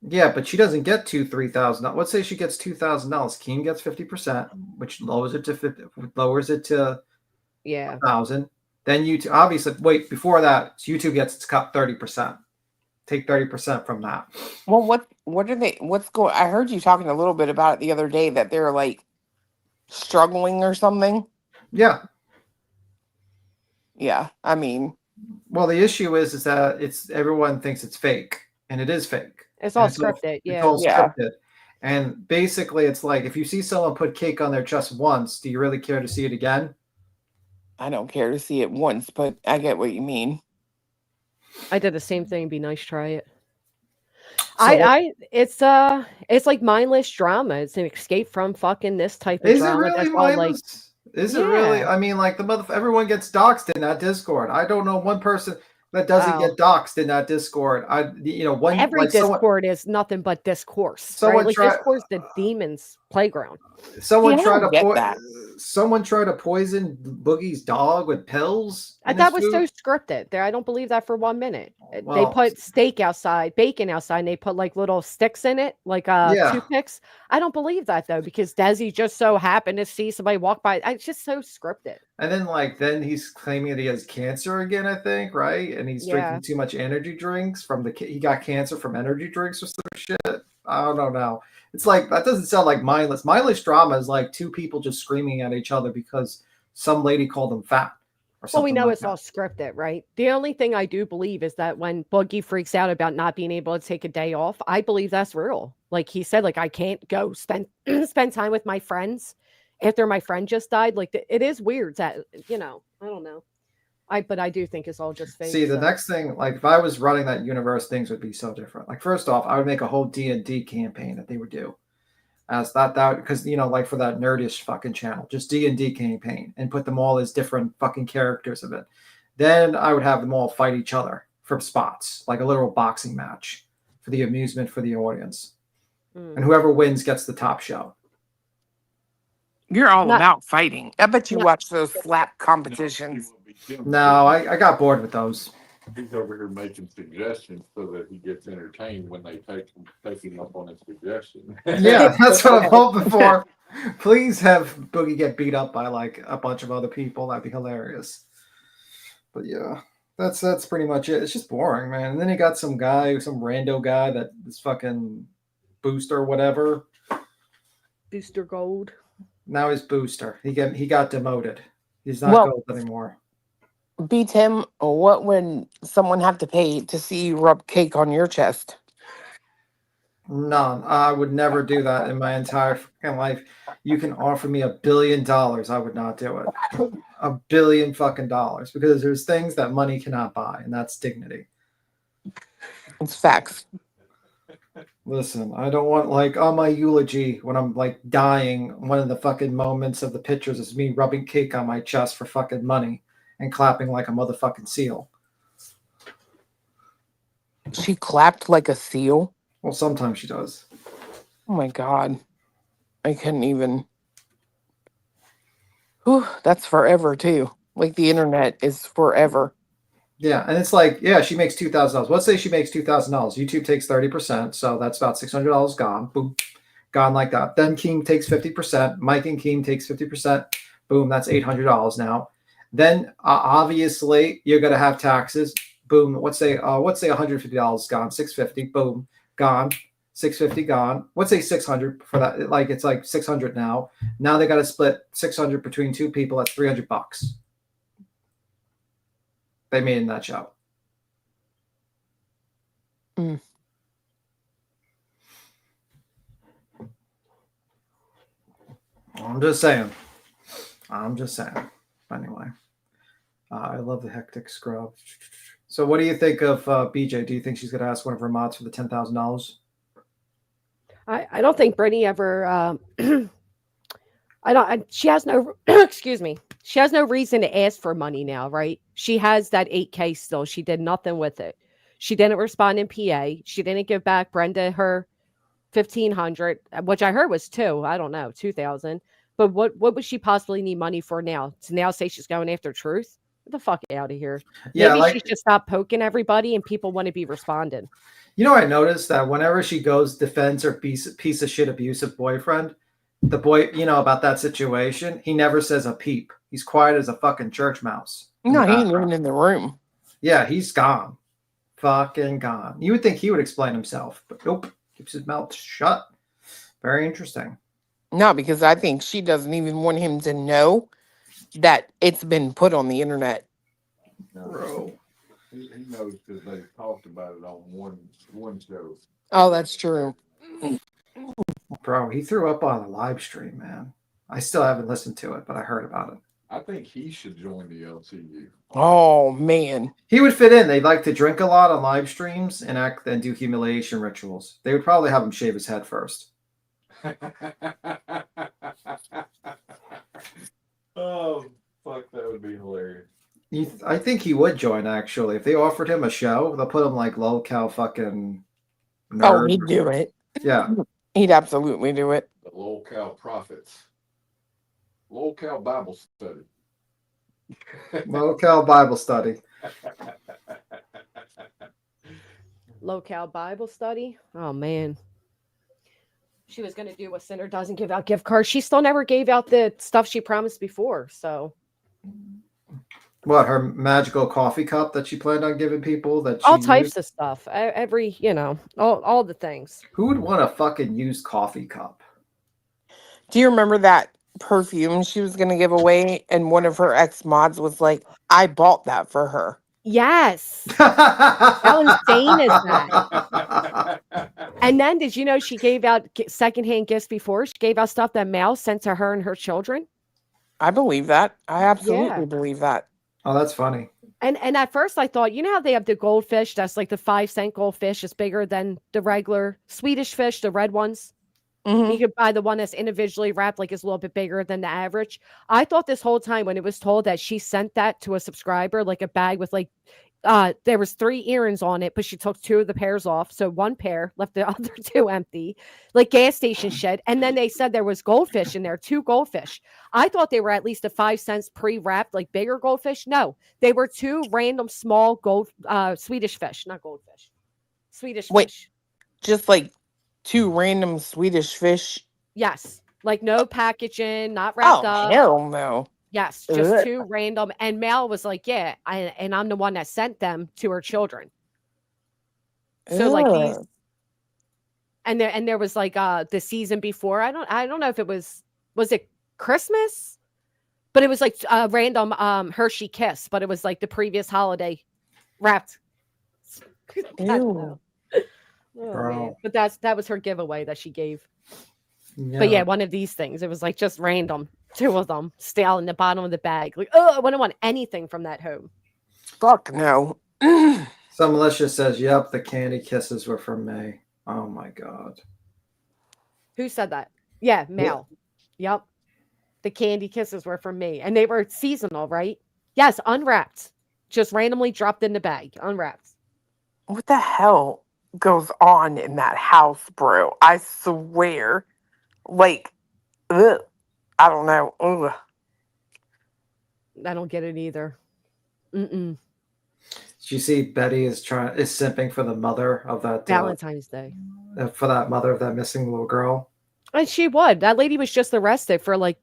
Yeah, but she doesn't get $3,000. Let's say she gets $2,000. Keem gets 50%, which lowers it to 50, lowers it to Yeah. 1,000. Then YouTube, obviously, wait, before that, YouTube gets its cut 30%. Take 30% from that. Well, what are they? What's going? I heard you talking a little bit about it the other day that they're like struggling or something. Yeah. Yeah, I mean, Well, the issue is that it's everyone thinks it's fake, and it is fake, It's and all scripted. it's Yeah. all yeah, scripted. And basically, it's like if you see someone put cake on their chest once, do you really care to see it again? I don't care to see it once, but I get what you mean. I did the same thing. Be nice, try it. So It's like mindless drama. It's an escape from fucking this type of is it drama. really That's all like, mindless? Is it really? yeah. I mean, like everyone gets doxxed in that Discord. I don't know one person that doesn't Oh, get doxxed in that Discord. One every like Discord is nothing but discourse, right? someone Like try Discord's the demon's playground. See, someone I try don't to get that. someone try to poison Boogie's dog with pills in his That was so food. scripted. There, I don't believe that for 1 minute. They Well, put steak outside, bacon outside, and they put like little sticks in it, like yeah. toothpicks. I don't believe that though, because Desi just so happened to see somebody walk by. It's just so scripted. And then he's claiming that he has cancer again, I think, right? And he's Yeah. drinking too much energy drinks he got cancer from energy drinks or some shit. I don't know now. It's like that doesn't sound like mindless. Mindless drama is like two people just screaming at each other because some lady called them fat or Well, we something know like it's that. all scripted, right? The only thing I do believe is that when Boogie freaks out about not being able to take a day off, I believe that's real. Like he said, like I can't go spend spend time with my friends after my friend just died. Like it is weird that I don't know. But I do think it's all just fake. See, the So next thing, like if I was running that universe, things would be so different. Like first off, I would make a whole D&D campaign that they would do as that because like for that nerdish fucking channel, just D&D campaign and put them all as different fucking characters of it. Then I would have them all fight each other for spots, like a literal boxing match for the amusement for the audience. And whoever wins gets the top show. You're all not about fighting. I bet you not watch those slap competitions. No, I got bored with those. He's over here making suggestions so that he gets entertained when they take him up on his suggestion. Yeah, that's what I'm hoping for. Please have Boogie get beat up by like a bunch of other people. That'd be hilarious. But yeah, that's pretty much it. It's just boring, man. And then you got some rando guy that is fucking Booster or whatever. Booster Gold. Now he's Booster. He got demoted. He's not Well, gold anymore. B Tim, what would someone have to pay to see you rub cake on your chest? None. I would never do that in my entire fucking life. You can offer me $1 billion. I would not do it. $1 billion fucking dollars because there's things that money cannot buy, and that's dignity. It's facts. Listen, I don't want like on my eulogy when I'm like dying, one of the fucking moments of the pictures is me rubbing cake on my chest for fucking money and clapping like a motherfucking seal. She clapped like a seal. Well, sometimes she does. Oh my God. I couldn't even. Whew, that's forever too. Like the internet is forever. Yeah, and it's like, yeah, she makes $2,000. Let's say she makes $2,000. YouTube takes 30%, so that's about $600 gone. Boom, gone like that. Then Keem takes 50%. Mike and Keem takes 50%. Boom, that's $800 now. Then obviously you're gonna have taxes. Boom. Let's say $150 gone. $650. Boom, gone. $650 gone. Let's say $600 for that. Like it's like $600 now. Now they got to split $600 between two people. That's $300. They made in that show. Mm. I'm just saying. Anyway, I love the hectic scrub. So, what do you think of BJ? Do you think she's going to ask one of her mods for the $10,000? I don't think Brittany ever. I don't. She has no. Excuse me. She has no reason to ask for money now, right? She has that 8K still. She did nothing with it. She didn't respond in PA. She didn't give back Brenda her 1,500, which I heard was I don't know, 2,000. But what would she possibly need money for now? To now say she's going after truth? the fuck out of here. Yeah, Maybe like she should stop poking everybody and people want to be responded. you know, I noticed that whenever she goes defends her piece of shit abusive boyfriend, the boy, you know, about that situation, he never says a peep. He's quiet as a fucking church mouse. No, he ain't even in the room. Yeah, he's gone. Fucking gone. You would think he would explain himself, but nope. Keeps his mouth shut. Very interesting. No, because I think she doesn't even want him to know that it's been put on the internet. Bro. He knows because they talked about it on one show. Oh, that's true. Bro, he threw up on a live stream, man. I still haven't listened to it, but I heard about it. I think he should join the LCU. Oh man. He would fit in. They like to drink a lot on live streams and act and do humiliation rituals. They would probably have him shave his head first. Oh, fuck, that would be hilarious. I think he would join, actually. If they offered him a show, they'll put him like low-cal fucking nerd. Oh, he'd do it. Yeah. He'd absolutely do it. The Low-Cal Prophets. Low-Cal Bible Study. Low-cal Bible study. Low-cal Bible study. Oh man. She was gonna do what Cinder doesn't give out gift cards. She still never gave out the stuff she promised before. So What, her magical coffee cup that she planned on giving people? That she all types used? of stuff. Every, all the things. Who would want a fucking used coffee cup? Do you remember that perfume she was gonna give away? And one of her ex mods was like, I bought that for her. Yes. How insane is that? And then did you know she gave out secondhand gifts before? She gave out stuff that Mal sent to her and her children. I believe that. I absolutely Yeah. believe that. Oh, that's funny. And at first I thought, you know how they have the goldfish that's like the 5-cent goldfish. It's bigger than the regular Swedish fish, the red ones. Mhm. You could buy the one that's individually wrapped, like it's a little bit bigger than the average. I thought this whole time when it was told that she sent that to a subscriber, like a bag with like, there was 3 earrings on it, but she took 2 of the pairs off. So 1 pair, left the other 2 empty, like gas station shit. And then they said there was goldfish in there, 2 goldfish. I thought they were at least a 5 cents pre-wrapped, like bigger goldfish. No, they were 2 random small Swedish fish, not goldfish, Swedish Wait. fish. Just like 2 random Swedish fish. Yes, like no packaging, not wrapped Oh, up. hell no. Yes, just Ugh. 2 random. And Mal was like, yeah, and I'm the one that sent them to her children. So like these, Ugh. and there was like the season before. I don't know if it was it Christmas, but it was like a random Hershey Kiss, but it was like the previous holiday wrapped. I don't know. Oh, Bro. man. But that was her giveaway that she gave. Yeah. But yeah, one of these things. It was like just random. 2 of them still in the bottom of the bag. Like, oh, I wouldn't want anything from that home. Fuck no. Some militia says, yep, the candy kisses were from May. Oh my God. Who said that? Yeah, Mel. Yep. The candy kisses were from me. And they were seasonal, right? Yes, unwrapped. Just randomly dropped in the bag. Unwrapped. What the hell goes on in that house, bro? I swear. Like, ugh. I don't know. Ugh. I don't get it either. Mm-mm. Did you see Betty is simping for the mother of that Valentine's Day. for that mother of that missing little girl? And she would. That lady was just arrested for like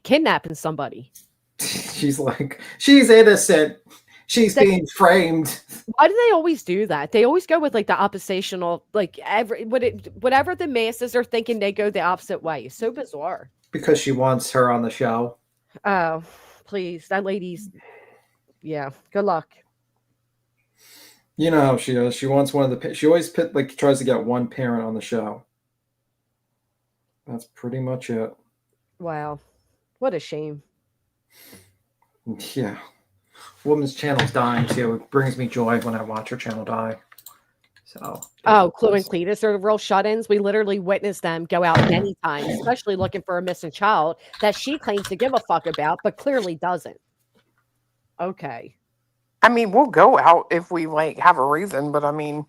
kidnapping somebody. She's like, she's innocent. She's being framed. Why do they always do that? They always go with like the oppositional, like whatever the masses are thinking, they go the opposite way. It's so bizarre. Because she wants her on the show. Oh, please. That lady's, yeah, good luck. You know how she does. She wants one of the, she always tries to get one parent on the show. That's pretty much it. Wow. What a shame. Yeah. Woman's channel's dying too. It brings me joy when I watch her channel die. So. Oh, Chloe and Cletus are real shut-ins. We literally witnessed them go out many times, especially looking for a missing child that she claims to give a fuck about, but clearly doesn't. Okay. I mean, we'll go out if we like have a reason, but I mean,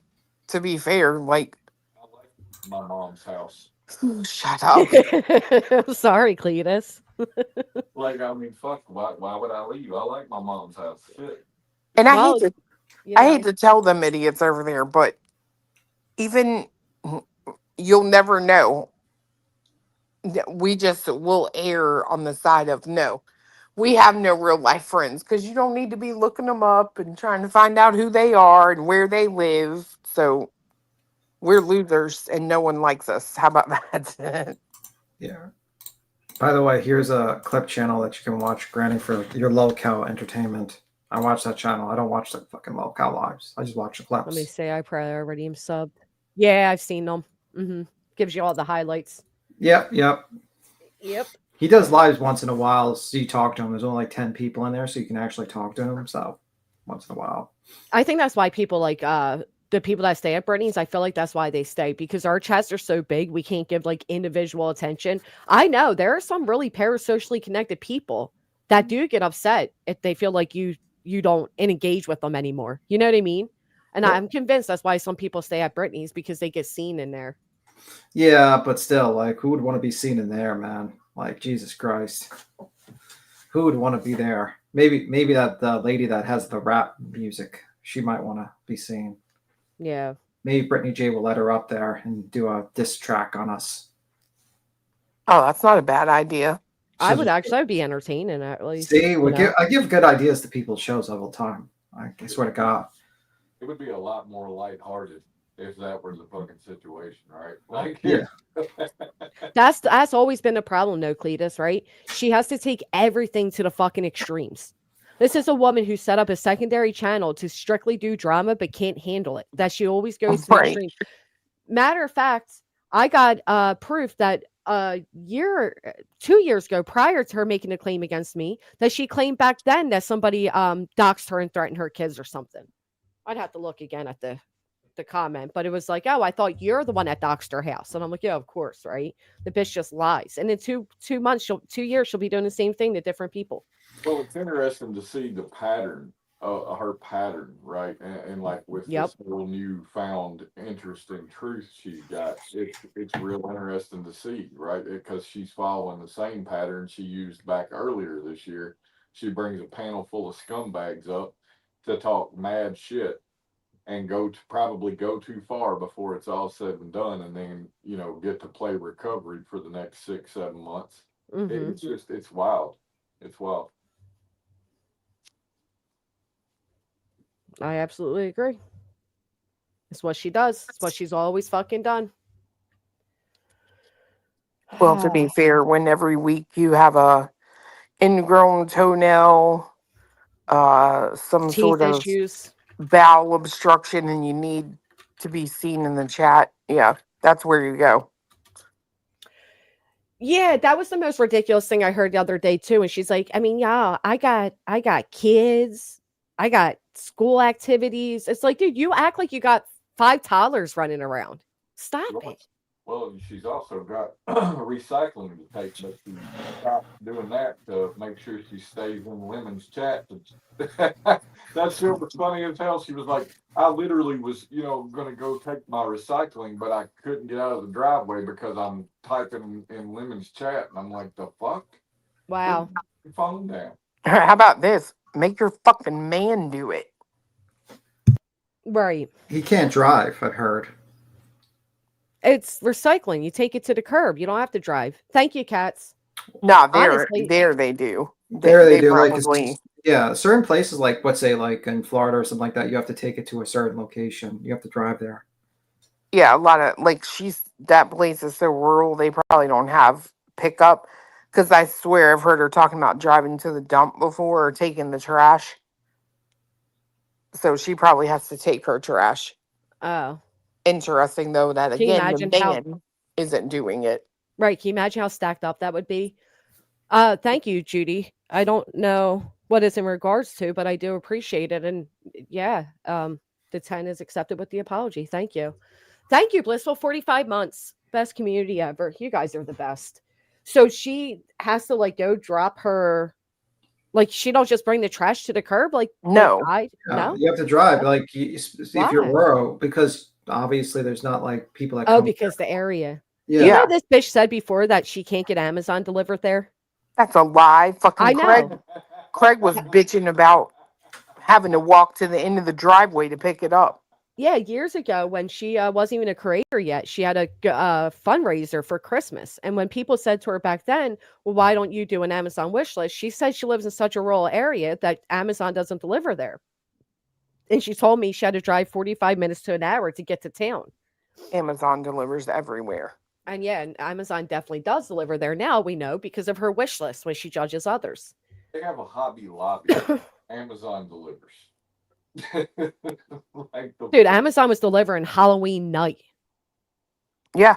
to be fair, like, I like my mom's house. shut up. I'm sorry, Cletus. Like, I mean, fuck. Why would I leave? I like my mom's house. Shit. And I hate Well, to you I hate know, to tell them idiots over there, but even you'll never know. We just will err on the side of no. We have no real life friends because you don't need to be looking them up and trying to find out who they are and where they live. So we're losers and no one likes us. How about that? Yeah. By the way, here's a clip channel that you can watch, granting for your local entertainment. I watch that channel. I don't watch the fucking local lives. I just watch the let me clips. say I probably already am subbed. Yeah, I've seen them. Gives you all the highlights. Yep, yep. Yep. He does lives once in a while. So you talk to him. There's only like 10 people in there, so you can actually talk to him. So once in a while. I think that's why people like the people that stay at Brittany's, I feel like that's why they stay because our chats are so big, we can't give like individual attention. I know there are some really parasocially connected people that do get upset if they feel like you don't engage with them anymore. You know what I mean? And Well, I'm convinced that's why some people stay at Brittany's because they get seen in there. yeah, but still, like, who would want to be seen in there, man? Like, Jesus Christ. Who would want to be there? Maybe that the lady that has the rap music, she might want to be seen. Yeah. Maybe Brittany J will let her up there and do a diss track on us. Oh, that's not a bad idea. I She'll would just actually I'd be entertaining at least, see. you know. I give good ideas to people's shows all the time. I swear to God. It would be a lot more lighthearted if that were the fucking situation, right? Like, Yeah. That's always been the problem, though, Cletus, right? She has to take everything to the fucking extremes. This is a woman who set up a secondary channel to strictly do drama but can't handle it. That she always goes to the Right. extreme. Matter of fact, I got proof that 2 years ago, prior to her making a claim against me, that she claimed back then that somebody doxed her and threatened her kids or something. I'd have to look again at the comment, but it was like, oh, I thought you're the one that doxed her house, and I'm like, yeah, of course, right? The bitch just lies, and in 2 months, 2 years, she'll be doing the same thing to different people. well, it's interesting to see the pattern, her pattern, right? And like with Yep. this little newfound interesting truth she's got, it's real interesting to see, right? Because she's following the same pattern she used back earlier this year. She brings a panel full of scumbags up to talk mad shit and probably go too far before it's all said and done, and then get to play recovery for the next 6-7 months. Mm-hmm. It's wild. It's wild. I absolutely agree. It's what she does. It's what she's always fucking done. Well, to be fair, when every week you have a ingrown toenail, some Teeth sort of issues. bowel obstruction, and you need to be seen in the chat, yeah, that's where you go. Yeah, that was the most ridiculous thing I heard the other day too. And she's like, I mean, yeah, I got kids, I got school activities. It's like, dude, you act like you got 5 toddlers running around. Stop Well, it. well, she's also got recycling to take, but she stopped doing that to make sure she stays in women's chat. That shit was funny as hell. She was like, I literally was, gonna go take my recycling, but I couldn't get out of the driveway because I'm typing in women's chat. And I'm like, the fuck? Wow. Put your phone down. How about this? Make your fucking man do it. Right. He can't drive, I've heard. It's recycling. You take it to the curb. You don't have to drive. Thank you, cats. No, Honestly, there they do. There they do, like, Probably. yeah, certain places, like, let's say, like in Florida or something like that, you have to take it to a certain location. You have to drive there. Yeah, a lot of like that place is so rural they probably don't have pickup. Because I swear I've heard her talking about driving to the dump before or taking the trash. So she probably has to take her trash. oh, Interesting though that can you again the imagine how man isn't doing it. right? Can you imagine how stacked up that would be? Thank you, Judy. I don't know what it's in regards to, but I do appreciate it. And yeah, the 10 is accepted with the apology. Thank you. Thank you, Blissful 45 months. Best community ever. You guys are the best. So she has to like go drop her, like she don't just bring the trash to the curb. Like No. no. You have to drive, like, if you're Why? rural, because obviously there's not like people that Oh, come. because the area. Yeah. You know, Yeah. this bitch said before that she can't get Amazon delivered there. That's a lie. Fucking I Craig. know. Craig was bitching about having to walk to the end of the driveway to pick it up. Yeah, years ago when she wasn't even a creator yet, she had a fundraiser for Christmas. And when people said to her back then, well, why don't you do an Amazon wish list? She said she lives in such a rural area that Amazon doesn't deliver there. And she told me she had to drive 45 minutes to an hour to get to town. Amazon delivers everywhere. And yeah, and Amazon definitely does deliver there now, we know, because of her wish list when she judges others. They have a Hobby Lobby. Amazon delivers. Dude, Amazon was delivering Halloween night. Yeah.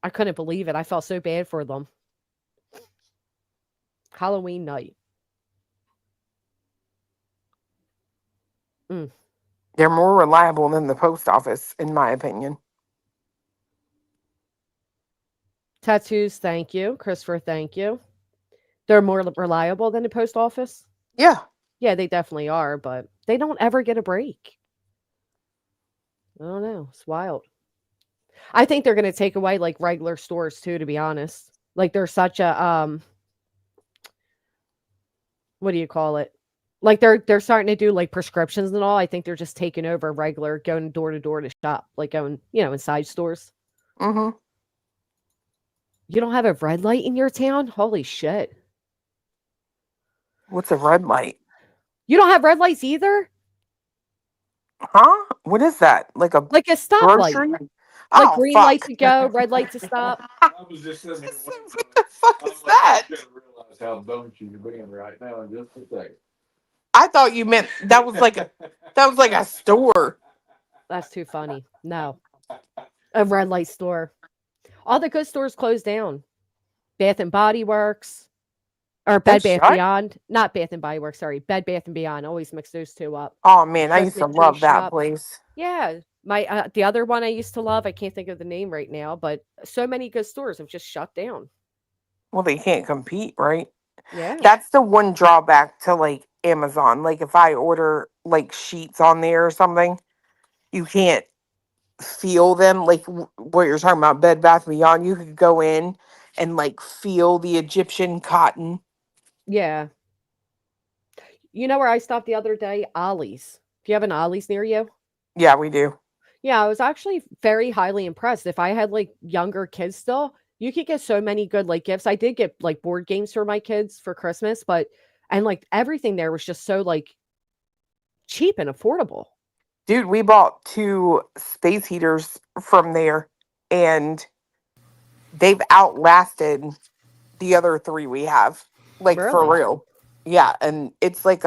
I couldn't believe it. I felt so bad for them. Halloween night. They're more reliable than the post office, in my opinion. Tattoos, thank you. Christopher, thank you. They're more reliable than the post office? Yeah. Yeah, they definitely are, but they don't ever get a break. I don't know. It's wild. I think they're going to take away like regular stores too, to be honest. Like they're such a what do you call it? Like they're starting to do like prescriptions and all. I think they're just taking over regular going door to door to shop, like going, inside stores. Mm-hmm. You don't have a red light in your town? Holy shit. What's a red light? You don't have red lights either? Huh? What is that? Like a stoplight. grocery? Like Oh, green fuck. light to go, red light to stop. I was just sitting there. What the fuck is that? I didn't realize how dumb she's being right now in just a second. I thought you meant that was like a store. That's too funny. No. A red light store. All the good stores closed down. Bath and Body Works. Or Bed Bath shut? Beyond. Not Bath and Body Works, sorry. Bed Bath and Beyond. Always mix those two up. Oh man, I used to Christmas love tree that shop. place. Yeah. My the other one I used to love, I can't think of the name right now, but so many good stores have just shut down. Well, they can't compete, right? Yeah. That's the one drawback to like Amazon. Like if I order like sheets on there or something, you can't feel them. Like what you're talking about, Bed Bath Beyond, you could go in and like feel the Egyptian cotton. Yeah. You know where I stopped the other day? Ollie's. Do you have an Ollie's near you? Yeah, we do. Yeah, I was actually very highly impressed. If I had like younger kids still, you could get so many good like gifts. I did get like board games for my kids for Christmas, and like everything there was just so like cheap and affordable. Dude, we bought 2 space heaters from there and they've outlasted the other 3 we have. Like for Really? real. Yeah, and it's like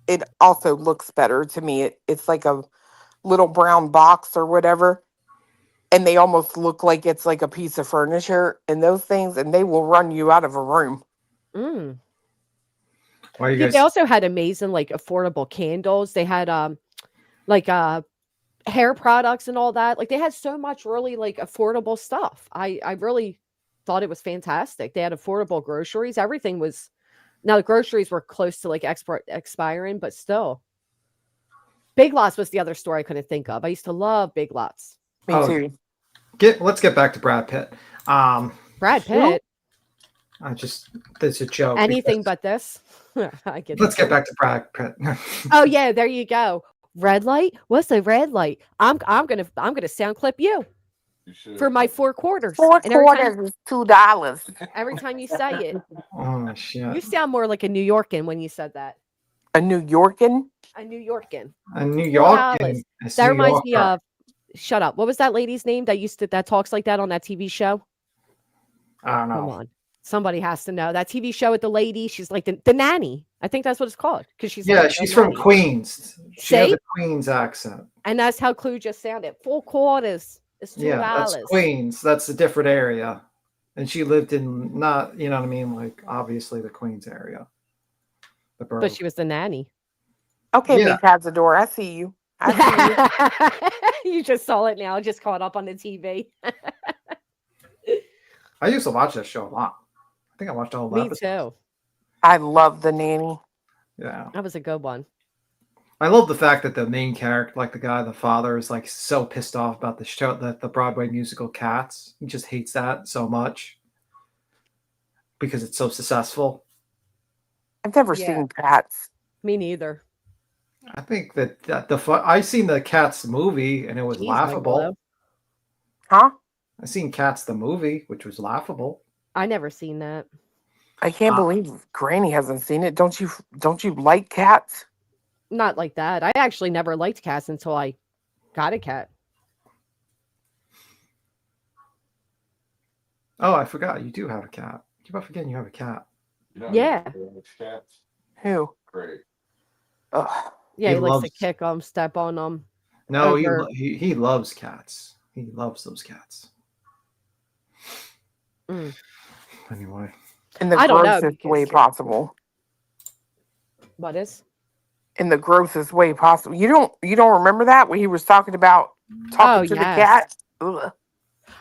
it also looks better to me. It's like a little brown box or whatever. And they almost look like it's like a piece of furniture and those things, and they will run you out of a room. Mm. Why you Yeah, guys? they also had amazing like affordable candles. They had like hair products and all that. Like they had so much really like affordable stuff. I really thought it was fantastic. They had affordable groceries. Everything was now the groceries were close to like expiring, but still. Big Lots was the other store I couldn't think of. I used to love Big Lots. Me Oh, too. Let's get back to Brad Pitt. Brad Pitt. It's a joke. Anything but this. Let's get back to Brad Pitt. Oh yeah, there you go. Red light? What's a red light? I'm gonna sound clip you for my 4 quarters. 4 And every time- quarters is $2. Every time you say it, Oh shit! you sound more like a New Yorkan when you said that. A New Yorkan? A New Yorkan. A New York. $4. That reminds me of. Shut up. What was that lady's name that talks like that on that TV show? I don't know. Come on. Somebody has to know. That TV show with the lady, she's like the nanny. I think that's what it's called. Because she's She's from Queens. She has See? a Queens accent. And that's how Clue just sounded. 4 quarters is $2. Yeah, that's Queens. That's a different area. And she lived in not, you know what I mean, like obviously the Queens area. The borough. But she was the nanny. Okay, Yeah. Big Cazador, I see you. I see you. You just saw it now. Just caught up on the TV. I used to watch that show a lot. I think I watched all of Me that. too. I love The Nanny. Yeah. That was a good one. I love the fact that the main character, like the guy, the father, is like so pissed off about the show, that the Broadway musical Cats. He just hates that so much. because it's so successful. I've never Yeah. seen Cats. Me neither. I think that I seen the Cats movie and it was Jeez, laughable. Michael, Huh? I seen Cats the movie, which was laughable. I never seen that. I can't believe Granny hasn't seen it. Don't you like cats? Not like that. I actually never liked cats until I got a cat. Oh, I forgot. You do have a cat. I keep on forgetting you have a cat. You know, Yeah. Cats. Who? Great. Ugh. Yeah, He he likes to loves- kick them, step on them. No, Over. he loves cats. He loves those cats. Mm. Anyway, In the I don't know, grossest way because- possible. What is? In the grossest way possible. You don't remember that when he was talking about talking to yes. the cat? Ugh.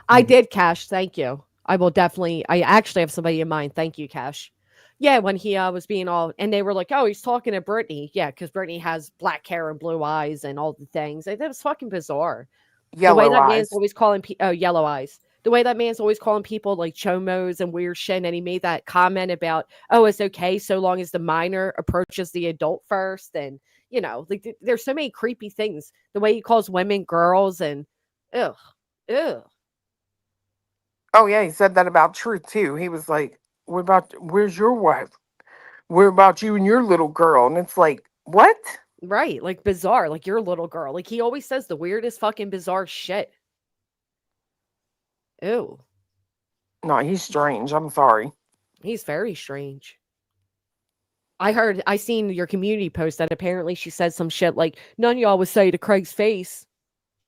I did, Cash. Thank you. I will definitely. I actually have somebody in mind. Thank you, Cash. Yeah, when he was being all, and they were like, "Oh, he's talking to Brittany." Yeah, because Brittany has black hair and blue eyes and all the things. That was fucking bizarre. The way Yellow that eyes. man's always calling yellow eyes. The way that man's always calling people like chomos and weird shit, and he made that comment about, "Oh, it's okay so long as the minor approaches the adult first," and like there's so many creepy things. The way he calls women girls and, ugh. Oh yeah, he said that about Truth too. He was like, where's your wife? Where about you and your little girl? And it's like, what? Right, like bizarre, like your little girl. Like he always says the weirdest fucking bizarre shit. Ew, No, he's strange. I'm sorry. he's very strange. I seen your community post that apparently she said some shit like none of y'all would say to Craig's face.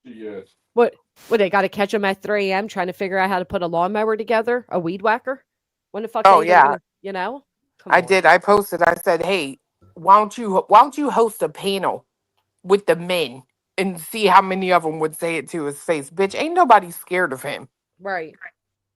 Yes. What they got to catch him at 3 a.m. trying to figure out how to put a lawnmower together, a weed whacker? When the fuck? Oh, they yeah. gonna, Come I on. did. I posted. I said, hey, why don't you host a panel with the men and see how many of them would say it to his face? Bitch, ain't nobody scared of him. Right.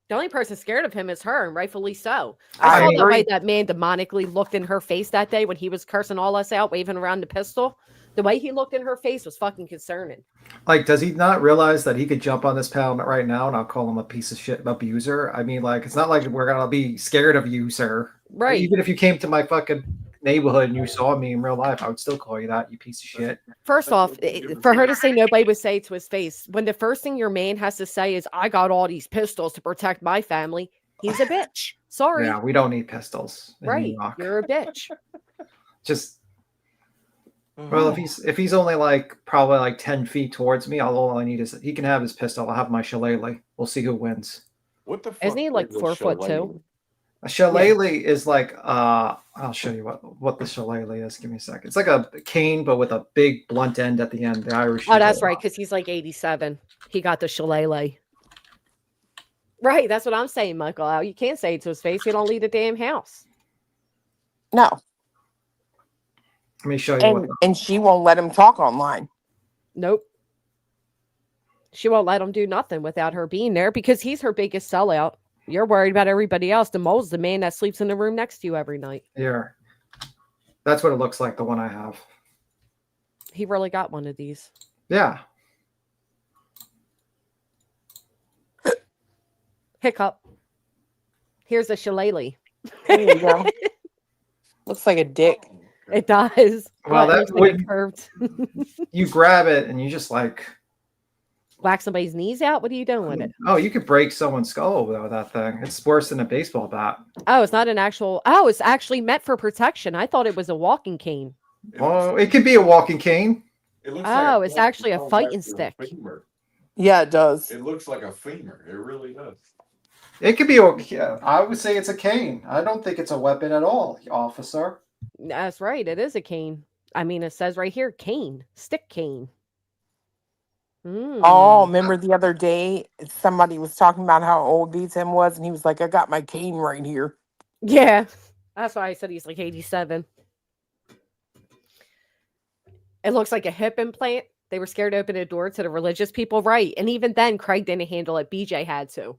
The only person scared of him is her, and rightfully so. I I saw the way agree. that man demonically looked in her face that day when he was cursing all us out, waving around the pistol. The way he looked in her face was fucking concerning. like, does he not realize that he could jump on this panel right now and I'll call him a piece of shit abuser? I mean, like, it's not like we're gonna be scared of you, sir. Right. Even if you came to my fucking neighborhood and you saw me in real life, I would still call you that, you piece of shit. First off, for her to say nobody would say it to his face, when the first thing your man has to say is, I got all these pistols to protect my family, he's a bitch. Sorry. Yeah, we don't need pistols. in New Right. York. You're a bitch. Just well, if he's only like probably like 10 feet towards me, all I need is he can have his pistol. I'll have my shillelagh. We'll see who wins. What the fuck? Isn't he like is a 4'2"? shillelagh? A shillelagh is like I'll show you what the shillelagh is. Give me a second. It's like a cane, but with a big blunt end at the end. The Irish. Oh, that's use it a right, lot. because he's like 87. He got the shillelagh. Right, that's what I'm saying, Michael. You can't say it to his face. He don't leave the damn house. No. Let me show you what. And she won't let him talk online. Nope. She won't let him do nothing without her being there because he's her biggest sellout. You're worried about everybody else. The mole's the man that sleeps in the room next to you every night. Here. That's what it looks like, the one I have. He really got one of these. Yeah. Hiccup. Here's a shillelagh. There you go. Looks like a dick. It does. Well, It that looks like it would curved. you grab it and you just like Whack somebody's knees out? What are you doing with it? oh, you could break someone's skull with that thing. It's worse than a baseball bat. Oh, it's not an actual. Oh, it's actually meant for protection. I thought it was a walking cane. Oh, it could be a walking cane. It looks Oh, like it's actually a goes fighting back to stick. femur. Yeah, it does. It looks like a femur. It really does. It could be yeah, I would say it's a cane. I don't think it's a weapon at all, officer. That's right. It is a cane. I mean, it says right here, cane, stick cane. Oh, remember the other day somebody was talking about how old B10 was, and he was like, I got my cane right here. Yeah. That's why I said he's like 87. It looks like a hip implant. They were scared to open a door to the religious people. Right. And even then, Craig didn't handle it. BJ had to.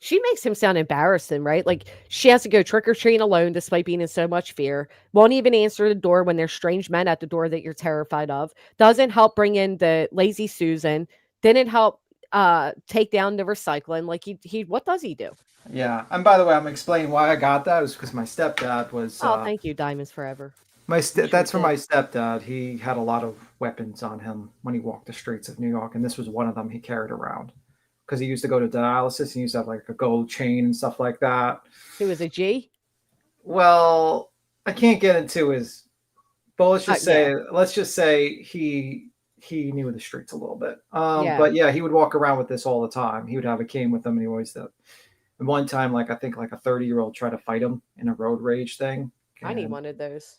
She makes him sound embarrassing, right? Like she has to go trick-or-treating alone despite being in so much fear. Won't even answer the door when there's strange men at the door that you're terrified of. Doesn't help bring in the lazy Susan. Didn't help take down the recycling. Like he what does he do? Yeah. And by the way, I'm explaining why I got that. It was because my stepdad was Oh, thank you, Diamonds Forever. Sure that's for did. my stepdad. He had a lot of weapons on him when he walked the streets of New York, and this was one of them he carried around because he used to go to dialysis. He used to have like a gold chain and stuff like that. He was a G. Well, I can't get into his, but Yeah. let's just say he knew the streets a little bit. Yeah. But yeah, he would walk around with this all the time. He would have a cane with him, and he always did. And one time, like I think like a 30-year-old tried to fight him in a road rage thing. I need And one of those.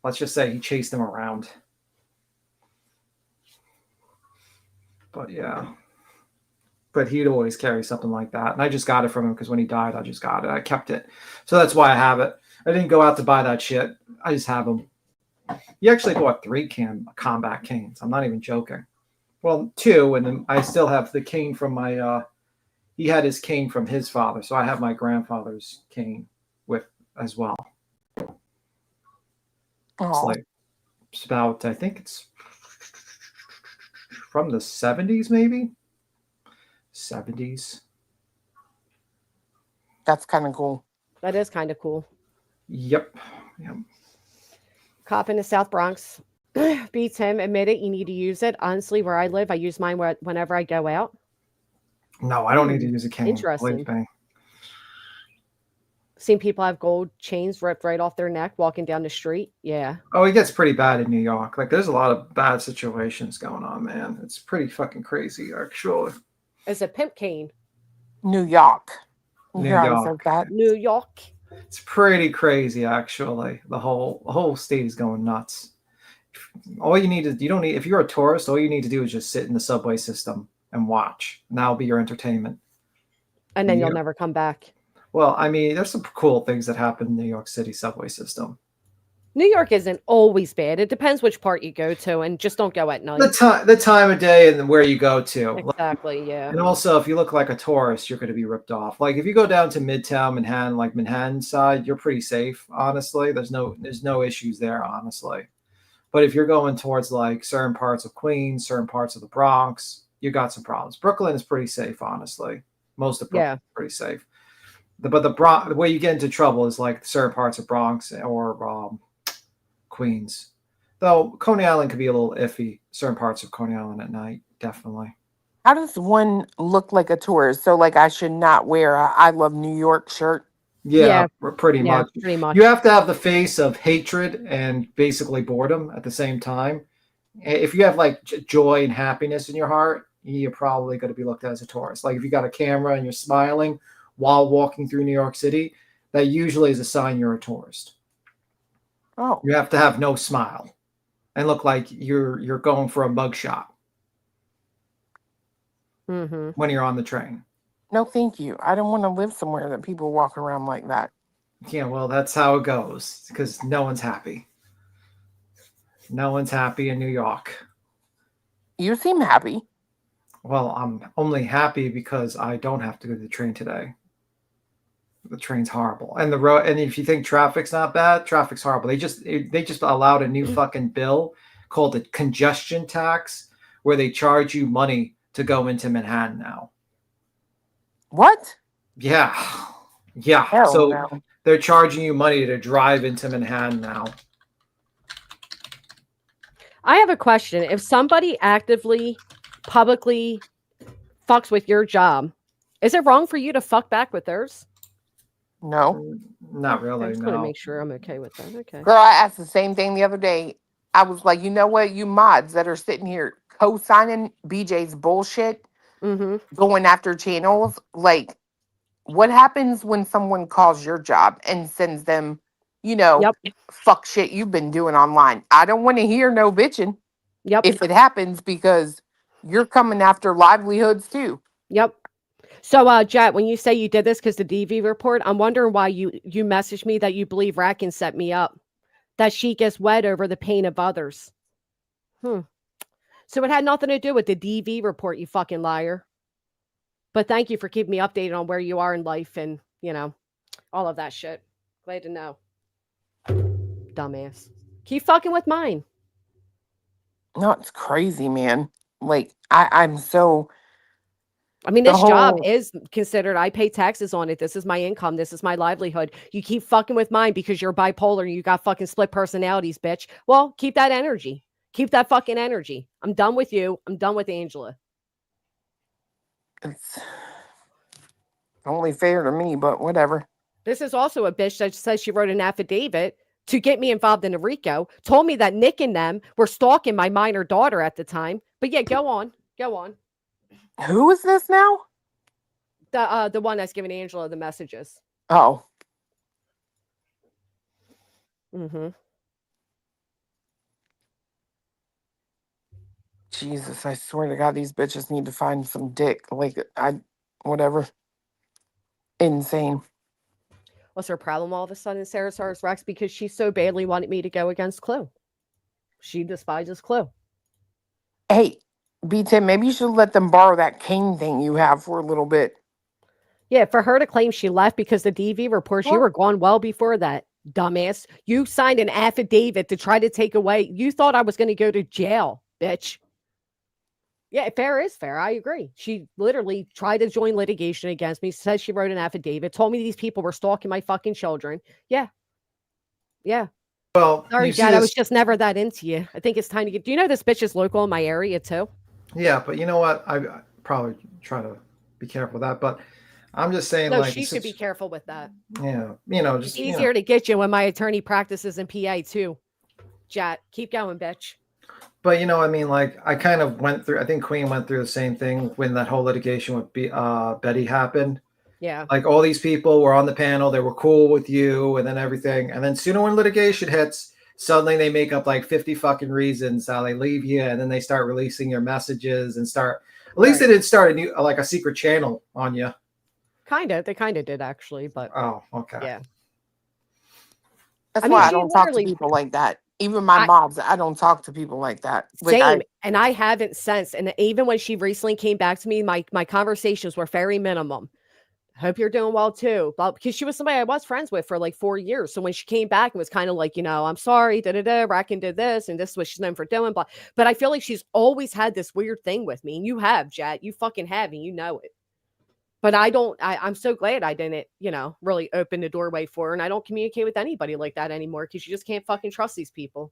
let's just say he chased him around. But yeah. But he'd always carry something like that. And I just got it from him because when he died, I just got it. I kept it. So that's why I have it. I didn't go out to buy that shit. I just have them. He actually bought 3 combat canes. I'm not even joking. Well, 2, and then I still have the cane from my he had his cane from his father, so I have my grandfather's cane with as well. It's like it's about, I think it's from the 70s, maybe 70s. That's kind of cool. That is kind of cool. Yep. Cop in the South Bronx beats him. Admitted you need to use it. Honestly, where I live, I use mine whenever I go out. No, I don't need to use a cane. Interesting. Believe me. Seen people have gold chains ripped right off their neck walking down the street. Yeah. Oh, it gets pretty bad in New York. Like, there's a lot of bad situations going on, man. It's pretty fucking crazy, actually. It's a pimp cane. New York. New You're always York. like that. New York. It's pretty crazy, actually. The whole state is going nuts. All you need is if you're a tourist, all you need to do is just sit in the subway system and watch. And that'll be your entertainment. And then you'll never come back. Well, I mean, there's some cool things that happen in the New York City subway system. New York isn't always bad. It depends which part you go to, and just don't go at night. The time of day and where you go to. Exactly, yeah. And also, if you look like a tourist, you're going to be ripped off. Like if you go down to Midtown Manhattan, like Manhattan side, you're pretty safe. Honestly, there's no issues there. Honestly, but if you're going towards like certain parts of Queens, certain parts of the Bronx, you got some problems. Brooklyn is pretty safe, honestly. Most of Brooklyn is pretty safe. But the way you get into trouble is like certain parts of Bronx or Queens. Though Coney Island could be a little iffy. Certain parts of Coney Island at night, definitely. How does one look like a tourist? So, like, I should not wear a I Love New York shirt? Yeah, pretty much. Pretty much. You have to have the face of hatred and basically boredom at the same time. If you have like joy and happiness in your heart, you're probably going to be looked at as a tourist. Like if you got a camera and you're smiling while walking through New York City, that usually is a sign you're a tourist. Oh. You have to have no smile and look like you're going for a mugshot when you're on the train. No, thank you. I don't want to live somewhere that people walk around like that. Yeah, well, that's how it goes because no one's happy. No one's happy in New York. You seem happy. Well, I'm only happy because I don't have to go to the train today. The train's horrible, and the road. And if you think traffic's not bad, traffic's horrible. They just allowed a new fucking bill called the congestion tax, where they charge you money to go into Manhattan now. What? Yeah. Hell so no. They're charging you money to drive into Manhattan now. I have a question. If somebody actively, publicly fucks with your job, is it wrong for you to fuck back with theirs? No. Not really, I just no. want to make sure I'm okay with that. Okay. Girl, I asked the same thing the other day. I was like, you know what? You mods that are sitting here co-signing BJ's bullshit, going after channels, like, what happens when someone calls your job and sends them, fuck shit you've been doing online? I don't want to hear no bitching. Yep. If it happens, because you're coming after livelihoods too. Yep. So, Jet, when you say you did this because the DV report, I'm wondering why you messaged me that you believe Racken set me up, that she gets wet over the pain of others. So it had nothing to do with the DV report, you fucking liar. But thank you for keeping me updated on where you are in life and, all of that shit. Glad to know. Dumbass. Keep fucking with mine. No, it's crazy, man. Like, I'm so I mean, The this job whole is considered, I pay taxes on it. This is my income. This is my livelihood. You keep fucking with mine because you're bipolar and you got fucking split personalities, bitch. Well, keep that energy. Keep that fucking energy. I'm done with you. I'm done with Angela. it's only fair to me, but whatever. This is also a bitch that says she wrote an affidavit to get me involved in a RICO, told me that Nick and them were stalking my minor daughter at the time. But yeah, go on. Go on. Who is this now? The one that's giving Angela the messages. Oh, Mm-hmm. Jesus, I swear to God, these bitches need to find some dick. Like, whatever. Insane. What's her problem all of a sudden, Sarah Sars Rex? Because she so badly wanted me to go against Clue. She despises Clue. Hey, B10, maybe you should let them borrow that cane thing you have for a little bit. Yeah, for her to claim she left because the DV reports, you were gone well before that, dumbass. You signed an affidavit to try to take away. You thought I was going to go to jail, bitch. Yeah, fair is fair. I agree. She literally tried to join litigation against me, says she wrote an affidavit, told me these people were stalking my fucking children. Yeah. Yeah. Well, Sorry, you see Dad. I was this. just never that into you. I think it's time to get. Do you know this bitch is local in my area too? Yeah, but you know what? I probably try to be careful with that. But I'm just saying, No, like, she should be careful with that. yeah, It's just easier to get you when my attorney practices in PA too. Jat, keep going, bitch. But I mean, like, I kind of went through. I think Queen went through the same thing when that whole litigation with Betty happened. Yeah. Like, all these people were on the panel, they were cool with you, and then everything, and then sooner when litigation hits, suddenly they make up like 50 fucking reasons how they leave you, and then they start releasing your messages and start. At least they didn't start a new, like, a secret channel on you. They kind of did actually, but Oh, okay. yeah. That's I mean, why I she don't talk to literally people like that. Even my I, moms, I don't talk to people like that. Like, same, and I haven't since. And even when she recently came back to me, my conversations were very minimum. Hope you're doing well too. But because she was somebody I was friends with for like 4 years. So when she came back and was kind of like, I'm sorry, Racken did this, and this is what she's known for doing. But I feel like she's always had this weird thing with me. And you have, Jet. You fucking have, and you know it. But I'm so glad I didn't, really open the doorway for her. And I don't communicate with anybody like that anymore because you just can't fucking trust these people.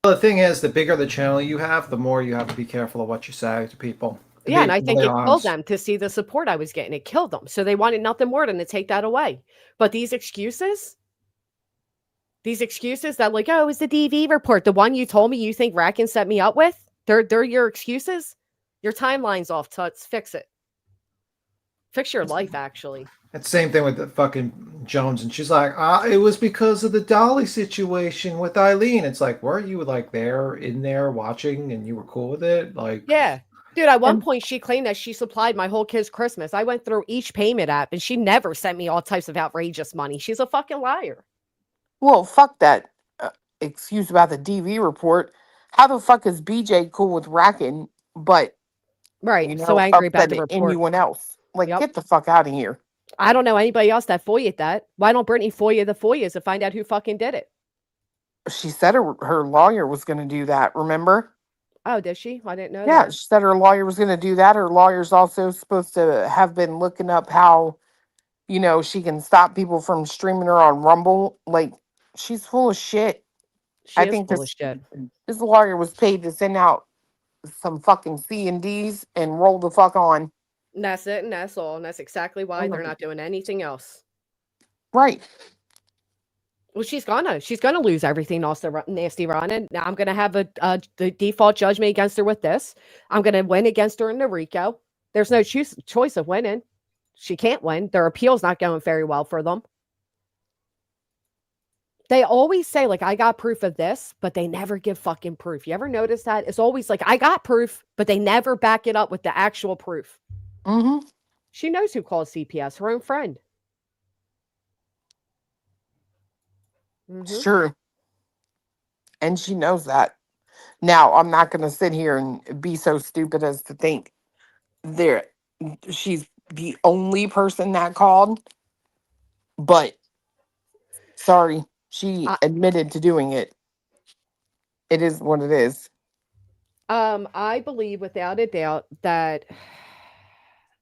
Well, the thing is, the bigger the channel you have, the more you have to be careful of what you say to people. Yeah, and I think it killed them to see the support I was getting. It killed them. So they wanted nothing more than to take that away. But these excuses that like, oh, it's the DV report. The one you told me you think Racken set me up with, they're your excuses. Your timeline's off, Tuts. Fix it. Fix your life, actually. It's the same thing with the fucking Jones, and she's like, it was because of the Dolly situation with Eileen. It's like, weren't you like in there watching, and you were cool with it? Like, yeah. Dude, at one point she claimed that she supplied my whole kid's Christmas. I went through each payment app and she never sent me all types of outrageous money. She's a fucking liar. well, fuck that excuse about the DV report. How the fuck is BJ cool with Racken, but right? So angry about upset the at report. anyone else? Like, get the fuck out of here. I don't know anybody else that FOIA'd that. Why don't Brittany FOIA the FOIAs to find out who fucking did it? She said her lawyer was going to do that. Remember? Oh, did she? I didn't know that. Yeah, she said her lawyer was going to do that. Her lawyer's also supposed to have been looking up how, she can stop people from streaming her on Rumble. Like, she's full of shit. She is full of shit. This lawyer was paid to send out some fucking C&Ds and roll the fuck on. And that's it, and that's all. And that's exactly why they're not doing anything else. Right. Well, she's gonna lose everything, also, Nasty Rana. Now I'm gonna have the default judgment against her with this. I'm gonna win against her in the RICO. There's no choice of winning. She can't win. Their appeal's not going very well for them. They always say, like, I got proof of this, but they never give fucking proof. You ever notice that? It's always like, I got proof, but they never back it up with the actual proof. Mm-hmm. She knows who called CPS, her own friend. It's true. And she knows that. Now, I'm not going to sit here and be so stupid as to think she's the only person that called. But, sorry, she admitted to doing it. It is what it is. I believe without a doubt that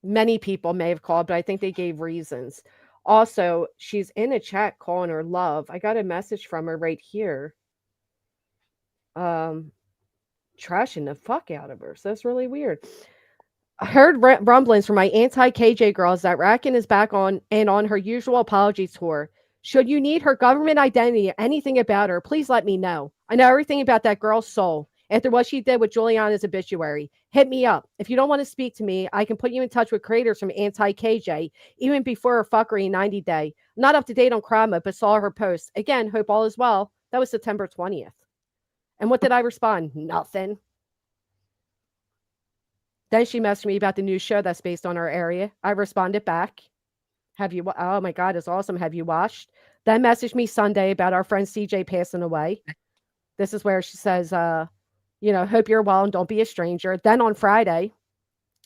Many people may have called, but I think they gave reasons. Also, she's in a chat calling her love. I got a message from her right here. Um, Trashing the fuck out of her. So that's really weird. I heard rumblings from my anti KJ girls that Racken is back on and on her usual apology tour. Should you need her government identity or anything about her, please let me know. I know everything about that girl's soul after what she did with Juliana's obituary. Hit me up. If you don't want to speak to me, I can put you in touch with creators from anti KJ, even before her fuckery 90 day. I'm not up to date on Krama, but saw her post. Again, hope all is well. That was September 20th. And what did I respond? Nothing. Then she messaged me about the new show that's based on our area. I responded back. Oh my God, it's awesome. Have you watched? Then messaged me Sunday about our friend CJ passing away. This is where she says, hope you're well and don't be a stranger. Then on Friday,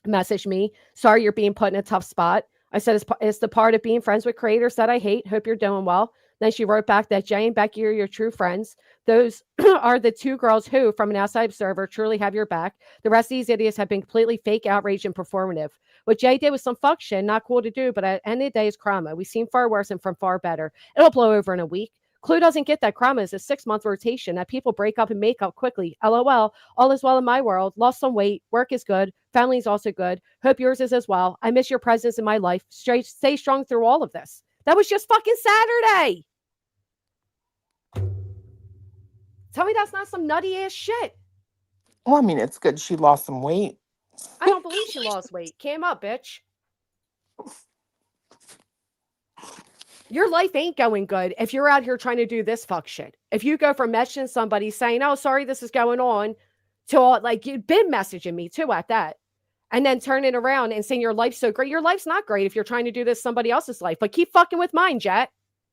messaged me, sorry you're being put in a tough spot. I said, it's the part of being friends with creators that I hate. Hope you're doing well. Then she wrote back that Jay and Becky are your true friends. Those are the two girls who, from an outside observer, truly have your back. The rest of these idiots have been completely fake, outraged, and performative. What Jay did was some fuck shit, not cool to do, but at the end of the day, it's Krama. We've seen far worse and from far better. It'll blow over in a week. Clue doesn't get that Krama is a 6-month rotation, that people break up and make up quickly. LOL. All is well in my world. Lost some weight. Work is good. Family is also good. Hope yours is as well. I miss your presence in my life. Stay strong through all of this. That was just fucking Saturday. Tell me that's not some nutty ass shit. Well, I mean, it's good she lost some weight. I don't believe she lost weight. Came up, bitch. Your life ain't going good if you're out here trying to do this fuck shit. If you go from messaging somebody saying, oh, sorry, this is going on, to all, like, you've been messaging me too at that, and then turning around and saying your life's so great. Your life's not great if you're trying to do this somebody else's life, but keep fucking with mine,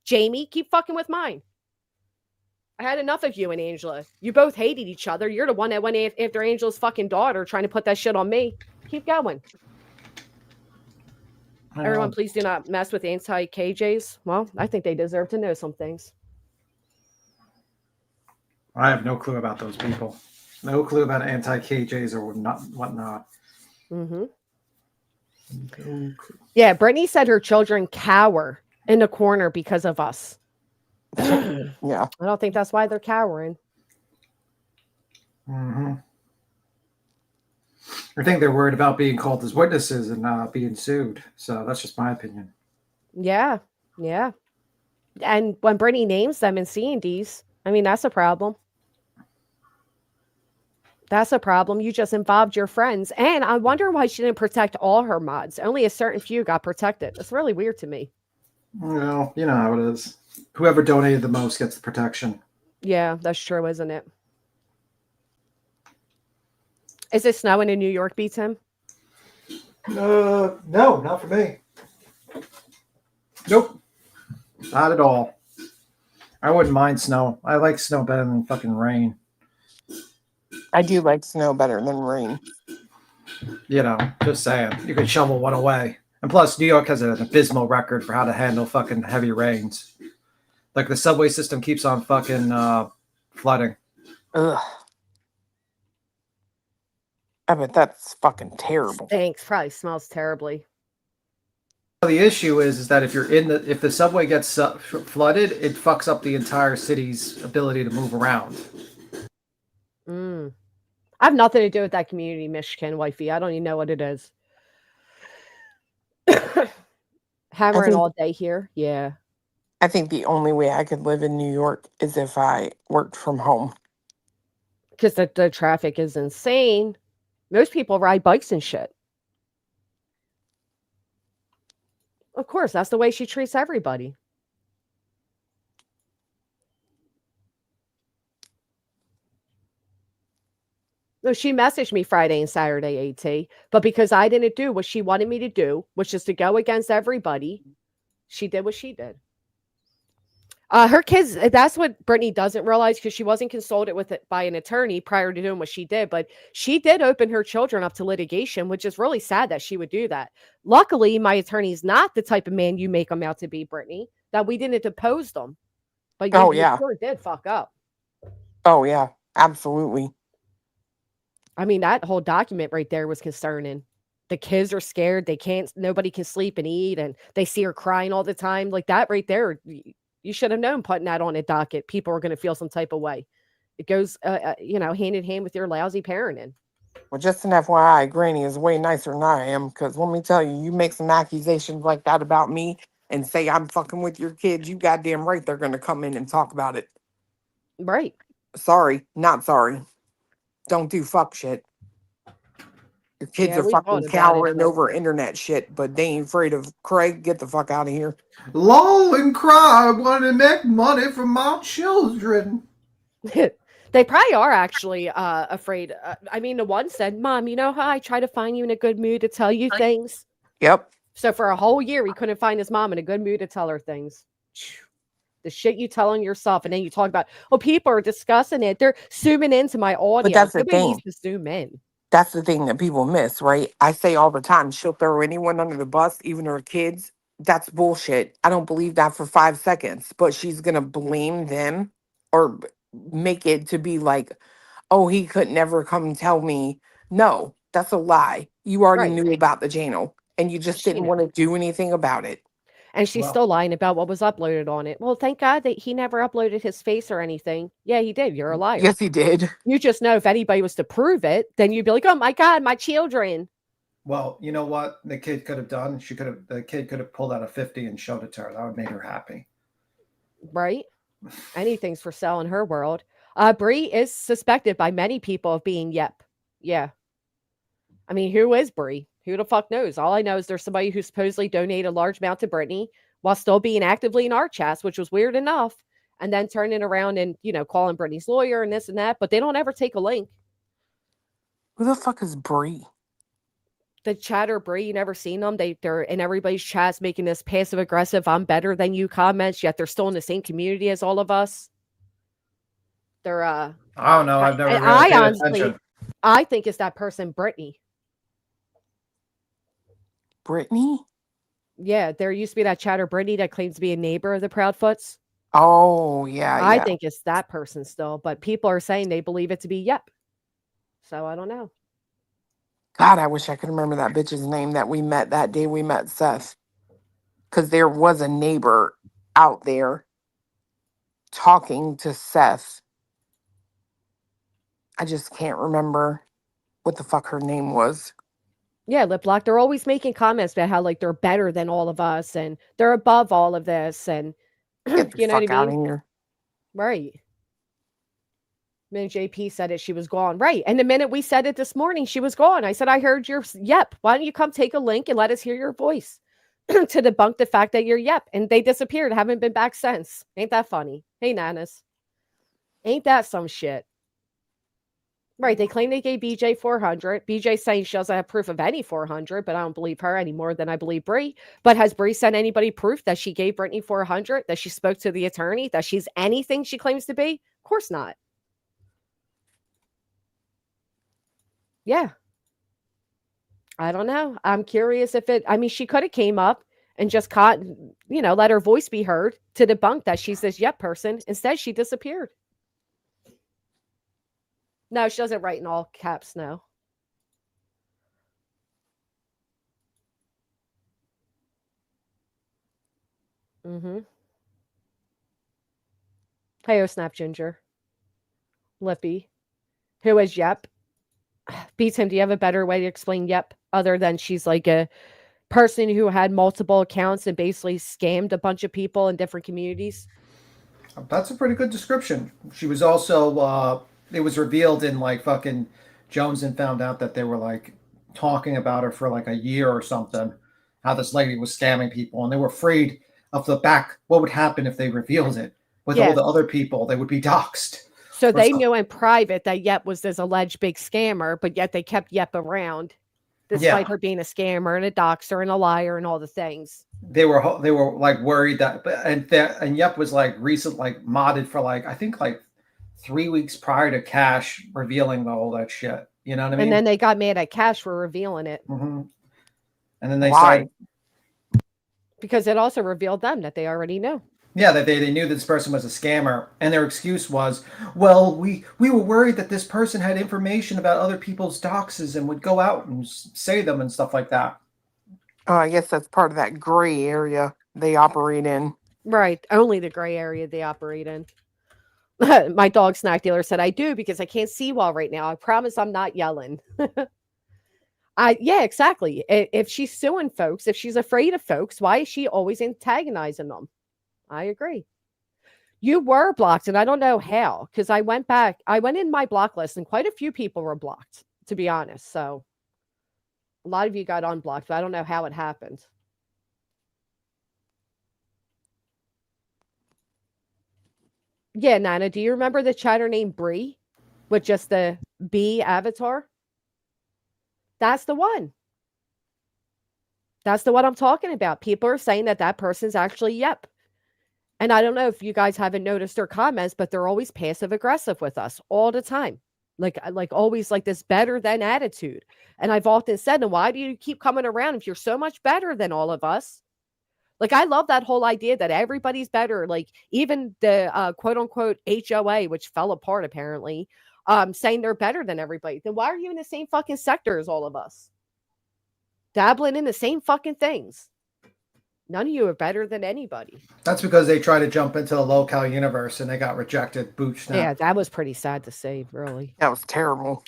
Jamie, keep fucking with mine. I had enough of you and Angela. You both hated each other. You're the one that went after Angela's fucking daughter trying to put that shit on me. Keep going. Everyone, please do not mess with anti-KJs. Well, I think they deserve to know some things. I have no clue about those people. No clue about anti-KJs or whatnot. Mm-hmm. No. Yeah, Brittany said her children cower in the corner because of us. Yeah. I don't think that's why they're cowering. Mm-hmm. I think they're worried about being called as witnesses and being sued. So that's just my opinion. Yeah. And when Brittany names them in C&Ds, I mean, that's a problem. That's a problem. You just involved your friends. And I wonder why she didn't protect all her mods. Only a certain few got protected. It's really weird to me. Well, you know how it is. Whoever donated the most gets the protection. Yeah, that's true, isn't it? Is it snowing in New York, beats him? No, not for me. Nope. Not at all. I wouldn't mind snow. I like snow better than fucking rain. I do like snow better than rain. You know, just saying. You can shovel one away. And plus, New York has an abysmal record for how to handle fucking heavy rains. Like, the subway system keeps on fucking flooding. Ugh. I bet that's fucking terrible. Thanks. Probably smells terribly. The issue is that if the subway gets flooded, it fucks up the entire city's ability to move around. I have nothing to do with that community, Michigan, wifey. I don't even know what it is. Hammering all day here. Yeah. I think the only way I could live in New York is if I worked from home. Because the traffic is insane. Most people ride bikes and shit. Of course, that's the way she treats everybody. No, she messaged me Friday and Saturday, AT, but because I didn't do what she wanted me to do, which is to go against everybody, she did what she did. Her kids, that's what Brittany doesn't realize, because she wasn't consulted with it by an attorney prior to doing what she did, but she did open her children up to litigation, which is really sad that she would do that. Luckily, my attorney's not the type of man you make him out to be, Brittany, that we didn't depose them. But you sure did fuck up. Oh, yeah, absolutely. I mean, that whole document right there was concerning. the kids are scared. Nobody can sleep and eat, and they see her crying all the time. Like that right there, you should have known putting that on a docket. People are going to feel some type of way. It goes, hand in hand with your lousy parenting. Well, just an FYI, Granny is way nicer than I am. Because let me tell you, you make some accusations like that about me and say I'm fucking with your kids, you goddamn right they're going to come in and talk about it. Right. Sorry, not sorry. Don't do fuck shit. Your kids Yeah, are we fucking thought about it, cowering but over internet shit, but they ain't afraid of Craig. Get the fuck out of here. Loll and cry, want to make money from my children. they probably are actually afraid. I mean, the one said, "Mom, you know how I try to find you in a good mood to tell you things?" Yep. So for a whole year, he couldn't find his mom in a good mood to tell her things. The shit you telling yourself, and then you talk about, oh, people are discussing it. They're zooming into my But audio. that's the Nobody needs thing. to zoom in. That's the thing that people miss, right? I say all the time, she'll throw anyone under the bus, even her kids. That's bullshit. I don't believe that for 5 seconds. But she's gonna blame them or make it to be like, oh, he could never come tell me. No, that's a lie. You already Right. knew about the channel and you just She didn't want knew. to do anything about it. And she's Well, still lying about what was uploaded on it. Well, thank God that he never uploaded his face or anything. Yeah, he did. You're a liar. Yes, he did. You just know if anybody was to prove it, then you'd be like, oh my God, my children. well, you know what the kid could have done? The kid could have pulled out a 50 and showed it to her. That would make her happy. Right? Anything's for sale in her world. Bree is suspected by many people of being Yep. Yeah. I mean, who is Bree? Who the fuck knows? All I know is there's somebody who supposedly donated a large amount to Brittany while still being actively in our chats, which was weird enough, and then turning around and, calling Brittany's lawyer and this and that, but they don't ever take a link. Who the fuck is Bree? The chatter Bree, you never seen them. They're in everybody's chats making this passive aggressive, I'm better than you comments, yet they're still in the same community as all of us. They're I don't know. I've never really I paid honestly attention. I think it's that person, Brittany. Brittany? Yeah, there used to be that chatter Brittany that claims to be a neighbor of the Proudfoots. Oh, yeah, I yeah. think it's that person still, but people are saying they believe it to be Yep. So I don't know. God, I wish I could remember that bitch's name that we met that day we met Seth. Because there was a neighbor out there talking to Seth. I just can't remember what the fuck her name was. Yeah, Lip Lock, they're always making comments about how like they're better than all of us and they're above all of this and Get the you know what I fuck out of mean? here. Right. The minute JP said it, she was gone. Right. And the minute we said it this morning, she was gone. I said, I heard your Yep. Why don't you come take a link and let us hear your voice to debunk the fact that you're Yep? And they disappeared. Haven't been back since. Ain't that funny? Hey, Nanas. Ain't that some shit? Right. They claim they gave BJ 400. BJ saying she doesn't have proof of any 400, but I don't believe her any more than I believe Bree. But has Bree sent anybody proof that she gave Brittany 400, that she spoke to the attorney, that she's anything she claims to be? Of course not. Yeah. I don't know. I'm curious if she could have came up and just caught, let her voice be heard to debunk that she's this Yep person. Instead, she disappeared. No, she doesn't write in all caps, no. Mm-hmm. Hey, oh, Snap Ginger. Lippy. Who is Yep? Beats him. Do you have a better way to explain Yep other than she's like a person who had multiple accounts and basically scammed a bunch of people in different communities? That's a pretty good description. She was also. It was revealed in like fucking Jones and found out that they were like talking about her for like a year or something. How this lady was scamming people, and they were afraid of the back. What would happen if they revealed it with all Yeah. the other people? They would be doxxed. So Or they something. knew in private that Yep was this alleged big scammer, but yet they kept Yep around, despite Yeah. her being a scammer and a doxer and a liar and all the things. They were like worried that and Yep was like recent like modded for like I think like 3 weeks prior to Cash revealing all that shit. You know what I mean? And then they got mad at Cash for revealing it Mm-hmm. And then they Why? started. because it also revealed them that they already knew. Yeah, that they knew that this person was a scammer, and their excuse was, well, we were worried that this person had information about other people's doxes and would go out and say them and stuff like that. Oh, I guess that's part of that gray area they operate in. Right. Only the gray area they operate in. My dog snack dealer said I do because I can't see well right now. I promise I'm not yelling. Yeah, exactly. If she's suing folks, if she's afraid of folks, why is she always antagonizing them? I agree. You were blocked, and I don't know how, because I went back, I went in my block list, and quite a few people were blocked, to be honest. So a lot of you got unblocked, but I don't know how it happened. Yeah, Nana, do you remember the chatter named Bree with just the B avatar? That's the one. That's the one I'm talking about. People are saying that that person's actually Yep. And I don't know if you guys haven't noticed their comments, but they're always passive aggressive with us all the time. Like always like this better than attitude. And I've often said, and why do you keep coming around if you're so much better than all of us? Like I love that whole idea that everybody's better. Like even the quote unquote HOA, which fell apart apparently, saying they're better than everybody. Then why are you in the same fucking sector as all of us? Dabbling in the same fucking things. None of you are better than anybody. That's because they tried to jump into the local universe and they got rejected. Boot snap. Yeah, that was pretty sad to see, really. That was terrible.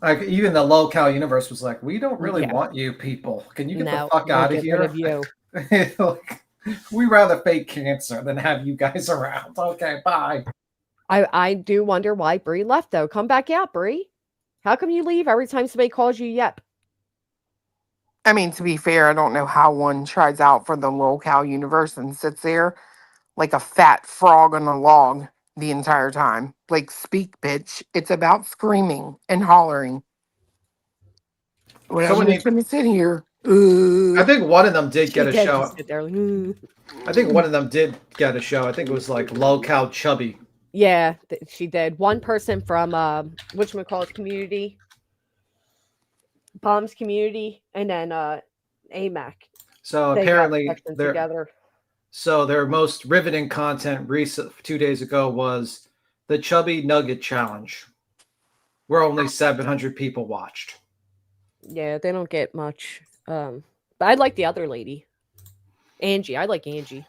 Like even the local universe was like, we don't really Yeah. want you people. Can you get No, the fuck we'll out of get here? rid of you. Like, we rather fake cancer than have you guys around. Okay, bye. I do wonder why Bree left though. Come back out, Bree. How come you leave every time somebody calls you Yep? I mean, to be fair, I don't know how one tries out for the locale universe and sits there like a fat frog on a log the entire time. Like, speak, bitch. It's about screaming and hollering. Well, So I'm when just they, gonna sit here. I think one of them did She get a did show. just sit there. Like, "Mm." I think one of them did get a show. I think it was like local chubby. Yeah, she did. One person from whatchamacallit community, Bombs community, and then AMAC. So They got apparently sectioned together. So their most riveting content recent 2 days ago was the Chubby Nugget Challenge, where only 700 people watched. Yeah, they don't get much. But I like the other lady, Angie. I like Angie.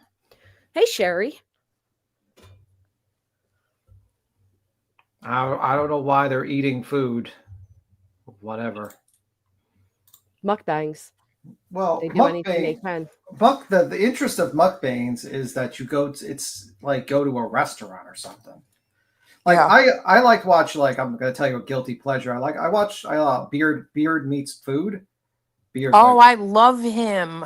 Hey, Sherry. I don't know why they're eating food. Whatever. Mukbangs. Well, They do anything they mukbang. can. The interest of mukbangs is that you go to, it's like go to a restaurant or something. Like Yeah. I like watch, like I'm gonna tell you a guilty pleasure. I watch Beard meets food. Beard's Oh, like, I love him.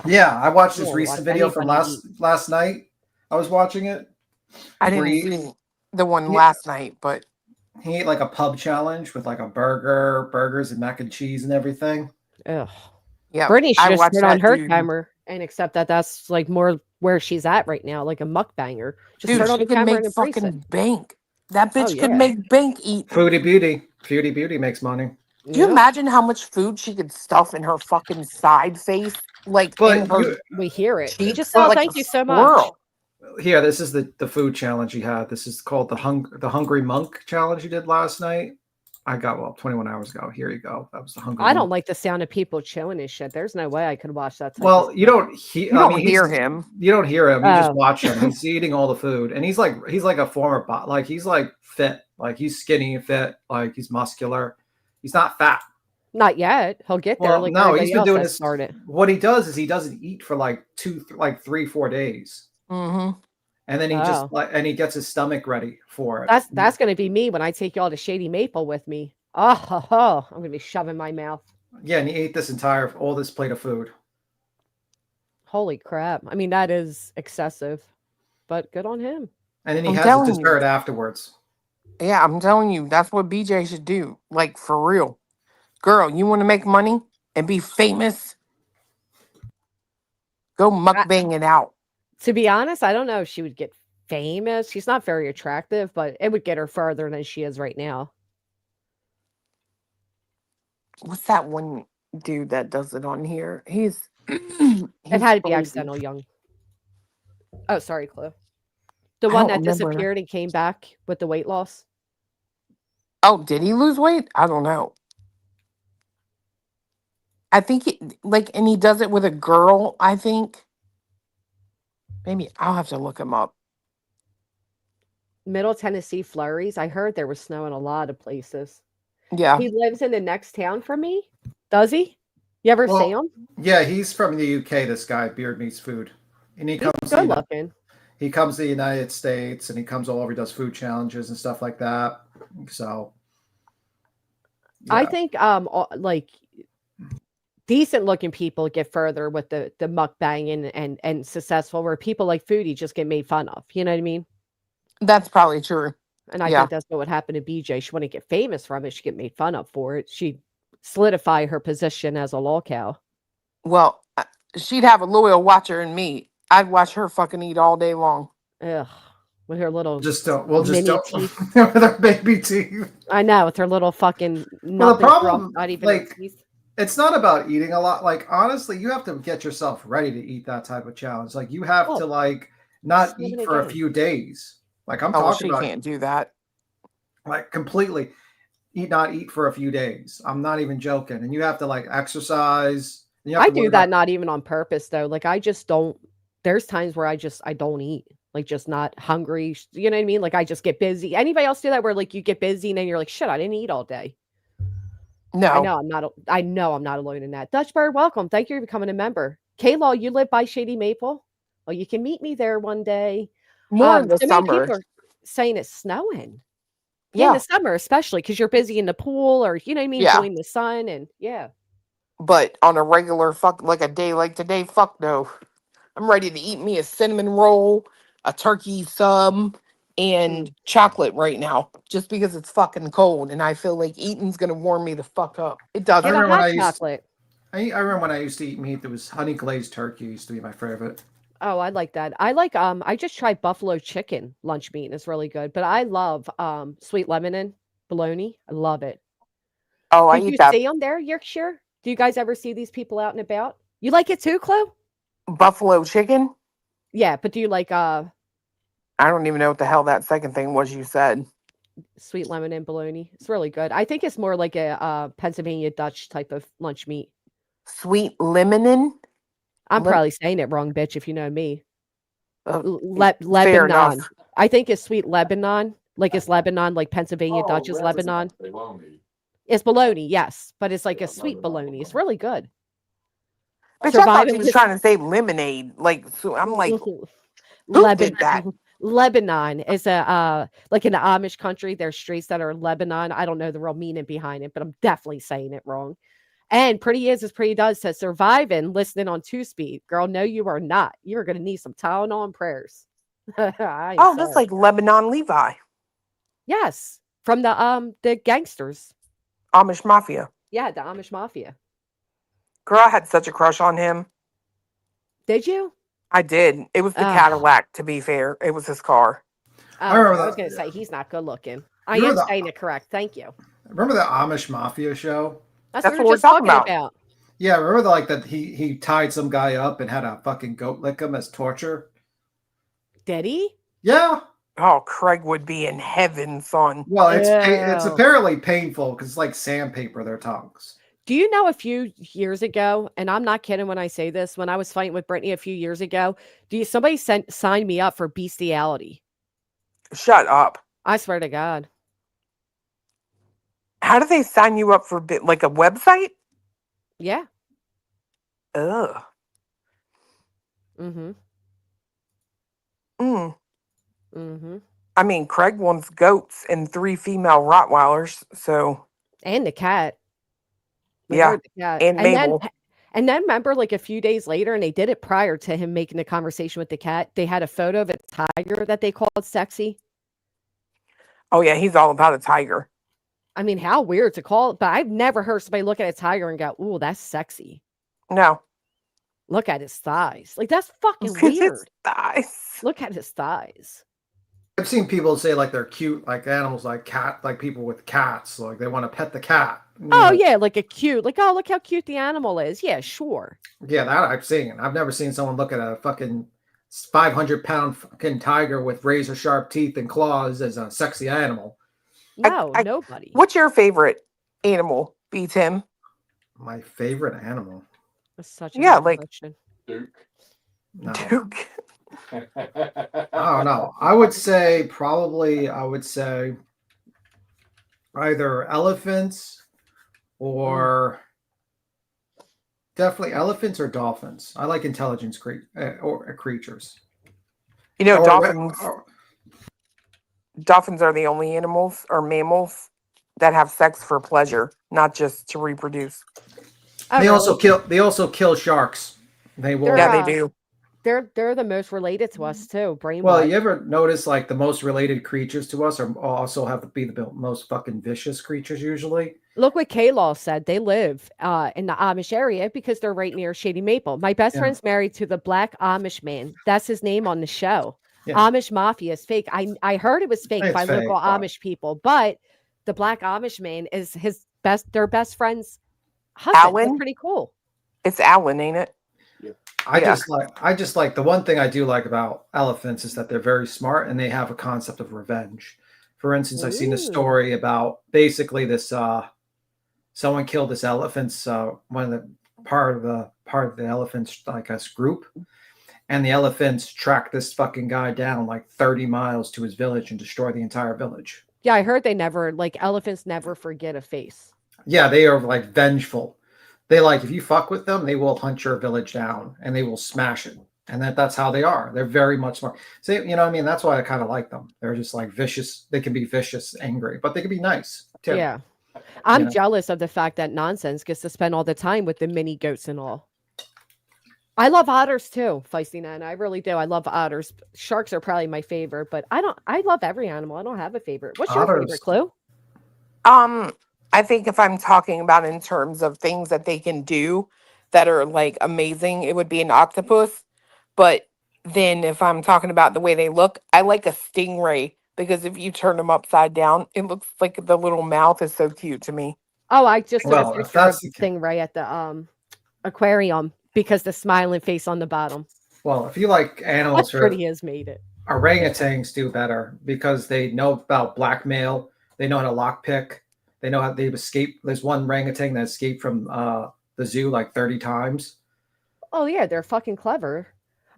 yeah, I watched this Yeah, recent watch video from anybody last night. I was watching it. I Where didn't he, see the one he last night, but he ate like a pub challenge with like a burgers and mac and cheese and everything. Ugh. yeah, Brittany should I just watched turn on that her dude. camera and accept that that's like more where she's at right now, like a mukbanger. Just Dude, turn on she the could camera make and embrace it. fucking bank. That Oh, bitch could yeah. make bank eating. Foodie Beauty makes money. Do you Yep. imagine how much food she could stuff in her fucking side face? Like in But her you, We hear it. He cheeks? just said Like thank a you so much. squirrel. here, this is the food challenge he had. This is called the Hungry Monk challenge he did last night. I got 21 hours ago. Here you go. That was the Hungry I Monk. don't like the sound of people chewing his shit. There's no way I could watch that. Well, you don't hear. You don't hear him. You don't hear him. You just Oh. watch him. He's eating all the food, and he's like a former bot. Like he's like fit. Like he's skinny and fit. Like he's muscular. He's not fat. Not yet. He'll get there. Well, Like no, he's everybody been else doing that this. started. What he does is he doesn't eat for like 3-4 days, Mm-hmm. and then he Oh. just he gets his stomach ready for it. That's gonna be me when I take y'all to Shady Maple with me. Oh, I'm gonna be shoving my mouth. Yeah, and he ate all this plate of food. Holy crap. I mean, that is excessive, but good on him. And then he I'm has telling a you. dessert afterwards. Yeah, I'm telling you, that's what BJ should do. Like for real. Girl, you want to make money and be famous? Go mukbang it out. To be honest, I don't know if she would get famous. She's not very attractive, but it would get her further than she is right now. What's that one dude that does it on here? It It had to be accidental young. Oh, sorry, Chloe. The I one don't that remember. disappeared and came back with the weight loss. Oh, did he lose weight? I don't know. I think and he does it with a girl, I think. Maybe I'll have to look him up. Middle Tennessee flurries. I heard there was snow in a lot of places. Yeah. He lives in the next town from me. Does he? You ever see Well, him? yeah, he's from the UK. This guy, Beard Meets Food, and he He's comes good to looking. he comes to the United States, and he comes all over. He does food challenges and stuff like that. So, I yeah, think like decent looking people get further with the mukbang and successful, where people like foodie just get made fun of. You know what I mean? That's probably true. And I Yeah. think that's what would happen to BJ. She wouldn't get famous from it. She'd get made fun of for it. She'd solidify her position as a lolcow. Well, she'd have a loyal watcher in me. I'd watch her fucking eat all day long. Ugh, with her little just don't. We'll just mini don't teeth. with our baby teeth. I know, with her little fucking Well, the nothing, problem, not even her like, teeth. it's not about eating a lot. Like, honestly, you have to get yourself ready to eat that type of challenge. Like, you have Oh, to like not slim eat it for a again. few days. Like, I'm Oh, well, talking she about can't do that. like completely not eat for a few days. I'm not even joking. And you have to like exercise. And you have I to worry do that about not even on purpose though. Like I just don't. There's times where I don't eat. Like just not hungry. You know what I mean? Like I just get busy. Anybody else do that where like you get busy and then you're like, shit, I didn't eat all day. I No. know I'm not. I know I'm not alone in that. Dutch Bird, welcome. Thank you for becoming a member. K-Law, you live by Shady Maple. Well, you can meet me there one day. More in the So many summer. people are saying it's snowing. Yeah, in Yeah. the summer, especially because you're busy in the pool or you know what I mean, Yeah. enjoying the sun and yeah. But on a regular like a day like today, fuck no. I'm ready to eat me a cinnamon roll, a turkey sub, and Mm. chocolate right now. Just because it's fucking cold and I feel like eating's gonna warm me the fuck up. It I Get doesn't. a remember when hot I used chocolate. I remember when I used to eat meat that was honey glazed turkey used to be my favorite. Oh, I like that. I like I just tried buffalo chicken lunch meat and it's really good. But I love sweet lemon and bologna. I love it. Oh, I Did eat you that see them there, Yorkshire? Do you guys ever see these people out and about? You like it too, Chloe? buffalo chicken. Yeah, but do you like I don't even know what the hell that second thing was you said. sweet lemon and bologna? It's really good. I think it's more like a Pennsylvania Dutch type of lunch meat. Sweet lemonin. I'm probably saying it wrong, bitch, if you know me. Uh, fair enough. Lebanon. I think it's sweet Lebanon. Like it's Lebanon, like Pennsylvania Oh, Dutch is Lebanon. bologna. It's bologna, yes, but it's like Yeah, a sweet bologna. It's really good. Bitch, I thought you Surviving was this trying to say lemonade. Like, so I'm like, who did that? Lebanon is a like in the Amish country. There's streets that are Lebanon. I don't know the real meaning behind it, but I'm definitely saying it wrong. And Pretty Is as Pretty Does says surviving listening on 2-speed. Girl, no, you are not. You are gonna need some Tylenol and prayers. I'm Oh, that's sorry. like Lebanon Levi, Yes. From the gangsters. Amish Mafia. Yeah, the Amish mafia. Girl, I had such a crush on him. Did you? I did. It was the Ugh. Cadillac, to be fair. It was his car. Oh, I remember okay. I was that. gonna say he's not good looking. I You am remember saying it correct. Thank you. remember the Amish Mafia show? That's what That's we what were we're just talking talking about. about. Yeah, remember like that he tied some guy up and had a fucking goat lick him as torture? Did he? Yeah. Oh, Craig would be in heaven, son. Well, it's Ew. apparently painful because it's like sandpaper their tongues. Do you know a few years ago, and I'm not kidding when I say this, when I was fighting with Brittany a few years ago, somebody signed me up for bestiality? Shut up. I swear to God. How do they sign you up for like a website? Yeah. Ugh. Mm-hmm. Mm. Mm-hmm. I mean, Craig wants goats and 3 female Rottweilers, so And the cat. I yeah. heard the cat. And Mabel. And then remember, like a few days later, and they did it prior to him making the conversation with the cat. They had a photo of a tiger that they called sexy. Oh yeah, he's all about a tiger. I mean, how weird to call it, but I've never heard somebody look at a tiger and go, "Ooh, that's sexy." No. Look at his thighs. Like that's fucking His weird. thighs. Look at his thighs. I've seen people say like they're cute, like animals, like like people with cats, like they want to pet the cat. Oh yeah, like a cute, like oh look how cute the animal is. Yeah, sure. Yeah, that I've seen. I've never seen someone look at a fucking 500-pound fucking tiger with razor sharp teeth and claws as a sexy animal. No, I nobody. what's your favorite animal, B Tim? My favorite animal. That's such a Yeah, hard like question. Duke. No, Duke. I don't know. I would say either elephants or definitely elephants or dolphins. I like intelligence creatures. You know, Or, dolphins are the only animals or mammals that have sex for pleasure, not just to reproduce. Oh, they also really? kill sharks. They will. Yeah, They're they do. they're the most related to us too, brain Well, wise. you ever notice like the most related creatures to us are also have to be the most fucking vicious creatures usually? Look what K-Law said. They live in the Amish area because they're right near Shady Maple. My best Yeah. friend's married to the Black Amish man. That's his name on the show. Yeah. Amish Mafia is fake. I heard it was fake It's by fake, local but- Amish people, but the Black Amish man is their best friend's husband. That's Alan? pretty cool. It's Alan, ain't it? I Yeah. just like the one thing I do like about elephants is that they're very smart and they have a concept of revenge. For instance, I seen a story about basically this someone killed this elephant's one of the part of the elephant's like us group, and the elephants tracked this fucking guy down like 30 miles to his village and destroy the entire village. Yeah, I heard they never elephants never forget a face. Yeah, they are like vengeful. They like if you fuck with them, they will hunt your village down and they will smash it. And that's how they are. They're very much smart. So you know what I mean? That's why I kind of like them. They're just like vicious. They can be vicious, angry, but they can be nice too. Yeah. I'm know? jealous of the fact that Nonsense gets to spend all the time with the mini goats and all. I love otters too, Feisty Nan. I really do. I love otters. Sharks are probably my favorite, but I love every animal. I don't have a favorite. What's your Otters. favorite, Clue? I think if I'm talking about in terms of things that they can do that are like amazing, it would be an octopus. But then if I'm talking about the way they look, I like a stingray because if you turn them upside down, it looks like the little mouth is so cute to me. Oh, I just took a Well, if picture of that's the the case, stingray at the aquarium because the smiling face on the bottom. well, if you like That's animals, pretty has made it. orangutans do better because they know about blackmail. They know how to lockpick. They know how they've escaped. There's one orangutan that escaped from the zoo like 30 times. Oh yeah, they're fucking clever.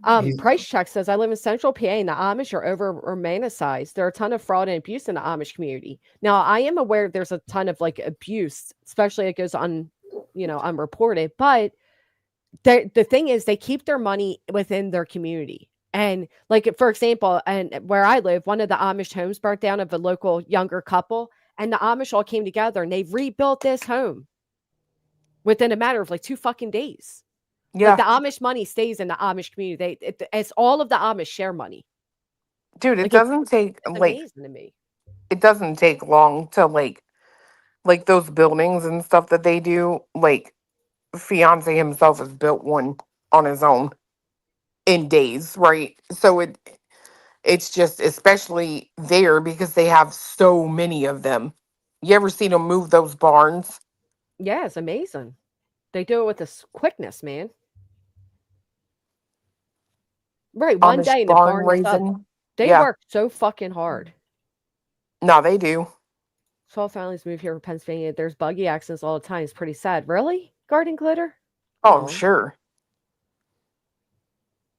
He's- Price Check says I live in Central PA and the Amish are over romanticized. There are a ton of fraud and abuse in the Amish community. Now I am aware there's a ton of like abuse, especially it goes on, unreported. But the thing is, they keep their money within their community. And like for example, and where I live, one of the Amish homes burnt down of a local younger couple, and the Amish all came together and they rebuilt this home within a matter of like 2 fucking days. Yeah, Like the Amish money stays in the Amish community. It's all of the Amish share money. dude, it Like doesn't take it's like amazing to me. it doesn't take long to like those buildings and stuff that they do. Like fiance himself has built one on his own in days, right? So it's just especially there because they have so many of them. You ever seen them move those barns? Yeah, it's amazing. They do it with this quickness, man. Right, one Amish day and the barn barn is up. raising. They Yeah. work so fucking hard. No, they do. 12 families move here from Pennsylvania. There's buggy accidents all the time. It's pretty sad. Really? Garden glitter? Oh, Aw. sure.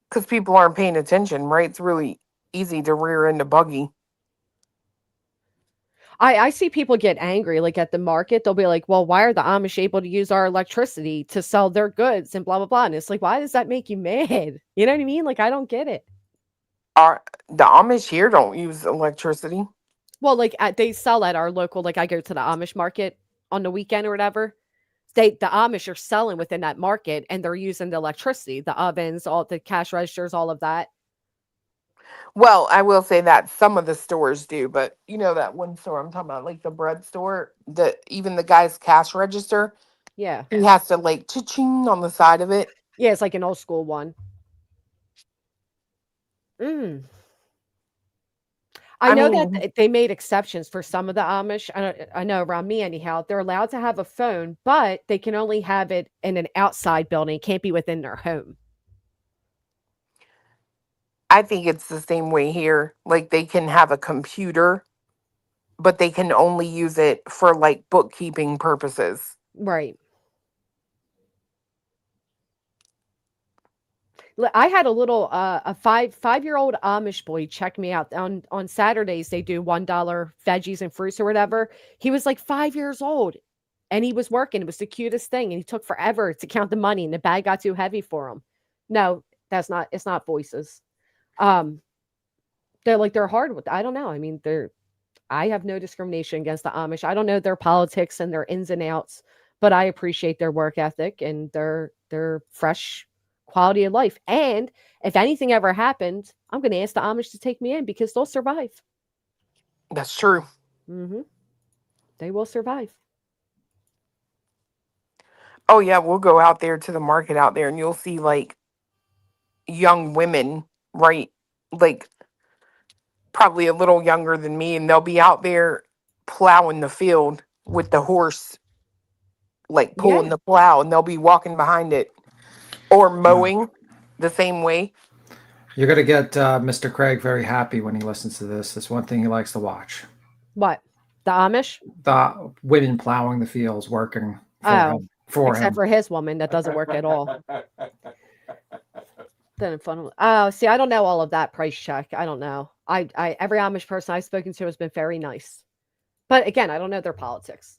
Because people aren't paying attention, right? It's really easy to rear end a buggy. I see people get angry, like at the market. They'll be like, well, why are the Amish able to use our electricity to sell their goods and blah, blah, blah. And it's like, why does that make you mad? You know what I mean? Like, I don't get it. The Amish here don't use electricity. Well, like they sell at our local, like I go to the Amish market on the weekend or whatever. The Amish are selling within that market and they're using the electricity, the ovens, all the cash registers, all of that. Well, I will say that some of the stores do, but you know that one store I'm talking about, like the bread store, even the guy's cash register, Yeah. he has to like cha-ching on the side of it. Yeah, it's like an old school one. I know mean, that they made exceptions for some of the Amish. I know around me anyhow, they're allowed to have a phone, but they can only have it in an outside building. It can't be within their home. I think it's the same way here. Like they can have a computer, but they can only use it for like bookkeeping purposes. Right. I had a little a 5-year-old Amish boy check me out on Saturdays. They do $1 veggies and fruits or whatever. He was like 5 years old, and he was working. It was the cutest thing, and he took forever to count the money, and the bag got too heavy for him. No, that's not. It's not voices. Um, they're hard with. I don't know. I mean, I have no discrimination against the Amish. I don't know their politics and their ins and outs, but I appreciate their work ethic and their fresh quality of life. And if anything ever happened, I'm going to ask the Amish to take me in because they'll survive. That's true. Mm-hmm. They will survive. Oh yeah, we'll go out there to the market out there and you'll see like young women, right? Like probably a little younger than me, and they'll be out there plowing the field with the horse, like pulling Yeah. the plow, and they'll be walking behind it or mowing the same way. You're going to get Mr. Craig very happy when he listens to this. That's one thing he likes to watch. What? The Amish? The women plowing the fields, working for Oh, him. For except him. for his woman that doesn't work at all. Then fun. Oh, see, I don't know all of that price check. I don't know. I every Amish person I've spoken to has been very nice. But again, I don't know their politics.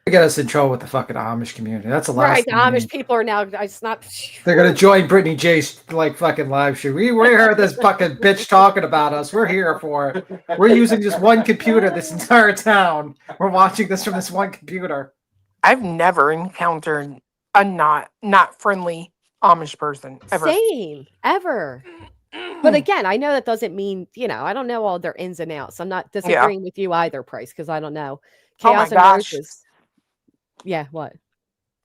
Get us in trouble with the fucking Amish community. That's the last Right, the thing we Amish need. people are now. It's not. They're gonna join Brittany J's like fucking live stream. We heard this fucking bitch talking about us. We're here for it. We're using just one computer this entire town. We're watching this from this one computer. I've never encountered a not friendly Amish person ever. Same ever. But again, I know that doesn't mean, I don't know all their ins and outs. I'm not disagreeing with you either, Price, because I don't know. Oh my Chaos and gosh. Roses. Yeah, what?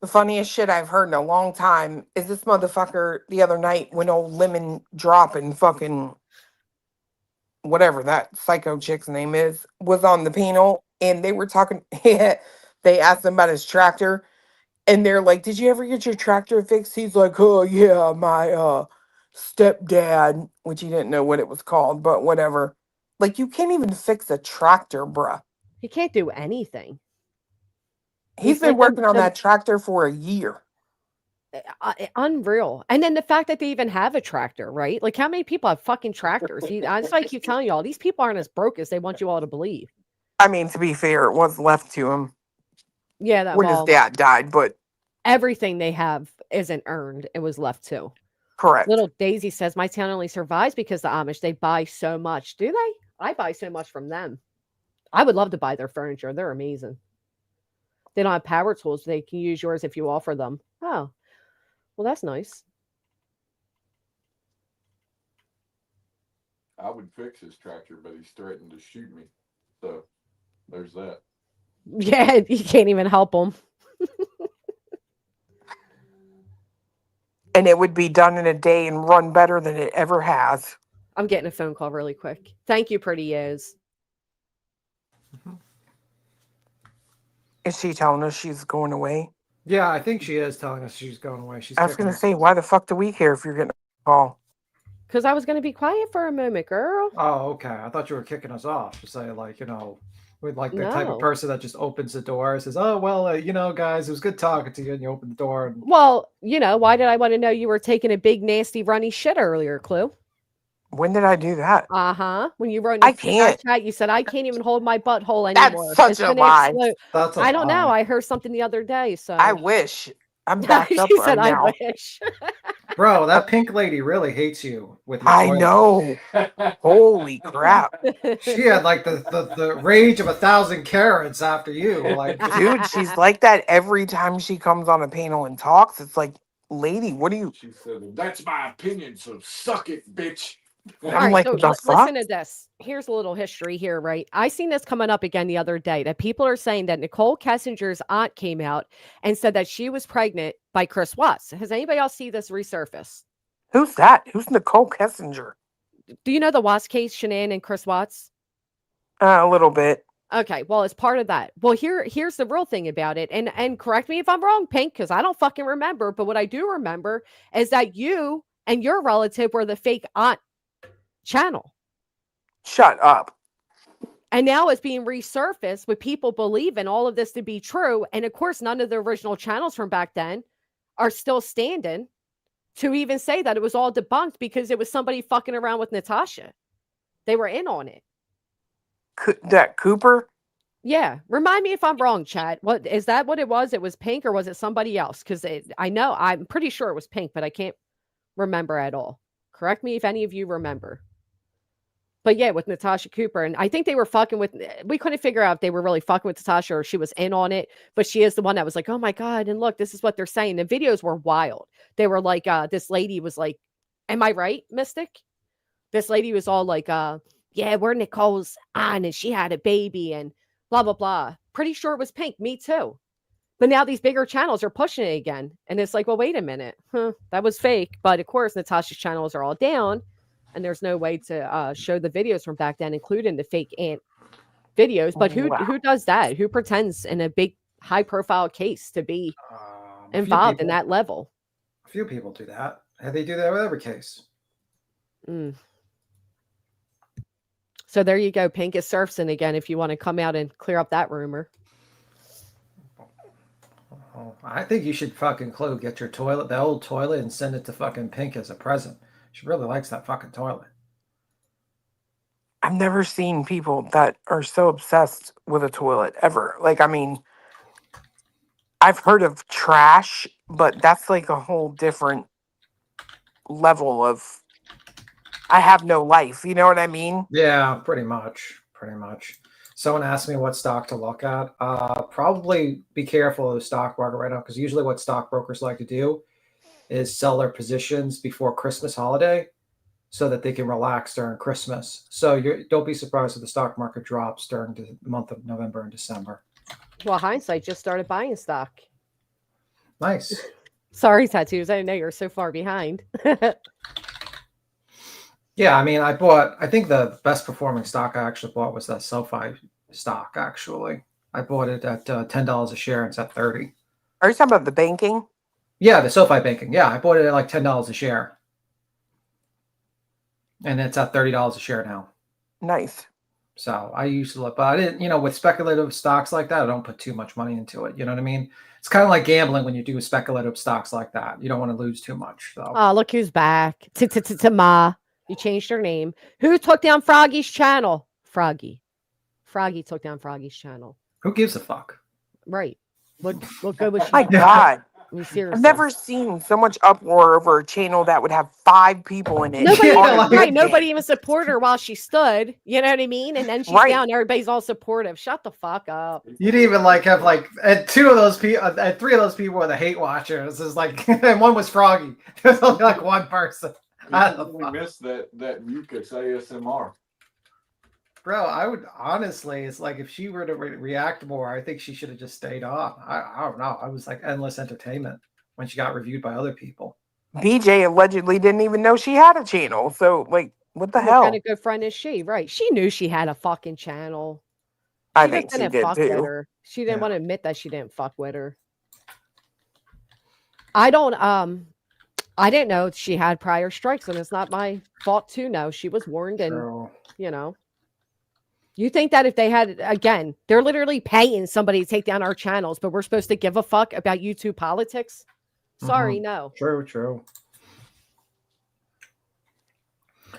The funniest shit I've heard in a long time is this motherfucker the other night when old Lemon Drop and fucking whatever that psycho chick's name is was on the panel, and they were talking. They asked him about his tractor, and they're like, "Did you ever get your tractor fixed?" He's like, "Oh yeah, my stepdad," which he didn't know what it was called, but whatever. Like, you can't even fix a tractor, bruh. He can't do anything. He's been working on that tractor for a year. Unreal. And then the fact that they even have a tractor, right? Like, how many people have fucking tractors? That's why I keep telling y'all, these people aren't as broke as they want you all to believe. I mean, to be fair, it was left to him. Yeah, that when his dad died, but everything they have isn't earned. It was left to. Correct. Little Daisy says, my town only survives because the Amish, they buy so much. Do they? I buy so much from them. I would love to buy their furniture. They're amazing. They don't have power tools. They can use yours if you offer them. Oh, well, that's nice. I would fix his tractor, but he's threatened to shoot me. So there's that. Yeah, you can't even help them. And it would be done in a day and run better than it ever has. I'm getting a phone call really quick. Thank you, Pretty Yos. Is she telling us she's going away? Yeah, I think she is telling us she's going away. I was going to say, why the fuck do we care if you're getting a call? Because I was going to be quiet for a moment, girl. Oh, okay. I thought you were kicking us off to say, like, we're like the type of person that just opens the door and says, oh, well, guys, it was good talking to you. And you open the door. And... Well, why did I want to know you were taking a big, nasty, runny shit earlier, Clue? When did I do that? When you wrote in the chat, you said, I can't even hold my butthole anymore. That's such a lie. I don't know. I heard something the other day. So I wish. I'm backed up she said, right now. I wish. Bro, that pink lady really hates you. I know. Holy crap. She had like the rage of 1,000 carats after you. Like, dude, she's like that every time she comes on a panel and talks. It's like, lady, what do you... She said, that's my opinion, so suck it, bitch. I'm like, so listen to this. Here's a little history here, right? I seen this coming up again the other day that people are saying that Nicole Kessinger's aunt came out and said that she was pregnant by Chris Watts. Has anybody else see this resurface? Who's that? Who's Nicole Kessinger? Do you know the Watts case, Shanann and Chris Watts? A little bit. Okay, well, it's part of that. Well, here's the real thing about it. And correct me if I'm wrong, Pink, because I don't fucking remember. But what I do remember is that you and your relative were the fake aunt channel. Shut up. And now it's being resurfaced with people believing all of this to be true. And of course, none of the original channels from back then are still standing to even say that it was all debunked because it was somebody fucking around with Natasha. They were in on it. That Cooper? Yeah. Remind me if I'm wrong, Chad. What is that what it was? It was Pink or was it somebody else? Because I'm pretty sure it was Pink, but I can't remember at all. Correct me if any of you remember. But yeah, with Natasha Cooper. And I think they were fucking with, we couldn't figure out if they were really fucking with Natasha or she was in on it. But she is the one that was like, oh my God. And look, this is what they're saying. The videos were wild. They were like, this lady was like, am I right, Mystic? This lady was all like, yeah, we're Nicole's aunt and she had a baby and blah, blah, blah. Pretty sure it was Pink. Me too. But now these bigger channels are pushing it again. And it's like, well, wait a minute. That was fake. But of course, Natasha's channels are all down. And there's no way to show the videos from back then, including the fake aunt videos. But who does that? Who pretends in a big, high-profile case to be involved in that level? A few people do that. And they do that with every case. So there you go. Pink is surfing again if you want to come out and clear up that rumor. Oh, I think you should fucking get your toilet, the old toilet, and send it to fucking Pink as a present. She really likes that fucking toilet. I've never seen people that are so obsessed with a toilet ever. Like, I mean, I've heard of trash, but that's like a whole different level of I have no life. You know what I mean? Yeah, pretty much. Someone asked me what stock to look at. Probably be careful of the stock market right now, because usually what stockbrokers like to do is sell their positions before Christmas holiday so that they can relax during Christmas. So don't be surprised if the stock market drops during the month of November and December. Well, hindsight just started buying stock. Nice. Sorry, Tattoos. I didn't know you were so far behind. Yeah, I mean, I think the best performing stock I actually bought was that SoFi stock, actually. I bought it at $10 a share, and it's at 30. Are you talking about the banking? Yeah, the SoFi banking. Yeah, I bought it at like $10 a share. And it's at $30 a share now. Nice. So I used to look, but I didn't, with speculative stocks like that, I don't put too much money into it. You know what I mean? It's kind of like gambling when you do speculative stocks like that. You don't want to lose too much. So. Oh, look who's back. Ma. You changed her name. Who took down Froggy's channel? Froggy took down Froggy's channel. Who gives a fuck? Right. Look good with My God. I mean, seriously. I've never seen so much uproar over a channel that would have 5 people in it. Nobody even supported her while she stood. You know what I mean? And then she's down. Everybody's all supportive. Shut the fuck up. You didn't even have and 3 of those people were the hate watchers. It's like, and one was Froggy. There's only like one person. We missed that mucus ASMR. Bro, I would honestly, it's like if she were to react more, I think she should have just stayed on. I don't know. I was like endless entertainment when she got reviewed by other people. BJ allegedly didn't even know she had a channel. So, like, what the hell? What kind of good friend is she? Right. She knew she had a fucking channel. I think she did too. With her. She didn't want to admit that she didn't fuck with her. I didn't know she had prior strikes, and it's not my fault to know. She was warned, and You think that if they had, again, they're literally paying somebody to take down our channels, but we're supposed to give a fuck about YouTube politics? Sorry, no. True.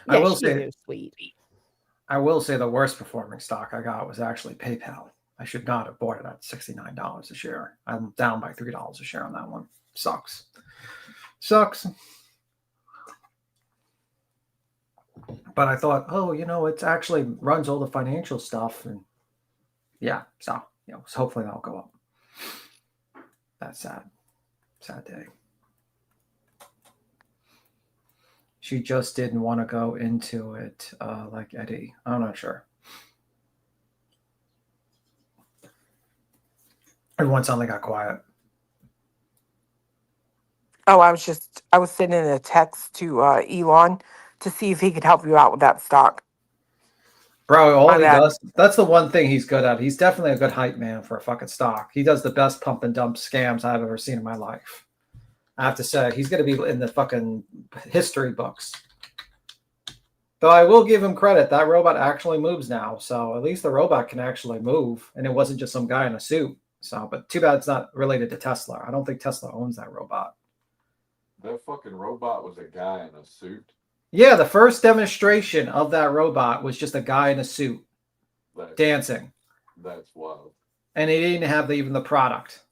Yeah, I will say, sweet. I will say the worst performing stock I got was actually PayPal. I should not have bought it at $69 a share. I'm down by $3 a share on that one. Sucks. But I thought, it's actually runs all the financial stuff, and so hopefully that'll go up. That's sad day. She just didn't want to go into it like Eddie. I'm not sure. Everyone suddenly got quiet. Oh, I was sending a text to Elon to see if he could help you out with that stock. Bro, all he does, that's the one thing he's good at. He's definitely a good hype man for a fucking stock. He does the best pump and dump scams I've ever seen in my life. I have to say, he's going to be in the fucking history books. Though I will give him credit, that robot actually moves now. So at least the robot can actually move, and it wasn't just some guy in a suit. So, but too bad it's not related to Tesla. I don't think Tesla owns that robot. That fucking robot was a guy in a suit. Yeah, the first demonstration of that robot was just a guy in a suit dancing. That's wild. And they didn't have even the product.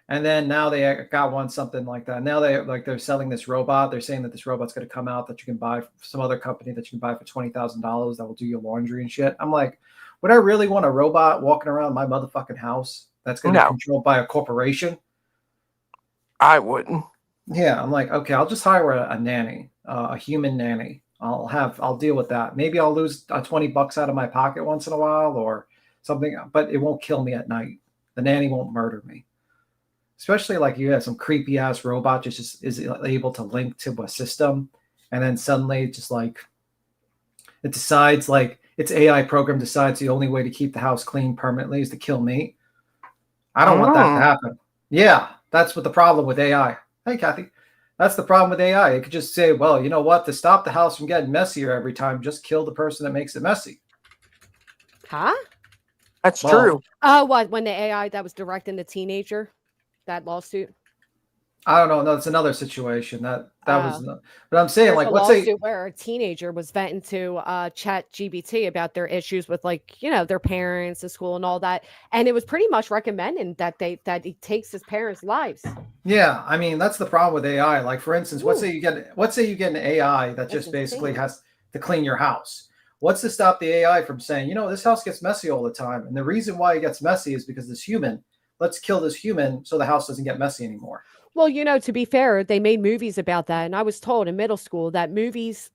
And then now they got one something like that. Now they're selling this robot. They're saying that this robot's going to come out that you can buy from some other company that you can buy for $20,000 that will do your laundry and shit. I'm like, would I really want a robot walking around my motherfucking house that's going to be controlled by a corporation? I wouldn't. Yeah, I'm like, okay, I'll just hire a nanny, a human nanny. I'll deal with that. Maybe I'll lose $20 out of my pocket once in a while or something, but it won't kill me at night. The nanny won't murder me. Especially like you have some creepy ass robot just is able to link to a system, and then suddenly just like it decides, like its AI program decides the only way to keep the house clean permanently is to kill me. I don't want that to happen. Yeah, that's what the problem with AI. Hey, Kathy. That's the problem with AI. It could just say, well, you know what? To stop the house from getting messier every time, just kill the person that makes it messy. Huh? That's true. Oh, what? When the AI that was directing the teenager, that lawsuit? I don't know. No, it's another situation. That was, but I'm saying, like, a let's lawsuit say where a teenager was venting to Chat GBT about their issues with, like, you know, their parents, the school, and all that, and it was pretty much recommending that he takes his parents' lives. Yeah, I mean that's the problem with AI. Like, for instance, let's say you get an AI that just basically has to clean your house. What's to stop the AI from saying, you know, this house gets messy all the time, and the reason why it gets messy is because this human. Let's kill this human so the house doesn't get messy anymore. Well, you know, to be fair, they made movies about that. And I was told in middle school that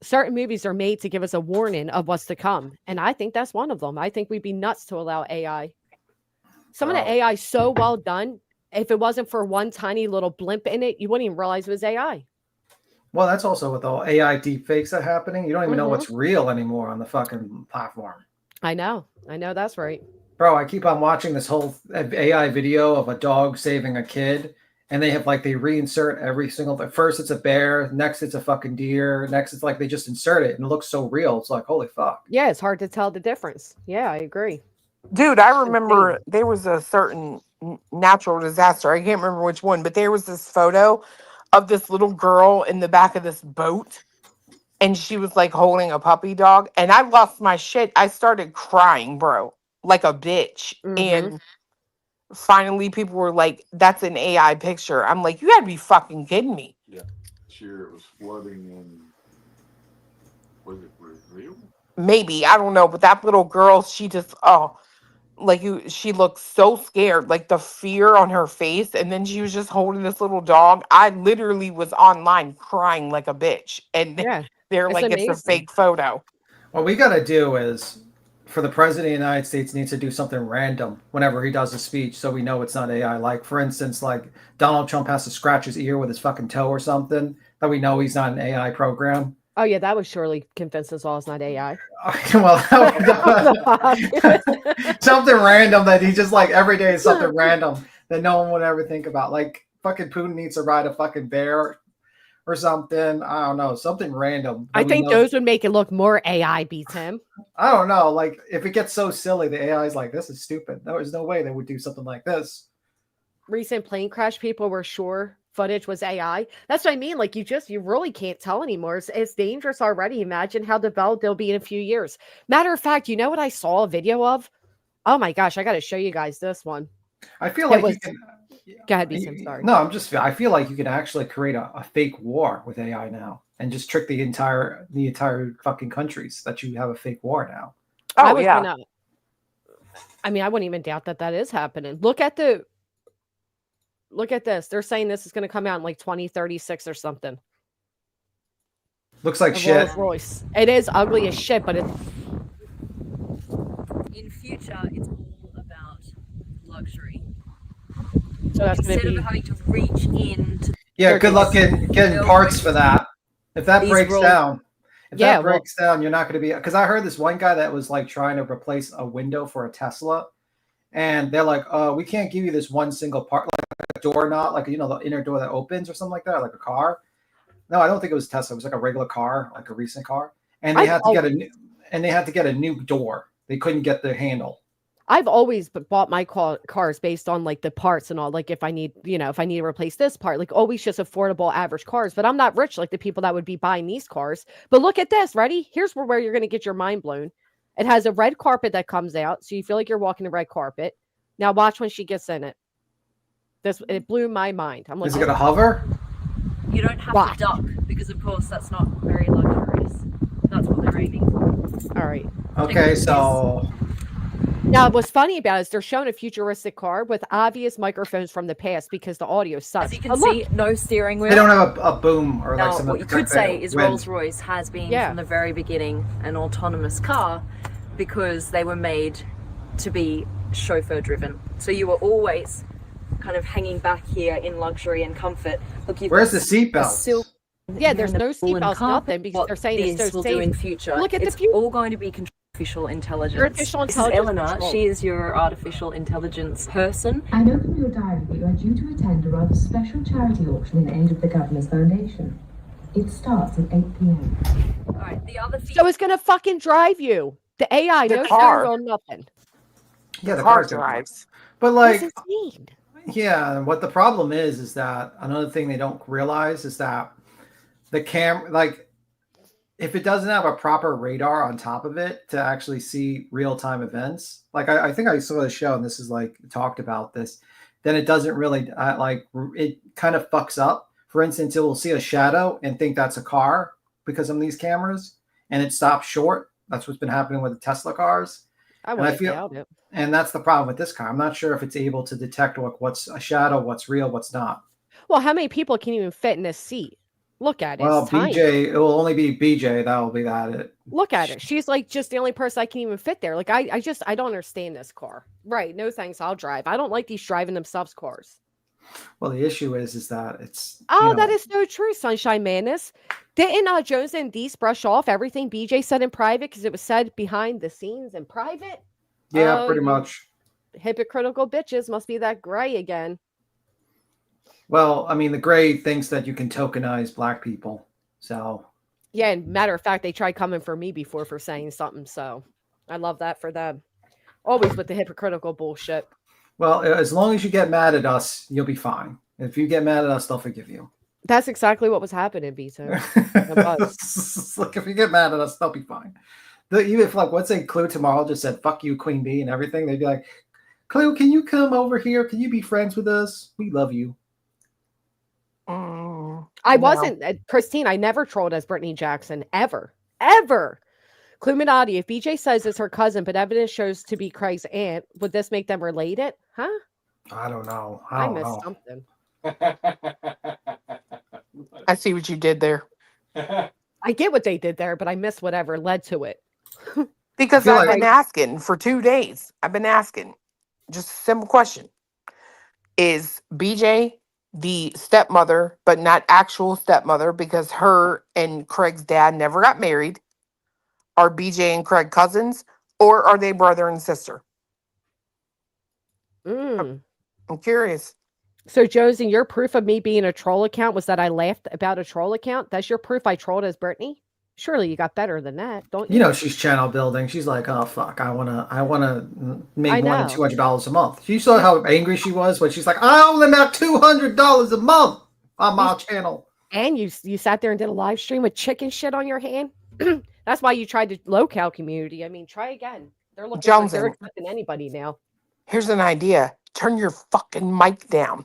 certain movies are made to give us a warning of what's to come. And I think that's one of them. I think we'd be nuts to allow AI. Some of the AI is so well done. If it wasn't for one tiny little blimp in it, you wouldn't even realize it was AI. Well, that's also with all AI deepfakes that are happening. You don't even know what's real anymore on the fucking platform. I know. That's right. Bro, I keep on watching this whole AI video of a dog saving a kid. And they have like they reinsert every single thing. First it's a bear, next it's a fucking deer, next it's like they just insert it and it looks so real. It's like, holy fuck. Yeah, it's hard to tell the difference. Yeah, I agree. Dude, I remember there was a certain natural disaster. I can't remember which one, but there was this photo of this little girl in the back of this boat, and she was like holding a puppy dog, and I lost my shit. I started crying, bro, like a bitch. And finally people were like, that's an AI picture. I'm like, you gotta be fucking kidding me. Yeah. Sure, it was flooding in. Was it real? Maybe, I don't know, but that little girl, she just she looked so scared, like the fear on her face, and then she was just holding this little dog. I literally was online crying like a bitch, and they're like, amazing. It's a fake photo. What we gotta do is, for the president of the United States needs to do something random whenever he does a speech so we know it's not AI. Like, for instance, like Donald Trump has to scratch his ear with his fucking toe or something that we know he's not an AI program. Oh, yeah, that would surely convince us all it's not AI. Well, something random that he just like every day is something random that no one would ever think about. Like, fucking Putin needs to ride a fucking bear or something. I don't know, something random. I think those would make it look more AI beats him. I don't know. Like, if it gets so silly, the AI is like, this is stupid. There's no way they would do something like this. Recent plane crash, people were sure footage was AI. That's what I mean. Like, you really can't tell anymore. It's dangerous already. Imagine how developed they'll be in a few years. Matter of fact, you know what I saw a video of? Oh my gosh, I got to show you guys this one. I feel like Go ahead, B-Sim, sorry. No, I feel like you can actually create a fake war with AI now and just trick the entire fucking countries that you have a fake war now. Oh, yeah. I mean, I wouldn't even doubt that is happening. Look at this. They're saying this is going to come out in like 2036 or something. Looks like shit. Rolls-Royce. It is ugly as shit, but it's... In future, it's all about luxury. So that's instead of having to reach in to good luck getting parts for that. If that breaks down, you're not going to be, because I heard this one guy that was like trying to replace a window for a Tesla, and they're like, we can't give you this one single part, like a door knot, like, you know, the inner door that opens or something like that, like a car. No, I don't think it was Tesla. It was like a regular car, like a recent car. and they I've had to get always, a new door. They couldn't get the handle. I've always bought my cars based on like the parts and all. Like if I need, if I need to replace this part, like always just affordable average cars. But I'm not rich like the people that would be buying these cars. But look at this. Ready? Here's where you're going to get your mind blown. It has a red carpet that comes out, so you feel like you're walking a red carpet. Now watch when she gets in it. It blew my mind. I'm like, Is it going to hover? You don't have Watch. to duck because, of course, that's not very luxurious. That's what they're aiming for. all right. Okay, so Now, what's funny about it is they're showing a futuristic car with obvious microphones from the past because the audio sucks. As you can But look, see, no steering wheel. they don't have a boom or like Now, something. what you could say is Rolls-Royce has been Yeah. from the very beginning an autonomous car because they were made to be chauffeur-driven. So you were always kind of hanging back here in luxury and comfort. Look, you've Where's got the seatbelt? silk- yeah, there's no woolen seatbelts, carpet. nothing, because What they're saying it's this so will do in safe. future. Look at the It's future. all going to be artificial intelligence. Artificial This is intelligence Eleanor. control. She is your artificial intelligence person. I know from your diary that you are due to attend a rather special charity auction in aid of the Governor's Foundation. It starts at 8 p.m. All right, the other So it's going to fucking drive you. The AI, The no car. steering wheel, nothing. Yeah, the Car car's gonna- drives. But That's like, insane. yeah, what the problem is that another thing they don't realize is that the camera, like, if it doesn't have a proper radar on top of it to actually see real-time events, like I think I saw the show and this is like talked about this, then it doesn't really it kind of fucks up. For instance, it will see a shadow and think that's a car because of these cameras, and it stops short. That's what's been happening with the Tesla cars. I And wouldn't feel- doubt it. And that's the problem with this car. I'm not sure if it's able to detect what's a shadow, what's real, what's not. Well, how many people can even fit in this seat? Look at it. Well, It's tiny. BJ, it will only be BJ. That will be that. It. Look at it. She's like just the only person I can even fit there. Like I don't understand this car. Right. No thanks. I'll drive. I don't like these driving themselves cars. Well, the issue is that it's. Oh, that is so true, Sunshine Madness. Didn't Jones and Deese brush off everything BJ said in private because it was said behind the scenes in private? Yeah, Oh, pretty you much. Hypocritical bitches must be that gray again. Well, I mean, the Gray thinks that you can tokenize black people. So. Yeah, and matter of fact, they tried coming for me before for saying something. So I love that for them. Always with the hypocritical bullshit. Well, as long as you get mad at us, you'll be fine. If you get mad at us, they'll forgive you. That's exactly what was happening, Beto. Look, if you get mad at us, they'll be fine. Even if, like, let's say Clue tomorrow just said "fuck you, Queen Bee" and everything, they'd be like, "Clue, can you come over here? Can you be friends with us? We love you." I wasn't, Christine, I never trolled as Brittany Jackson, ever. Cluminati, if BJ says it's her cousin, but evidence shows to be Craig's aunt, would this make them related? Huh? I don't know. I missed something. I see what you did there. I get what they did there, but I missed whatever led to it. Because feel I've like- been asking for 2 days. I've been asking. Just a simple question. Is BJ the stepmother, but not actual stepmother because her and Craig's dad never got married? Are BJ and Craig cousins? Or are they brother and sister? Mm. I'm curious. So, Josie, your proof of me being a troll account was that I laughed about a troll account? That's your proof I trolled as Brittany? Surely you got better than that, don't you? You know, she's channel building. She's like, "Oh fuck, I wanna make I more than know. $200 a month." You saw how angry she was when she's like, "I only make $200 a month on my channel." And you sat there and did a live stream with chicken shit on your hand. That's why you tried to local community. I mean, try again. They're looking Jonesing. they're accepting anybody now. Here's an idea. Turn your fucking mic down.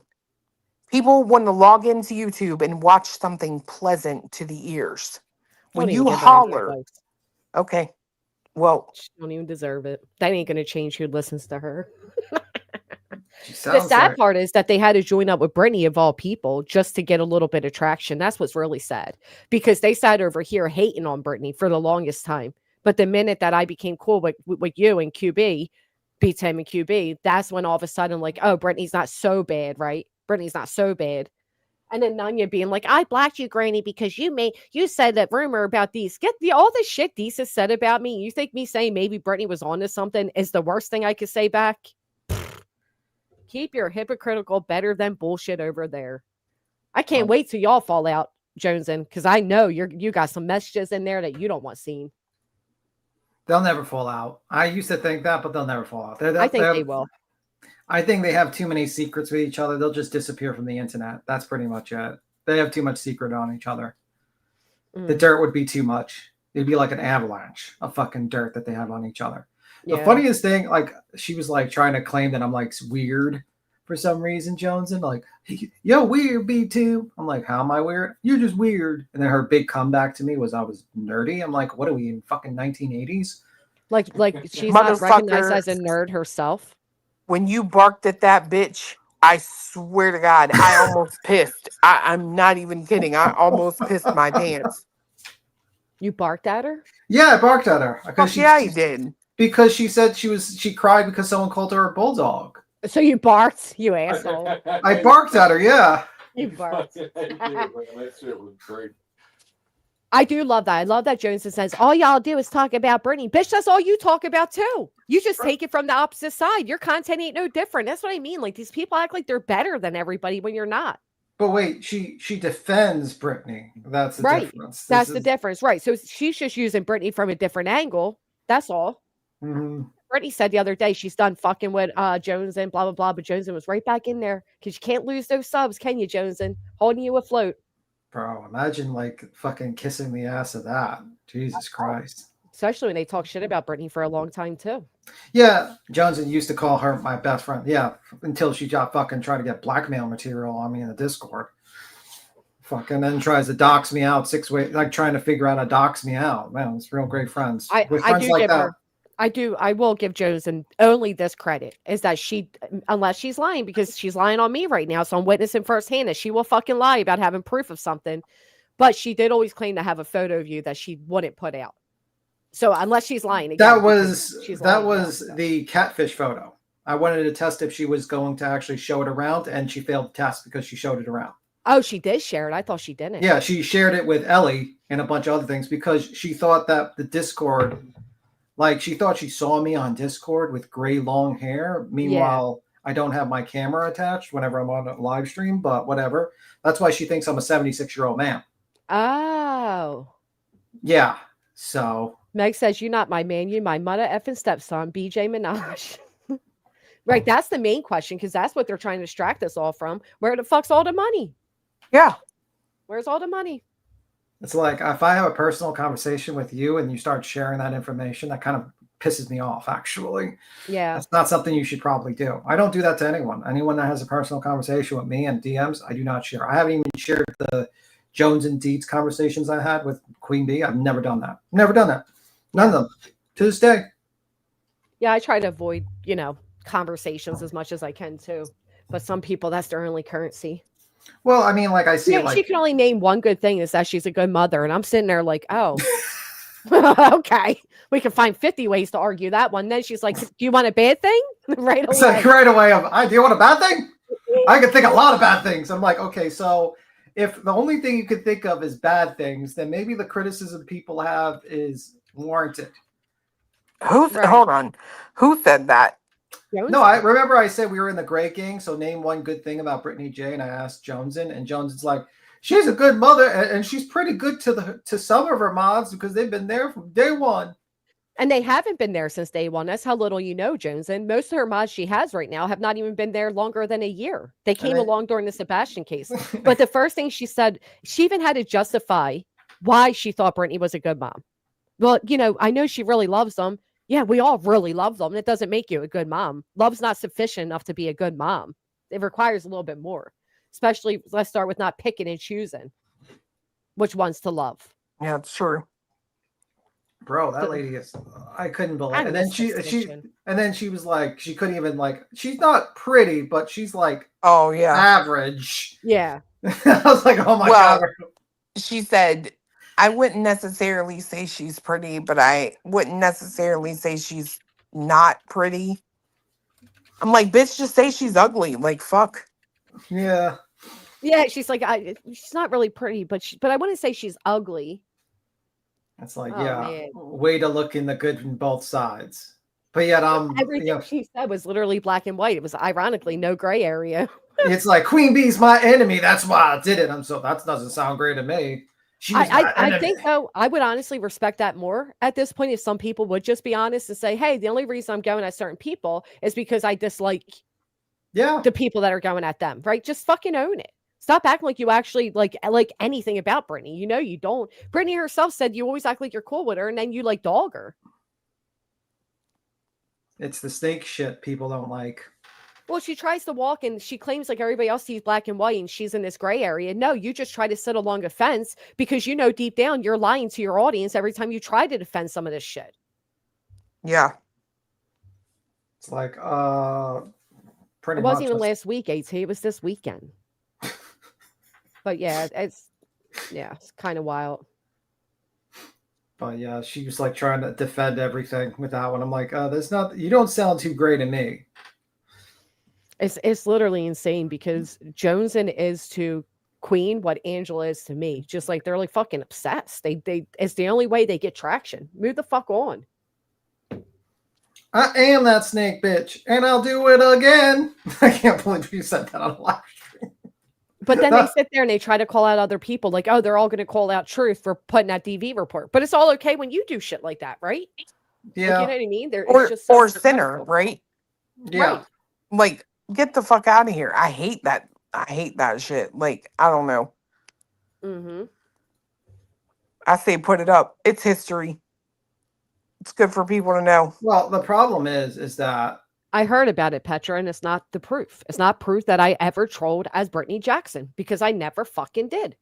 People want to log into YouTube and watch something pleasant to the ears. When Don't even you give her any holler, advice. okay, well, She don't even deserve it. That ain't gonna change who listens to her. She The sounds sad like, part is that they had to join up with Brittany of all people just to get a little bit of traction. That's what's really sad because they sat over here hating on Brittany for the longest time. But the minute that I became cool with you and QB, B10 and QB, that's when all of a sudden, like, oh, Brittany's not so bad, right? Brittany's not so bad. And then Nanya being like, I blocked you, Granny, because you said that rumor about these. All the shit Deese has said about me. You think me saying maybe Brittany was onto something is the worst thing I could say back? Keep your hypocritical better than bullshit over there. I can't wait till y'all fall out. Joneson, because I know you got some messages in there that you don't want seen. They'll never fall out. I used to think that, but they'll never fall out. I think they will. I think they have too many secrets with each other. They'll just disappear from the internet. That's pretty much it. They have too much secret on each other. The dirt would be too much. It'd be like an avalanche of fucking dirt that they have on each other. The funniest thing, like, she was like trying to claim that I'm like weird for some reason, Jones, and like, yo, weird, B2. I'm like, how am I weird? You're just weird. And then her big comeback to me was I was nerdy. I'm like, what are we in fucking 1980s? Like she's not recognized as a nerd herself. When you barked at that bitch, I swear to God, I almost pissed. I'm not even kidding. I almost pissed my pants. You barked at her? Yeah, I barked at her. Fuck yeah, you did. Because she said she cried because someone called her a bulldog. So you barked, you asshole. I barked at her, yeah. You barked. That shit was great. I do love that. I love that Johnson says, all y'all do is talk about Brittany. Bitch, that's all you talk about too. You just take it from the opposite side. Your content ain't no different. That's what I mean. Like, these people act like they're better than everybody when you're not. But wait, she defends Brittany. That's the difference. That's the difference. Right. So she's just using Brittany from a different angle. That's all. Mm-hmm. Brittany said the other day she's done fucking with Jones and blah, blah, blah. But Jones was right back in there because you can't lose those subs, can you, Jones? And holding you afloat. Bro, imagine like fucking kissing the ass of that. Jesus Christ. Especially when they talk shit about Brittany for a long time too. Yeah, Johnson used to call her my best friend. Yeah, until she got fucking tried to get blackmail material on me in the Discord. Fucking then tries to dox me out 6 ways, like trying to figure out how to dox me out. Man, it's real great friends. I will give Josen only this credit is that she, unless she's lying, because she's lying on me right now. So I'm witnessing firsthand that she will fucking lie about having proof of something. But she did always claim to have a photo of you that she wouldn't put out. So unless she's lying, again, that was the catfish photo. I wanted to test if she was going to actually show it around, and she failed the test because she showed it around. Oh, she did share it. I thought she didn't. Yeah, she shared it with Ellie and a bunch of other things because she thought that the Discord, like she thought she saw me on Discord with gray long hair. Meanwhile, I don't have my camera attached whenever I'm on a live stream, but whatever. That's why she thinks I'm a 76-year-old man. Oh. Yeah. So Meg says, "You not my man, you my mother effing stepson, BJ Minaj." Right, that's the main question, because that's what they're trying to distract us all from. Where the fuck's all the money? Yeah. Where's all the money? It's like if I have a personal conversation with you and you start sharing that information, that kind of pisses me off, actually. Yeah. That's not something you should probably do. I don't do that to anyone. Anyone that has a personal conversation with me and DMs, I do not share. I haven't even shared the Jones and Deeds conversations I had with Queen Bee. I've never done that. Never done that. None of them. To this day. Yeah, I try to avoid, conversations as much as I can too. But some people, that's their only currency. Well, I mean, like I see, she can only name one good thing is that she's a good mother, and I'm sitting there like, oh, okay, we can find 50 ways to argue that one. Then she's like, do you want a bad thing? Right away. It's like right away. Do you want a bad thing? I can think of a lot of bad things. I'm like, okay, so if the only thing you could think of is bad things, then maybe the criticism people have is warranted. Hold on. Who said that? No, I remember I said we were in the Great Gang, so name one good thing about Brittany J, and I asked Joneson, and Joneson's like, she's a good mother, and she's pretty good to some of her mods because they've been there from day one. And they haven't been there since day one. That's how little you know, Joneson. Most of her mods she has right now have not even been there longer than a year. They came along during the Sebastian case. But the first thing she said, she even had to justify why she thought Brittany was a good mom. Well, I know she really loves them. Yeah, we all really love them. It doesn't make you a good mom. Love's not sufficient enough to be a good mom. It requires a little bit more. Especially, let's start with not picking and choosing which ones to love. Yeah, it's true. Bro, that lady is, I couldn't believe it. And then she was like, she couldn't even she's not pretty, but she's like, oh yeah, average. Yeah. I was like, oh my God. She said, I wouldn't necessarily say she's pretty, but I wouldn't necessarily say she's not pretty. I'm like, bitch, just say she's ugly. Like, fuck. Yeah. Yeah, she's like, she's not really pretty, but I wouldn't say she's ugly. It's like, man. Way to look in the good in both sides. But yet, everything she said was literally black and white. It was ironically no gray area. It's like Queen Bee's my enemy. That's why I did it. That doesn't sound great to me. She's my I enemy. think though I would honestly respect that more at this point if some people would just be honest and say, hey, the only reason I'm going at certain people is because I dislike the people that are going at them, right? Just fucking own it. Stop acting like you actually like anything about Brittany. You know you don't. Brittany herself said you always act like you're cool with her and then you like dog her. It's the snake shit people don't like. Well, she tries to walk and she claims like everybody else sees black and white and she's in this gray area. No, you just try to sit along a fence because you know deep down you're lying to your audience every time you try to defend some of this shit. Yeah. It's like, pretty It much. wasn't even last week, AT. It was this weekend. But yeah, it's kind of wild. But yeah, she was like trying to defend everything with that one. I'm like, you don't sound too great to me. It's literally insane because Joneson is to Queen what Angela is to me. Just like they're like fucking obsessed. They it's the only way they get traction. Move the fuck on. I am that snake bitch, and I'll do it again. I can't believe you said that on a live stream. But then they sit there and they try to call out other people like, oh, they're all going to call out Truth for putting that DV report. But it's all okay when you do shit like that, right? Yeah. Like, you know what I mean? Or Sinner, right? Yeah. Right. Like, get the fuck out of here. I hate that. I hate that shit. Like, I don't know. Mm-hmm. I say put it up. It's history. It's good for people to know. Well, the problem is that I heard about it, Petra, and it's not the proof. It's not proof that I ever trolled as Brittany Jackson because I never fucking did.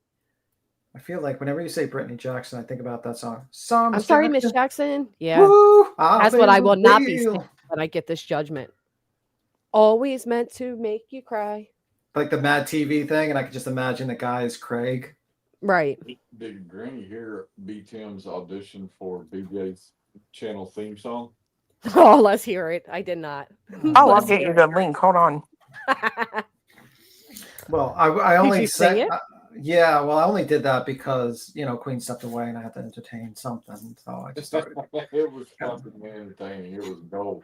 I feel like whenever you say Brittany Jackson, I think about that song. I'm sorry, Miss Jackson. Yeah. Woo, that's what I will not be saying when I get this judgment. Always meant to make you cry. Like the Mad TV thing, and I could just imagine the guy is Craig. Right. Did Granny hear B. Tim's audition for BJ's channel theme song? Oh, let's hear it. I did not. Oh, I'll get you the link. Hold on. Well, I only did you sing it? Yeah, well, I only did that because Queen stepped away and I had to entertain something. So I just started. It was fucking entertaining. It was gold.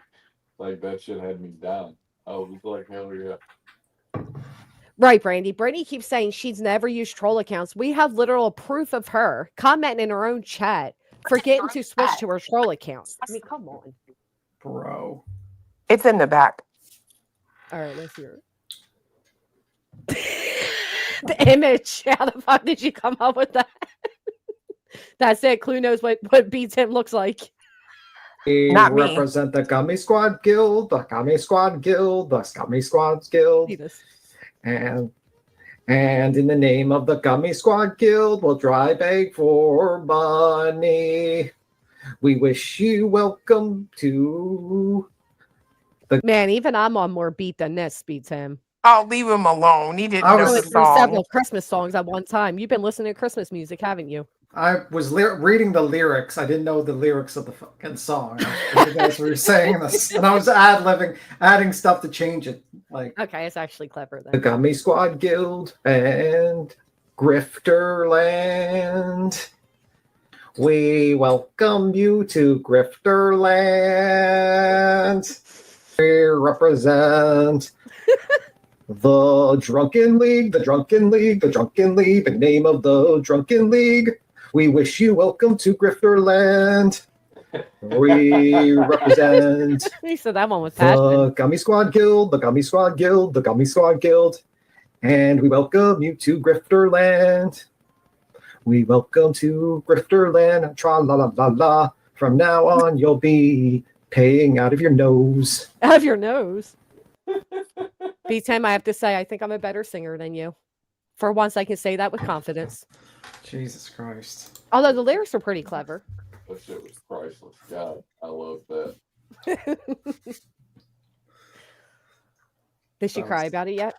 Like that shit had me down. I was like, hell yeah. Right, Brandy. Brittany keeps saying she's never used troll accounts. We have literal proof of her commenting in her own chat forgetting to switch to her troll account. I mean, come on. Bro. It's in the back. All right, let's hear it. The image. How the fuck did you come up with that? That's it. Clue knows what beats him looks like. We Not me. represent the Gummy Squad Guild, the Gummy Squad Guild, the Gummy Squad Guild. And in the name of the Gummy Squad Guild, we'll dry beg for money. We wish you welcome to the Man, even I'm on more beat than this beats him. I'll leave him alone. He didn't I know was the For song. several Christmas songs at one time. You've been listening to Christmas music, haven't you? I was reading the lyrics. I didn't know the lyrics of the fucking song. You guys were saying this, and I was ad-libbing, adding stuff to change it. Like, okay, it's actually clever then. The Gummy Squad Guild and Grifterland. We welcome you to Grifterland. We represent the Drunken League, the Drunken League, the Drunken League, the name of the Drunken League. We wish you welcome to Grifterland. We represent He said that one was the passionate. Gummy Squad Guild, the Gummy Squad Guild, the Gummy Squad Guild. And we welcome you to Grifterland. We welcome to Grifterland. Tra la la la la. From now on, you'll be paying out of your nose. Out of your nose. B10, I have to say, I think I'm a better singer than you. For once, I can say that with confidence. Jesus Christ. Although the lyrics are pretty clever. That shit was priceless. God, I love that. Did she cry about it yet?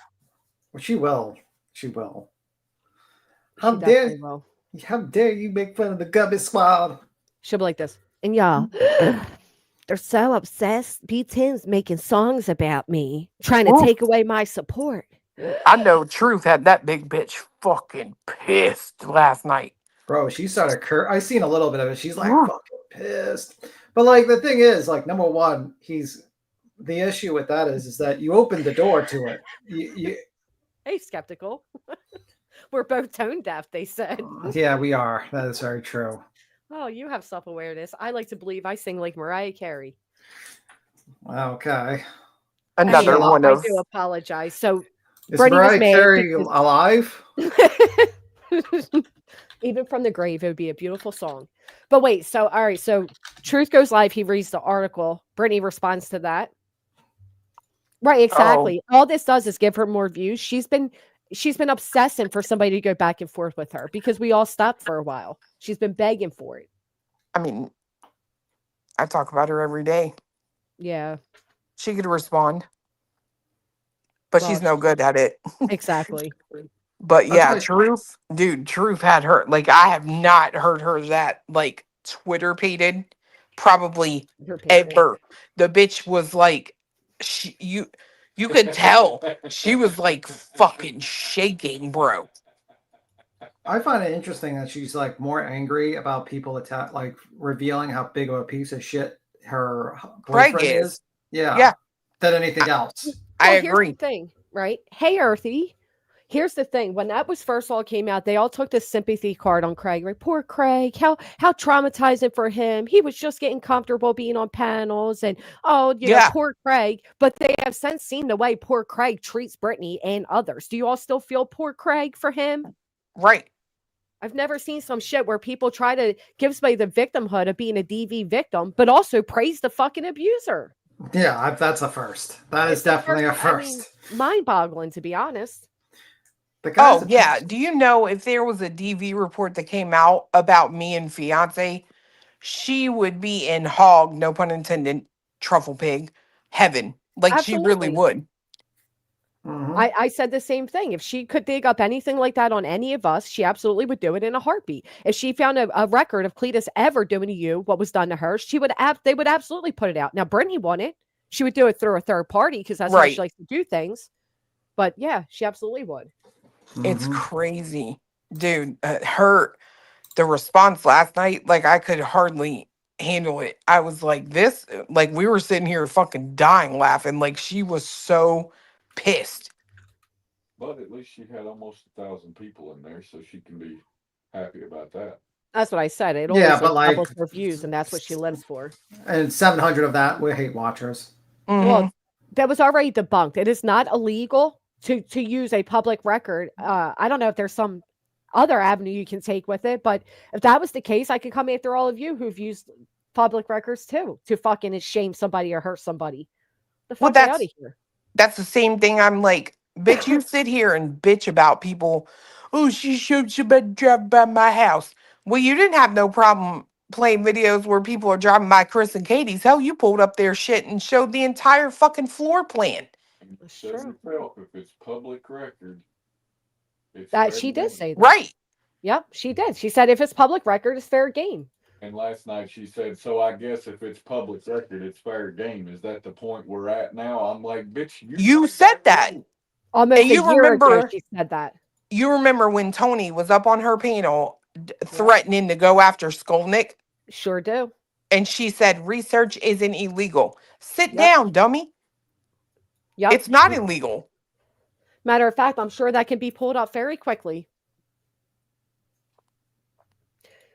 Well, she will. She will. She How definitely will. dare you make fun of the Gummy Squad? She'll be like this. And y'all, they're so obsessed. B10's making songs about me, trying to take away my support. I know Truth had that big bitch fucking pissed last night. Bro, she started I seen a little bit of it. She's like fucking pissed. But like the thing is, like, number one, the issue with that is that you opened the door to it. Hey, skeptical. We're both tone deaf, they said. Yeah, we are. That is very true. Oh, you have self awareness. I like to believe I sing like Mariah Carey. Okay. Another Anyway, one I of do apologize. So Is Brittany was Mariah mad Carey because alive? even from the grave, it would be a beautiful song. But wait, so all right, so Truth Goes Live, he reads the article. Brittany responds to that. Right, oh, exactly. All this does is give her more views. She's been obsessing for somebody to go back and forth with her because we all stopped for a while. She's been begging for it. I mean, I talk about her every day. Yeah. She could respond, but Well, she's no good at it. exactly. But That's yeah, why. Truth, dude, Truth had her. Like, I have not heard her that, like, Twitter pated probably Her pated. ever. The bitch was like, you could tell she was like fucking shaking, bro. I find it interesting that she's like more angry about people like revealing how big of a piece of shit her Craig boyfriend is. is. Yeah, Yeah, than I, anything else. I Well, here's the agree. thing, right? Hey, Earthy. Here's the thing. When that was first all came out, they all took the sympathy card on Craig. Right? Poor Craig. How traumatizing for him. He was just getting comfortable being on panels and Yeah, poor Craig. But they have since seen the way poor Craig treats Brittany and others. Do you all still feel poor Craig for him? right. I've never seen some shit where people try to give somebody the victimhood of being a DV victim, but also praise the fucking abuser. Yeah, that's a first. That is It's the definitely first, a I mean, first. mind-boggling to be honest. The guys Oh, that yeah. Do you know if there was a DV report that came out about me and fiance, she would be in hog, no pun intended, truffle pig heaven. Like, she really Absolutely. would. Mhm. I said the same thing. If she could dig up anything like that on any of us, she absolutely would do it in a heartbeat. If she found a record of Cletus ever doing to you what was done to her, they would absolutely put it out. Now, Brittany won it. She would do it through a third party because that's how she Right. likes to do things. But yeah, she absolutely would. It's Mhm. crazy. Dude, the response last night, like, I could hardly handle it. I was like, this, like, we were sitting here fucking dying laughing. Like, she was so pissed. But at least she had almost 1,000 people in there, so she can be happy about that. That's what I said. It Yeah, always but like, doubles her views, and that's what she lives for. and 700 of that were hate watchers. Hmm. Well, that was already debunked. It is not illegal to use a public record. I don't know if there's some other avenue you can take with it, but if that was the case, I could come after all of you who've used public records too to fucking shame somebody or hurt somebody. The Well, fuck out of here. that's the same thing. I'm like, bitch, you sit here and bitch about people. Oh, she should been driving by my house. Well, you didn't have no problem playing videos where people are driving by Chris and Katie's. Hell, you pulled up their shit and showed the entire fucking floor plan. And That's said true. herself, if it's public record, it's That fair she did game. say that. Right. Yep, she did. She said if it's public record, it's fair game. And last night she said, so I guess if it's public record, it's fair game. Is that the point we're at now? I'm like, bitch, You said that. And Almost a year ago, she said that. you remember when Tony was up on her panel Yep, threatening to go after Skolnick? sure do. And she said, research isn't illegal. Sit Yep, down, dummy. yep. It's not illegal. Matter of fact, I'm sure that can be pulled up very quickly.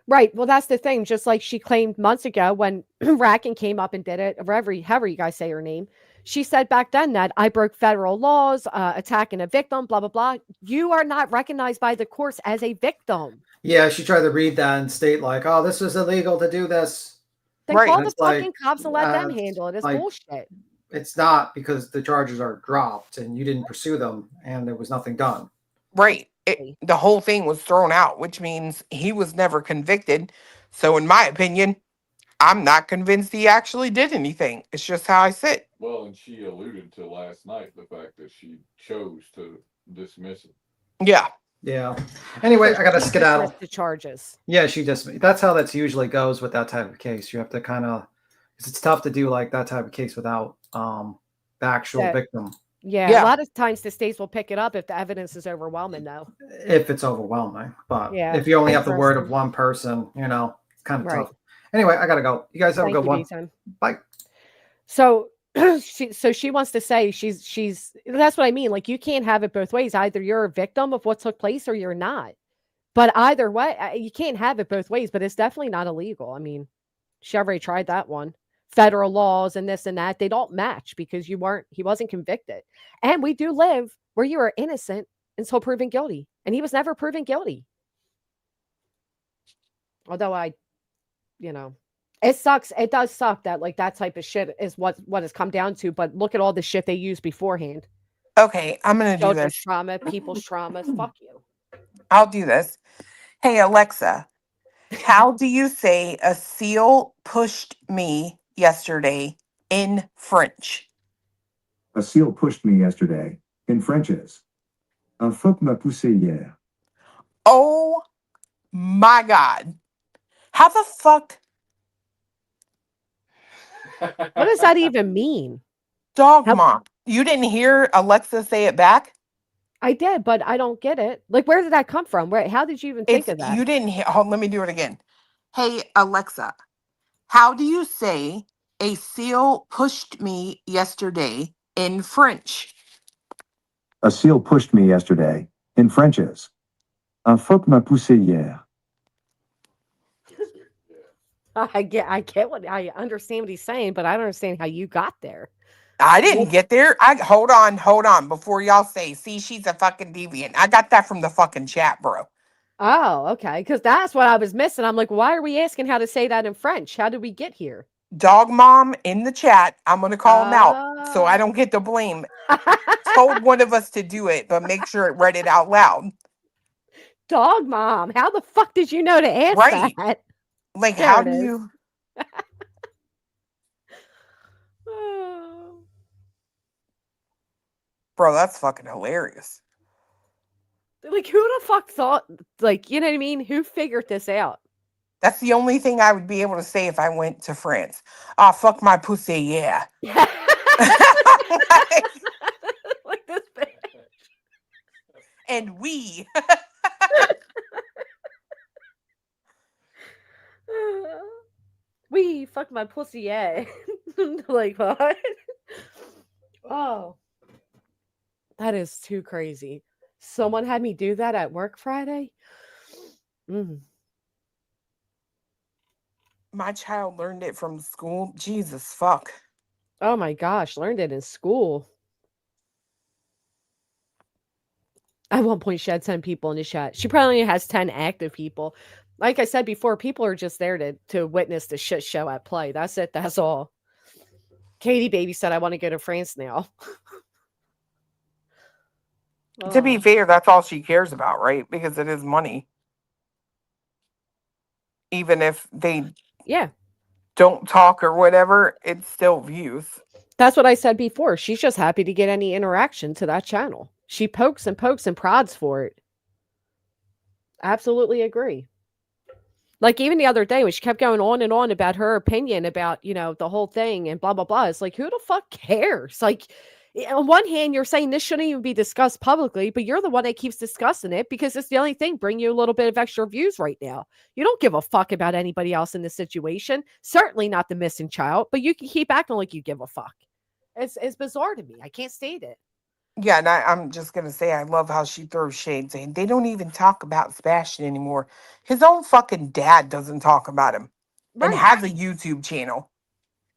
Right. Well, that's the thing. Just like she claimed months ago when Racken came up and did it, however you guys say her name, she said back then that I broke federal laws, attacking a victim, blah, blah, blah. You are not recognized by the courts as a victim. Yeah, she tried to read that and state like, "Oh, this was illegal to do this." Then Right. call And the it's like, fucking cops and let them handle it. It's like, bullshit. it's not because the charges are dropped and you didn't pursue them and there was nothing done. Right. The whole thing was thrown out, which means he was never convicted. So, in my opinion, I'm not convinced he actually did anything. It's just how I sit. Well, and she alluded to last night the fact that she chose to dismiss it. Yeah. Yeah. Anyway, So I gotta she skedaddle. dismissed the charges. Yeah, she just. That's how that usually goes with that type of case. You have to kind of. It's tough to do like that type of case without the actual That- victim. Yeah, Yeah. a lot of times the states will pick it up if the evidence is overwhelming, though. If it's overwhelming. But Yeah, if you only have the word of interesting. one person, it's kind of Right. tough. Anyway, I gotta go. You guys have a Thank good you, one. D-Time. Bye. So So she wants to say she's that's what I mean. Like, you can't have it both ways. Either you're a victim of what took place or you're not. But either way, you can't have it both ways. But it's definitely not illegal. I mean, she already tried that one. Federal laws and this and that, they don't match because he wasn't convicted. And we do live where you are innocent until proven guilty. And he was never proven guilty. Although you know, it sucks. It does suck that like that type of shit is what it's come down to. But look at all the shit they used beforehand. Okay, I'm gonna do Children's this. trauma, people's traumas. Fuck you. I'll do this. Hey Alexa, how do you say a seal pushed me yesterday in French? A seal pushed me yesterday. In French is un phoque m'a poussé hier. Oh my god. How the fuck? What does that even mean? Dog How, mom. You didn't hear Alexa say it back? I did, but I don't get it. Like, where did that come from? Where? How did you even think It's of that? you didn't hear. Oh, let me do it again. Hey Alexa, how do you say a seal pushed me yesterday in French? A seal pushed me yesterday. In French is un phoque m'a poussé hier. I get what I understand what he's saying, but I don't understand how you got there. I didn't get there. Hold on before y'all say, see, she's a fucking deviant. I got that from the fucking chat, bro. Oh, okay. Because that's what I was missing. I'm like, why are we asking how to say that in French? How did we get here? Dog mom in the chat. I'm gonna call him out so I Oh. don't get the blame. Told one of us to do it, but make sure it read it out loud. Dog mom. How the fuck did you know to ask Right. that? Like, There how it do is. you? Oh. Bro, that's fucking hilarious. Like, who the fuck thought, like, you know what I mean? Who figured this out? That's the only thing I would be able to say if I went to France. Ah, fuck my pussy, yeah. Like this bitch. And we. We fuck my pussy, yeah. Like, what? Oh, that is too crazy. Someone had me do that at work Friday. Mm. My child learned it from school. Jesus fuck. Oh my gosh, learned it in school. At one point, she had 10 people in the chat. She probably only has 10 active people. Like I said before, people are just there to witness the shit show at play. That's it. That's all. Katie Baby said, I want to go to France now. To be Oh, fair, that's all she cares about, right? Because it is money. Even if they yeah. don't talk or whatever, it's still views. That's what I said before. She's just happy to get any interaction to that channel. She pokes and prods for it. Absolutely agree. Like, even the other day when she kept going on and on about her opinion about, the whole thing and blah, blah, blah. It's like, who the fuck cares? Like, on one hand, you're saying this shouldn't even be discussed publicly, but you're the one that keeps discussing it because it's the only thing bring you a little bit of extra views right now. You don't give a fuck about anybody else in this situation. Certainly not the missing child, but you can keep acting like you give a fuck. It's bizarre to me. I can't state it. Yeah, and I'm just gonna say I love how she throws shade saying they don't even talk about Sebastian anymore. His own fucking dad doesn't talk about him and Right. has a YouTube channel.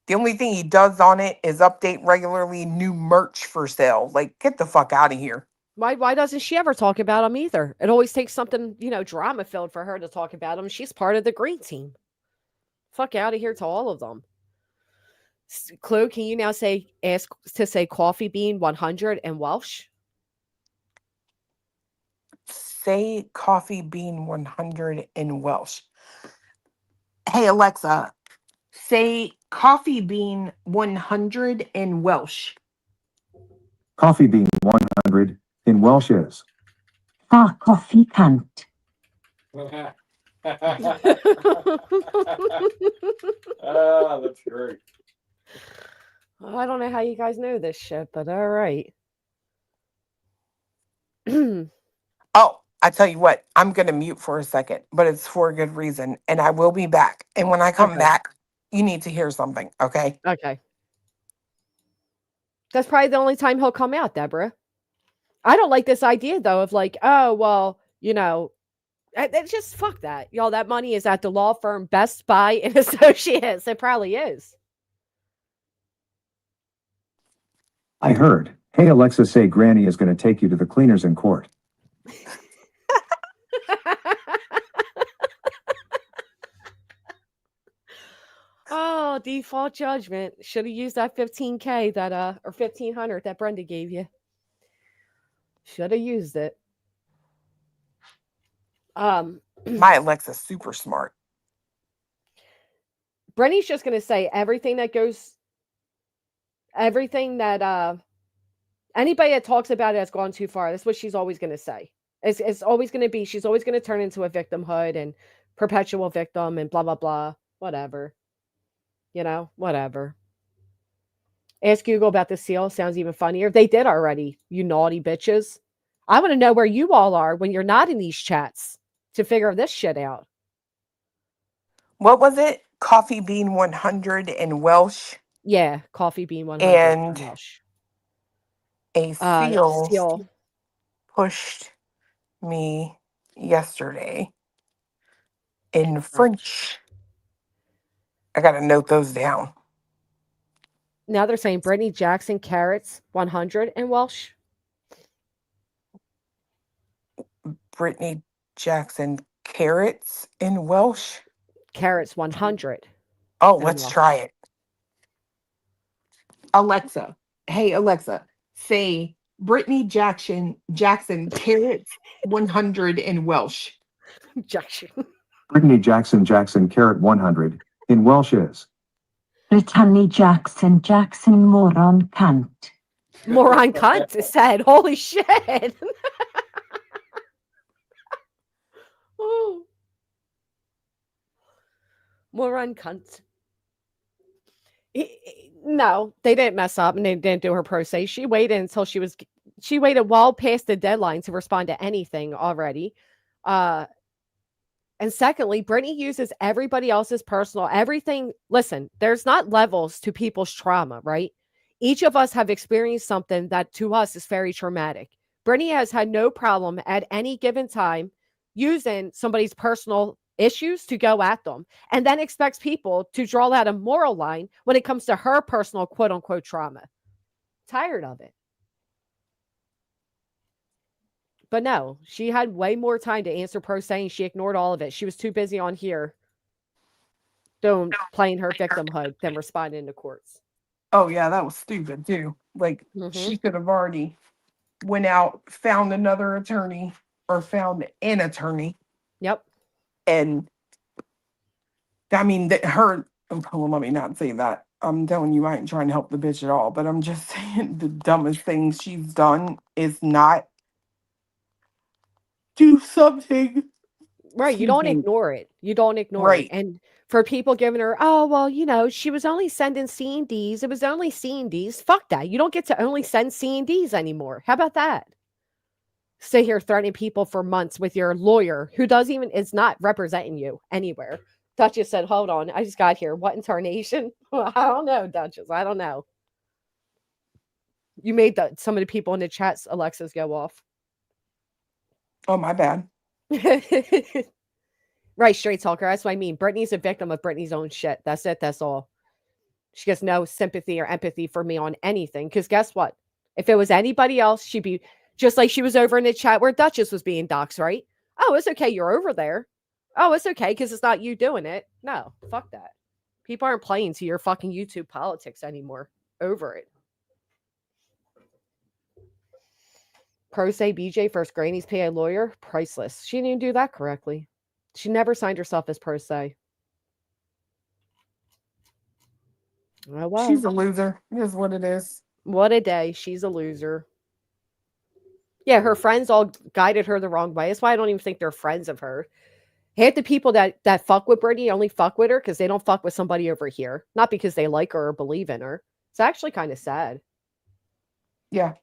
The only thing he does on it is update regularly new merch for sale. Like, get the fuck out of here. Why doesn't she ever talk about him either? It always takes something, drama filled for her to talk about him. She's part of the green team. Fuck out of here to all of them. Chloe, can you now ask to say coffee bean 100 in Welsh? Say coffee bean 100 in Welsh. Hey, Alexa, say coffee bean 100 in Welsh. Coffee bean 100 in Welsh is coffee cunt. Ah, that's great. I don't know how you guys know this shit, but all right. Oh, I tell you what, I'm going to mute for a second, but it's for a good reason. And I will be back. And when I come Okay. back, you need to hear something, okay? Okay. That's probably the only time he'll come out, Deborah. I don't like this idea though of like, oh well, it's just fuck that. Y'all, that money is at the law firm Best Buy and Associates. It probably is. I heard. Hey Alexa, say Granny is going to take you to the cleaners in court. Oh, default judgment. Should have used that 15K that or 1500 that Brenda gave you. Should have used it. My Alexa's super smart. Brenny's just gonna say everything that anybody that talks about it has gone too far. That's what she's always gonna say. It's always gonna be, she's always gonna turn into a victimhood and perpetual victim and blah blah blah. Whatever. Whatever. Ask Google about the seal. Sounds even funnier. They did already, you naughty bitches. I want to know where you all are when you're not in these chats to figure this shit out. What was it? Coffee Bean 100 in Welsh. Yeah, Coffee Bean 100 And in Welsh. A seal Seal. pushed me yesterday in French. I got to note those down. Now they're saying Brittany Jackson carrots 100 in Welsh. Brittany Jackson carrots in Welsh. Carrots 100. Oh, let's try it. Alexa. Hey, Alexa. Say Brittany Jackson carrots 100 in Welsh. Jackson. Brittany Jackson carrot 100 in Welsh is. Brittany Jackson moron cunt. Moron cunt is said. Holy shit. Oh. Moron cunt. No, they didn't mess up and they didn't do her pro se. She waited until she waited well past the deadline to respond to anything already. And secondly, Brittany uses everybody else's personal everything. Listen, there's not levels to people's trauma, right? Each of us have experienced something that to us is very traumatic. Brittany has had no problem at any given time using somebody's personal issues to go at them and then expects people to draw out a moral line when it comes to her personal quote unquote trauma. Tired of it. But no, she had way more time to answer pro se and she ignored all of it. She was too busy on here playing her victimhood than responding to courts. Oh yeah, that was stupid too. Like she could have already went out, found another attorney or found an attorney. Yep. And I mean well, let me not say that. I'm telling you, I ain't trying to help the bitch at all, but I'm just saying the dumbest thing she's done is not do something. Right. You don't ignore it. You don't ignore it. And for people giving her, oh, well, she was only sending C&Ds. It was only C&Ds. Fuck that. You don't get to only send C&Ds anymore. How about that? Sit here threatening people for months with your lawyer who is not representing you anywhere. Duchess said, hold on. I just got here. What in tarnation? I don't know, Duchess. I don't know. You made some of the people in the chats, Alexa's go off. Oh, my bad. Right, straight talker. That's what I mean. Brittany's a victim of Brittany's own shit. That's it. That's all. She gets no sympathy or empathy for me on anything. Because guess what? If it was anybody else, she'd be just like she was over in the chat where Duchess was being doxxed, right? Oh, it's okay. You're over there. Oh, it's okay because it's not you doing it. No, fuck that. People aren't playing to your fucking YouTube politics anymore. Over it. Pro se BJ first Granny's pay a lawyer. Priceless. She didn't even do that correctly. She never signed herself as pro se. Oh, well. She's a loser. It is what it is. What a day. She's a loser. Yeah, her friends all guided her the wrong way. That's why I don't even think they're friends of her. Half the people that fuck with Brittany only fuck with her because they don't fuck with somebody over here. Not because they like her or believe in her. It's actually kind of sad. Yeah.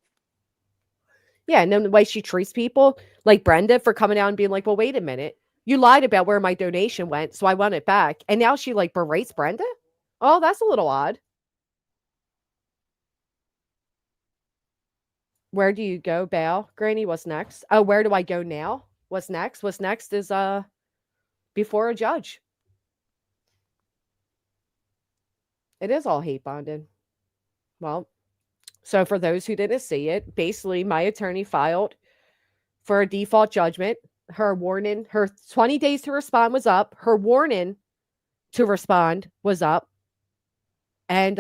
Yeah, and then the way she treats people, like Brenda, for coming out and being like, well, wait a minute. You lied about where my donation went, so I want it back. And now she like berates Brenda? Oh, that's a little odd. Where do you go bail? Granny, what's next? Oh, where do I go now? What's next? What's next is before a judge. It is all hate bonded. Well, so for those who didn't see it, basically my attorney filed for a default judgment. Her warning, her 20 days to respond was up. Her warning to respond was up. And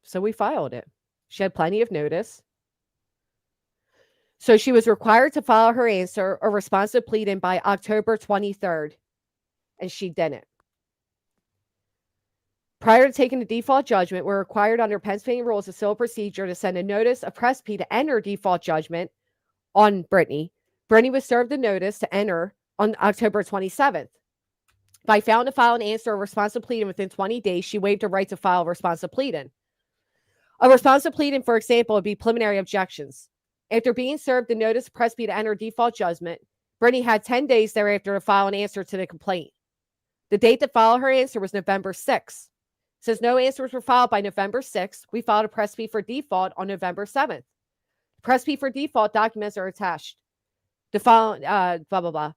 so we filed it. She had plenty of notice. So she was required to file her answer or response to pleading by October 23rd, and she didn't. Prior to taking the default judgment, we're required under Pennsylvania rules of civil procedure to send a notice of Presby to enter default judgment on Brittany. Brittany was served a notice to enter on October 27th. If I found to file an answer or response to pleading within 20 days, she waived her right to file a response to pleading. A response to pleading, for example, would be preliminary objections. After being served the notice of Presby to enter default judgment, Brittany had 10 days thereafter to file an answer to the complaint. The date to file her answer was November 6th. Since no answers were filed by November 6th, we filed a Presby for default on November 7th. Presby for default documents are attached. The following, blah, blah, blah.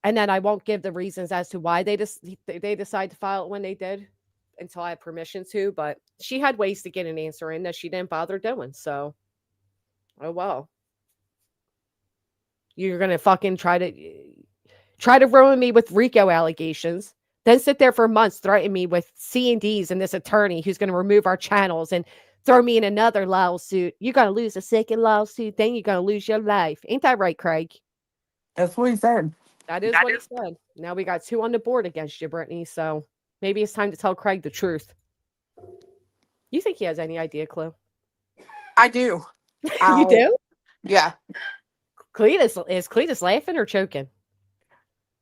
And then I won't give the reasons as to why they decided to file it when they did until I have permission to, but she had ways to get an answer in that she didn't bother doing. So, oh well. You're going to fucking try to ruin me with RICO allegations, then sit there for months threatening me with C&Ds and this attorney who's going to remove our channels and throw me in another lawsuit. You're going to lose a second lawsuit, then you're going to lose your life. Ain't that right, Craig? That's what he said. That is what he said. Now we got 2 on the board against you, Brittany, so maybe it's time to tell Craig the truth. You think he has any idea, Clue? I do. You do? Yeah. Is Cletus laughing or choking?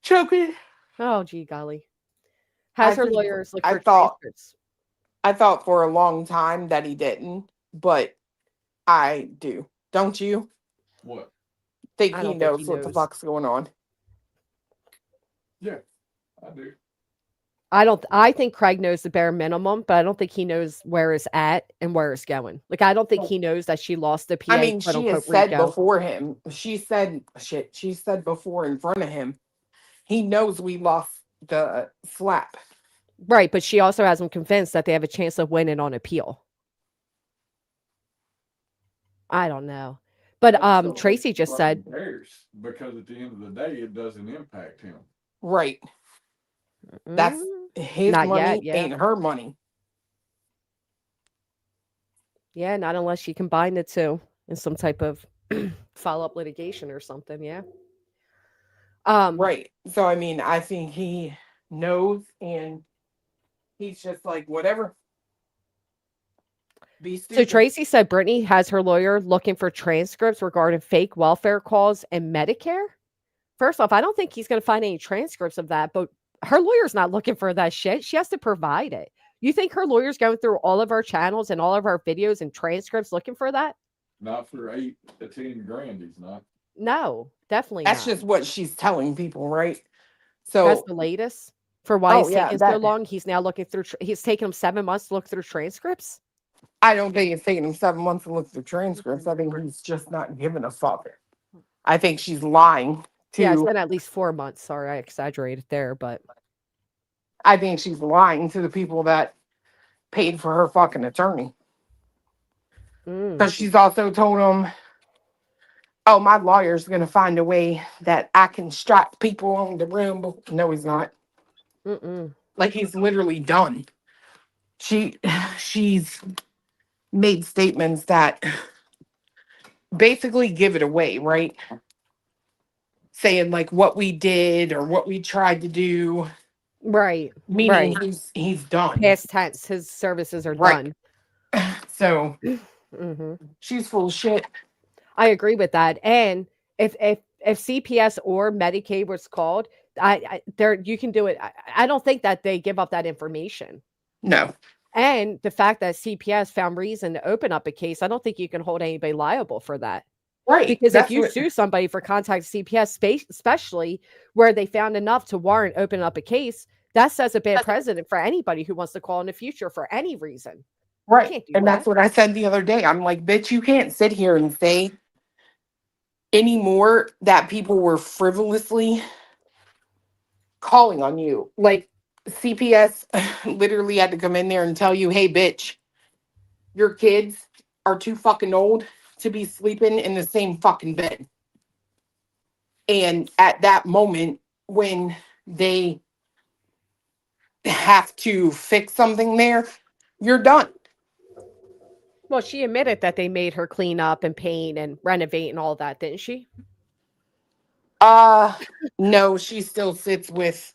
Choking. Oh, gee golly. Has her lawyers look for transcripts? I thought for a long time that he didn't, but I do. Don't you? What? Think I he don't think knows he what the knows. fuck's going on? Yeah, I do. I think Craig knows the bare minimum, but I don't think he knows where it's at and where it's going. Like, I don't think he knows that she lost the PA, I mean, quote she unquote, has said RICO. before him. She said before in front of him. He knows we lost the slap. Right, but she also has him convinced that they have a chance of winning on appeal. I don't know. But That's Tracy just said, cares, because at the end of the day, it doesn't impact him. Right. That's his not money yet, yeah. and her money. Yeah, not unless she combined the two in some type of follow-up litigation or something, yeah. Right. So, I mean, I think he knows and he's just like, whatever. Be So stupid. Tracy said Brittany has her lawyer looking for transcripts regarding fake welfare calls and Medicare. First off, I don't think he's going to find any transcripts of that, but her lawyer's not looking for that shit. She has to provide it. You think her lawyer's going through all of our channels and all of our videos and transcripts looking for that? Not for 8 to 10 grand, he's not. No, definitely That's not. just what she's telling people, right? So That's the latest for why it's taking so that- long. He's now looking through. He's taken him 7 months to look through transcripts. I don't think it's taking him 7 months to look through transcripts. I think he's just not giving a fuck. I think she's lying to. Yeah, it's been at least 4 months. Sorry, I exaggerated there, but I think she's lying to the people that paid for her fucking attorney. Because she's also told them, oh, my lawyer's going to find a way that I can strike people on the room. But no, he's not. Like, he's literally done. She's made statements that basically give it away, right? Saying like what we did or what we tried to do. Right. Meaning right. he's done. Past tense. His services are Right. done. So she's full of shit. I agree with that. And if CPS or Medicaid was called, you can do it. I don't think that they give up that information. No. And the fact that CPS found reason to open up a case, I don't think you can hold anybody liable for that. Right. Because if you sue somebody for contacting CPS, especially where they found enough to warrant opening up a case, that sets a bad precedent for anybody who wants to call in the future for any reason. Right. Can't do And that's that. what I said the other day. I'm like, bitch, you can't sit here and say anymore that people were frivolously calling on you. Like CPS literally had to come in there and tell you, hey, bitch, your kids are too fucking old to be sleeping in the same fucking bed. And at that moment, when they have to fix something there, you're done. Well, she admitted that they made her clean up and paint and renovate and all that, didn't she? Uh, no, she still sits with,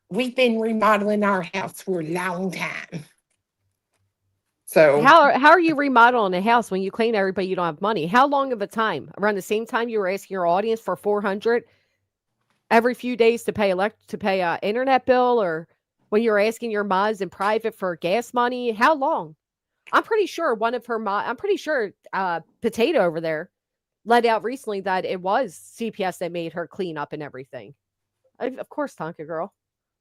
we've been remodeling our house for a long time. So, How are you remodeling a house when you claim to everybody you don't have money? How long of a time? Around the same time you were asking your audience for 400 every few days to pay a internet bill, or when you were asking your mods in private for gas money? How long? I'm pretty sure Potato over there let out recently that it was CPS that made her clean up and everything. Of course, Tonka girl.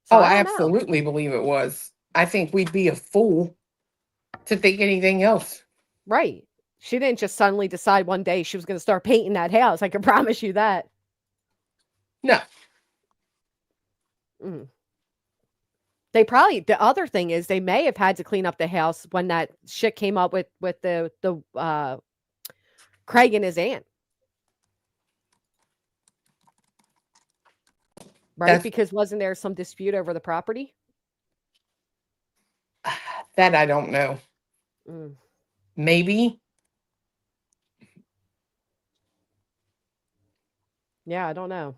So oh, I I don't know. absolutely believe it was. I think we'd be a fool to think anything else. Right. She didn't just suddenly decide one day she was going to start painting that house. I can promise you that. No. Mm. The other thing is they may have had to clean up the house when that shit came up with the Craig and his aunt. Right? That's Because wasn't there some dispute over the property? that I don't know. Mm. Maybe. Yeah, I don't know.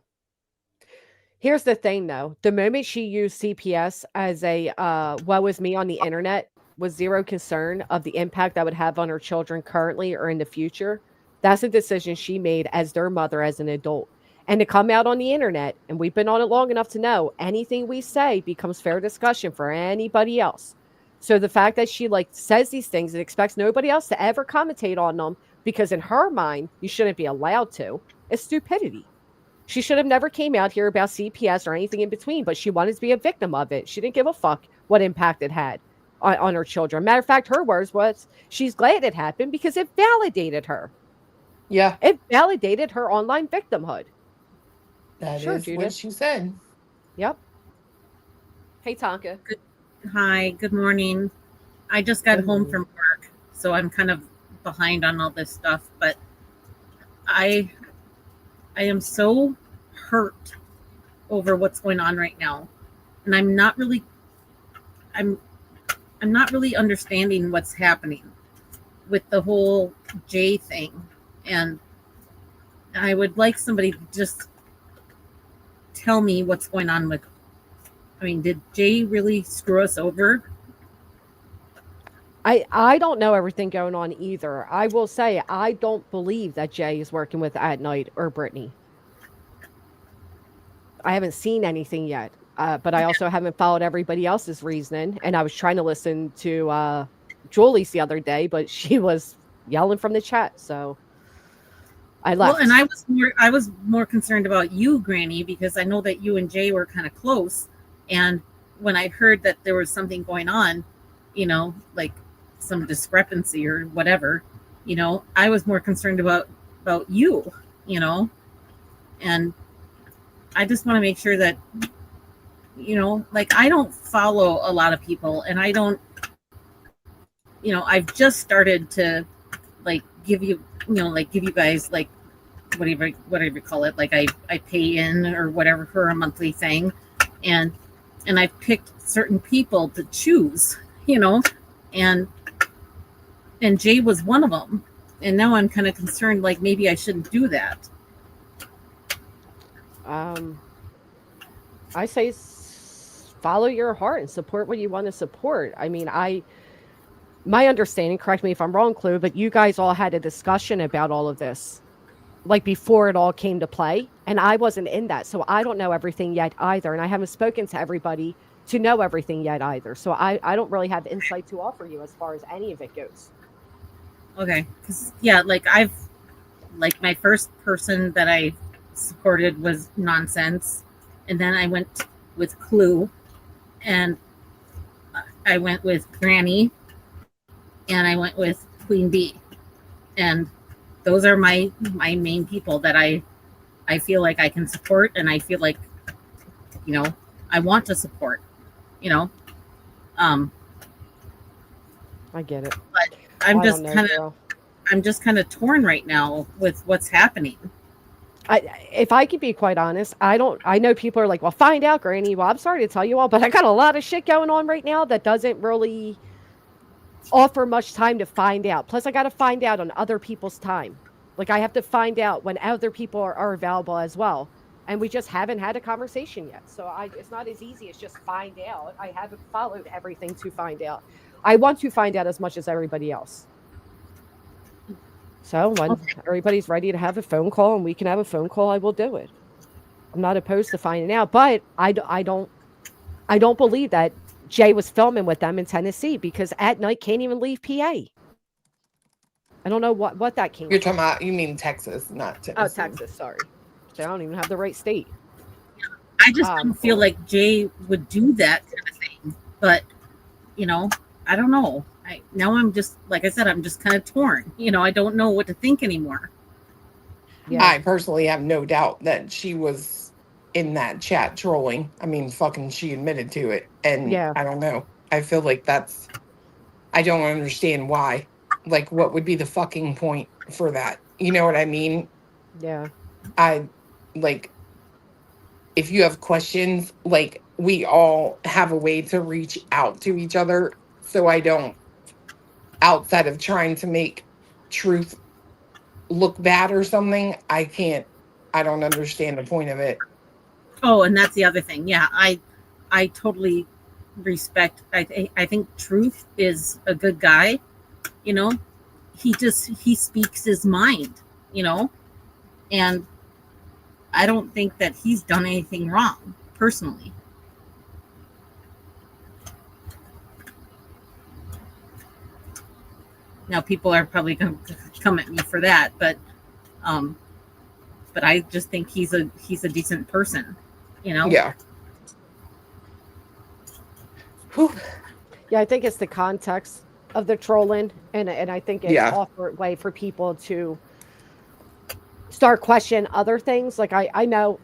Here's the thing though. The moment she used CPS as a woe is me on the internet with zero concern of the impact that would have on her children currently or in the future, that's a decision she made as their mother as an adult. And to come out on the internet, and we've been on it long enough to know anything we say becomes fair discussion for anybody else. So the fact that she like says these things and expects nobody else to ever commentate on them because in her mind you shouldn't be allowed to is stupidity. She should have never came out here about CPS or anything in between, but she wanted to be a victim of it. She didn't give a fuck what impact it had on her children. Matter of fact, her words was she's glad it happened because it validated her. Yeah, It validated her online victimhood. that Sure, is what Judith. she said. Yep. Hey, Tonka. Good, hi, good morning. I just got Good home morning. from work, so I'm kind of behind on all this stuff, but I I am so hurt over what's going on right now. And I'm I'm not really understanding what's happening with the whole Jay thing. And I would like somebody to just tell me what's going on with, I mean, did Jay really screw us over? I don't know everything going on either. I will say I don't believe that Jay is working with At Night or Brittany. I haven't seen anything yet, but I also haven't followed everybody else's reasoning. And I was trying to listen to Julie's the other day, but she was yelling from the chat, so I Well, left. and I was more concerned about you, Granny, because I know that you and Jay were kind of close. And when I heard that there was something going on, like some discrepancy or whatever, I was more concerned about you, and I just want to make sure that, like I don't follow a lot of people, and I don't, I've just started to like give you, give you guys like whatever you call it, like I pay in or whatever for a monthly thing, and I've picked certain people to choose, and Jay was one of them, and now I'm kind of concerned, like maybe I shouldn't do that. I say follow your heart and support what you want to support. I mean, my understanding, correct me if I'm wrong, Clue, but you guys all had a discussion about all of this, like before it all came to play, and I wasn't in that, so I don't know everything yet either, and I haven't spoken to everybody to know everything yet either, so I don't really have insight to offer you as far as any of it goes. Okay, because like my first person that I supported was Nonsense, and then I went with Clue, and I went with Granny, and I went with Queen Bee. And those are my main people that I feel like I can support, and I feel like, you know, I want to support, you know. I get it. But I'm I just don't know, kind of girl. I'm just kind of torn right now with what's happening. If I could be quite honest, I know people are like, well, find out, Granny. Well, I'm sorry to tell you all, but I got a lot of shit going on right now that doesn't really offer much time to find out. Plus, I got to find out on other people's time. Like, I have to find out when other people are available as well. And we just haven't had a conversation yet. So it's not as easy as just find out. I haven't followed everything to find out. I want to find out as much as everybody else. So when everybody's ready to have a phone call and we can have a phone call, I will do it. I'm not opposed to finding out, but I don't believe that Jay was filming with them in Tennessee, because at night can't even leave PA. I don't know what that came You're from. talking about, you mean Texas, not Tennessee. Oh, Texas, sorry. So I don't even have the right state. I just don't feel like Jay would do that kind of thing. But, you know, I don't know. Now I'm just, like I said, I'm just kind of torn. You know, I don't know what to think anymore. Yeah. I personally have no doubt that she was in that chat trolling. I mean, fucking, she admitted to it. And Yeah. I don't know. I feel like I don't understand why. Like, what would be the fucking point for that? You know what I mean? Yeah. If you have questions, like, we all have a way to reach out to each other. So I don't, outside of trying to make truth look bad or something, I don't understand the point of it. Oh, and that's the other thing. Yeah, I totally respect. I think Truth is a good guy. You know, he speaks his mind. You know, and I don't think that he's done anything wrong personally. Now people are probably going to come at me for that, but I just think he's a decent person. You know. Yeah. Whew. Yeah, I think it's the context of the trolling, and I think it's offered way for people to start questioning other things. Like I know,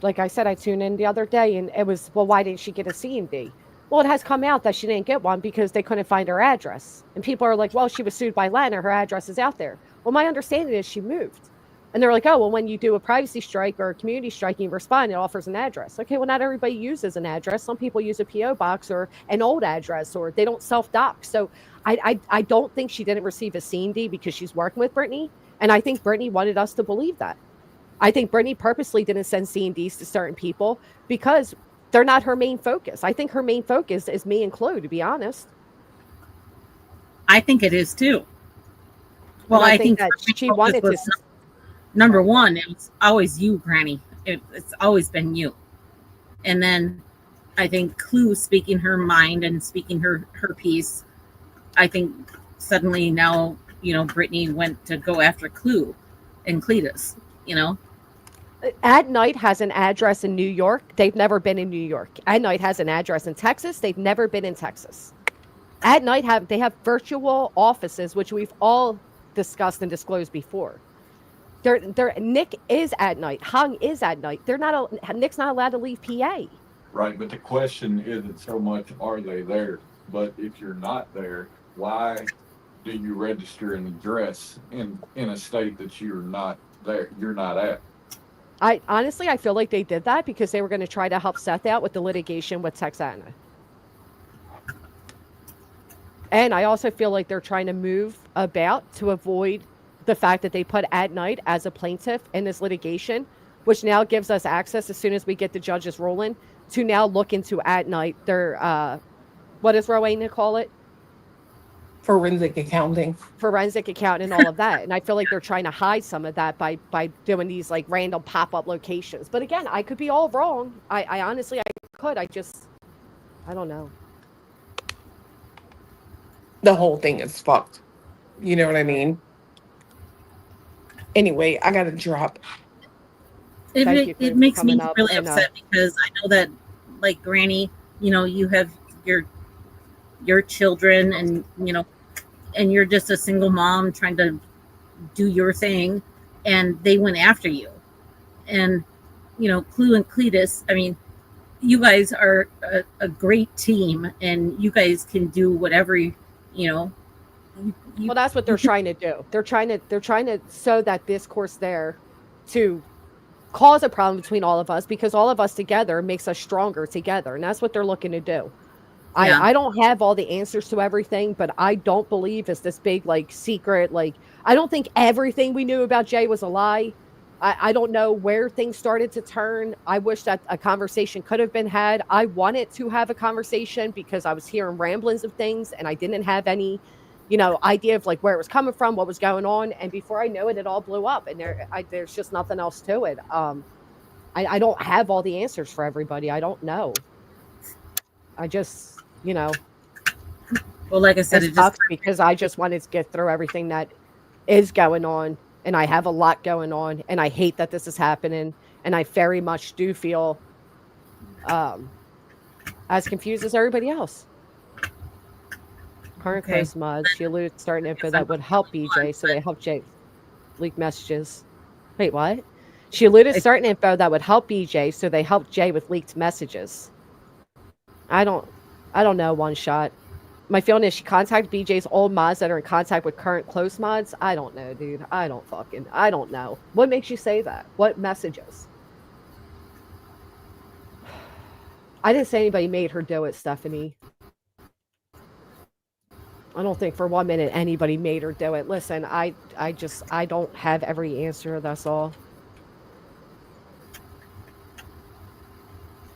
like I said, I tuned in the other day, and it was, well, why didn't she get a C&D? Well, it has come out that she didn't get one because they couldn't find her address. And people are like, well, she was sued by Atlanta. Her address is out there. Well, my understanding is she moved. And they're like, oh, well, when you do a privacy strike or a community strike and you respond, it offers an address. Okay, well, not everybody uses an address. Some people use a P.O. box or an old address, or they don't self-doc. So I don't think she didn't receive a C&D because she's working with Brittany. And I think Brittany wanted us to believe that. I think Brittany purposely didn't send C&Ds to certain people because they're not her main focus. I think her main focus is me and Chloe, to be honest. I think it is too. Well, I think that she wanted to. Number one, it was always you, Granny. It's always been you. And then I think Clue speaking her mind and speaking her piece. I think suddenly now, you know, Brittany went to go after Clue and Cletus, you know. At Night has an address in New York. They've never been in New York. At Night has an address in Texas. They've never been in Texas. At Night they have virtual offices, which we've all discussed and disclosed before. Nick is at Night. Hung is at Night. Nick's not allowed to leave PA. Right, but the question isn't so much are they there, but if you're not there, why do you register an address in a state that you're not there? You're not at. I feel like they did that because they were going to try to help Seth out with the litigation with Texana. And I also feel like they're trying to move about to avoid the fact that they put At Night as a plaintiff in this litigation, which now gives us access, as soon as we get the judges rolling, to now look into At Night. Their, what does Rowena call it? Forensic accounting and all of that. And I feel like they're trying to hide some of that by doing these like random pop-up locations. But again, I could be all wrong. I honestly, I could. I don't know. The whole thing is fucked. You know what I mean? Anyway, I gotta drop. It makes me really upset because I know that, like, Granny, you know, you have your children, and, you know, and you're just a single mom trying to do your thing, and they went after you. And Clue and Cletus, I mean, you guys are a great team, and you guys can do whatever Well, that's what they're trying to do. They're trying to sow that discourse there to cause a problem between all of us, because all of us together makes us stronger together, and that's what they're looking to do. Yeah. I don't have all the answers to everything, but I don't believe it's this big, like, secret, like, I don't think everything we knew about Jay was a lie. I don't know where things started to turn. I wish that a conversation could have been had. I wanted to have a conversation because I was hearing ramblings of things and I didn't have any, idea of like where it was coming from, what was going on. And before I know it, it all blew up, and there's just nothing else to it. I don't have all the answers for everybody. I don't know. I just, Well, like I said, it it just sucks because I just wanted to get through everything that is going on, and I have a lot going on, and I hate that this is happening, and I very much do feel um as confused as everybody else. Current okay. close mods. She alluded to starting I info guess I'm that would the help only one, BJ, so they help Jay leak messages. Wait, what? She alluded to but starting info that would help BJ, so they helped Jay with leaked messages. I don't I don't know, one shot. My feeling is she contacted BJ's old mods that are in contact with current close mods. I don't know, dude. I don't know. What makes you say that? What messages? I didn't say anybody made her do it, Stephanie. I don't think for 1 minute anybody made her do it. Listen, I don't have every answer, that's all.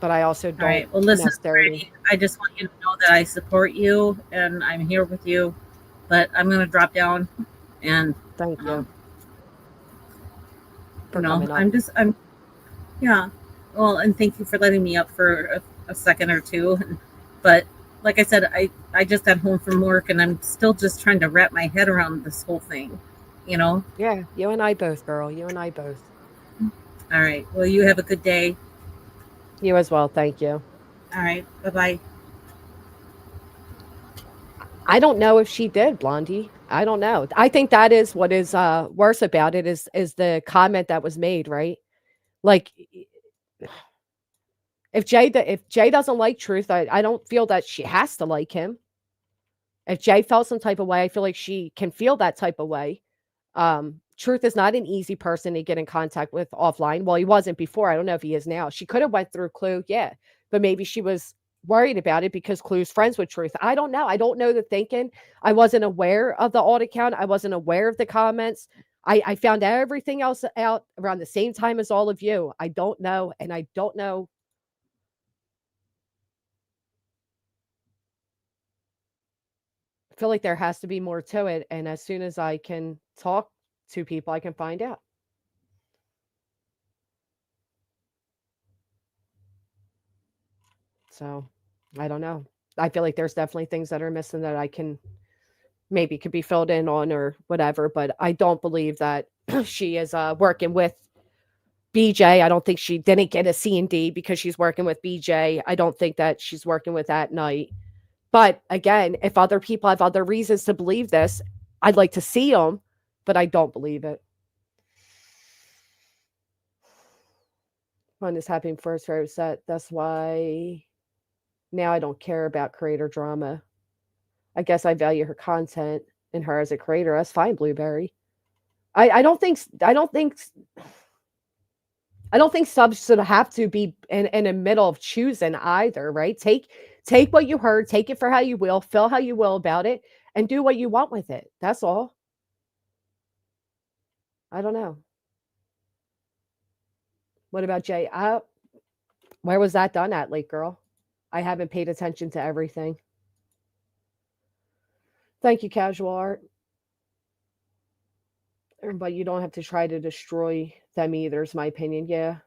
But I also all don't right. Well, listen, necessarily. Brady, I just want you to know that I support you and I'm here with you. But I'm going to drop down, and Thank you um, for coming up. yeah. Well, and thank you for letting me up for a second or two. But like I said, I just got home from work, and I'm still just trying to wrap my head around this whole thing. You know. Yeah, you and I both, girl. You and I both. All right. Well, you have a good day. You as well. Thank you. All right. Bye bye. I don't know if she did, Blondie. I don't know. I think that is what is worse about it is the comment that was made, right? Like, if Jay doesn't like Truth, I don't feel that she has to like him. If Jay felt some type of way, I feel like she can feel that type of way. Truth is not an easy person to get in contact with offline. Well, he wasn't before. I don't know if he is now. She could have went through Clue, yeah, but maybe she was worried about it because Clue's friends with Truth. I don't know. I don't know the thinking. I wasn't aware of the alt account. I wasn't aware of the comments. I found everything else out around the same time as all of you. I don't know, and I don't know. I feel like there has to be more to it, and as soon as I can talk to people, I can find out. So, I don't know. I feel like there's definitely things that are missing that I can maybe could be filled in on or whatever, but I don't believe that she is working with BJ. I don't think she didn't get a C&D because she's working with BJ. I don't think that she's working with At Night. But again, if other people have other reasons to believe this, I'd like to see them, but I don't believe it. One is happening first, very upset. That's why now I don't care about creator drama. I guess I value her content and her as a creator. That's fine, Blueberry. I don't think subs should have to be in the middle of choosing either, right? Take what you heard, take it for how you will, feel how you will about it, and do what you want with it. That's all. I don't know. What about Jay? Where was that done at, Lake Girl? I haven't paid attention to everything. Thank you, Casual Art. But you don't have to try to destroy them either, is my opinion. Yeah.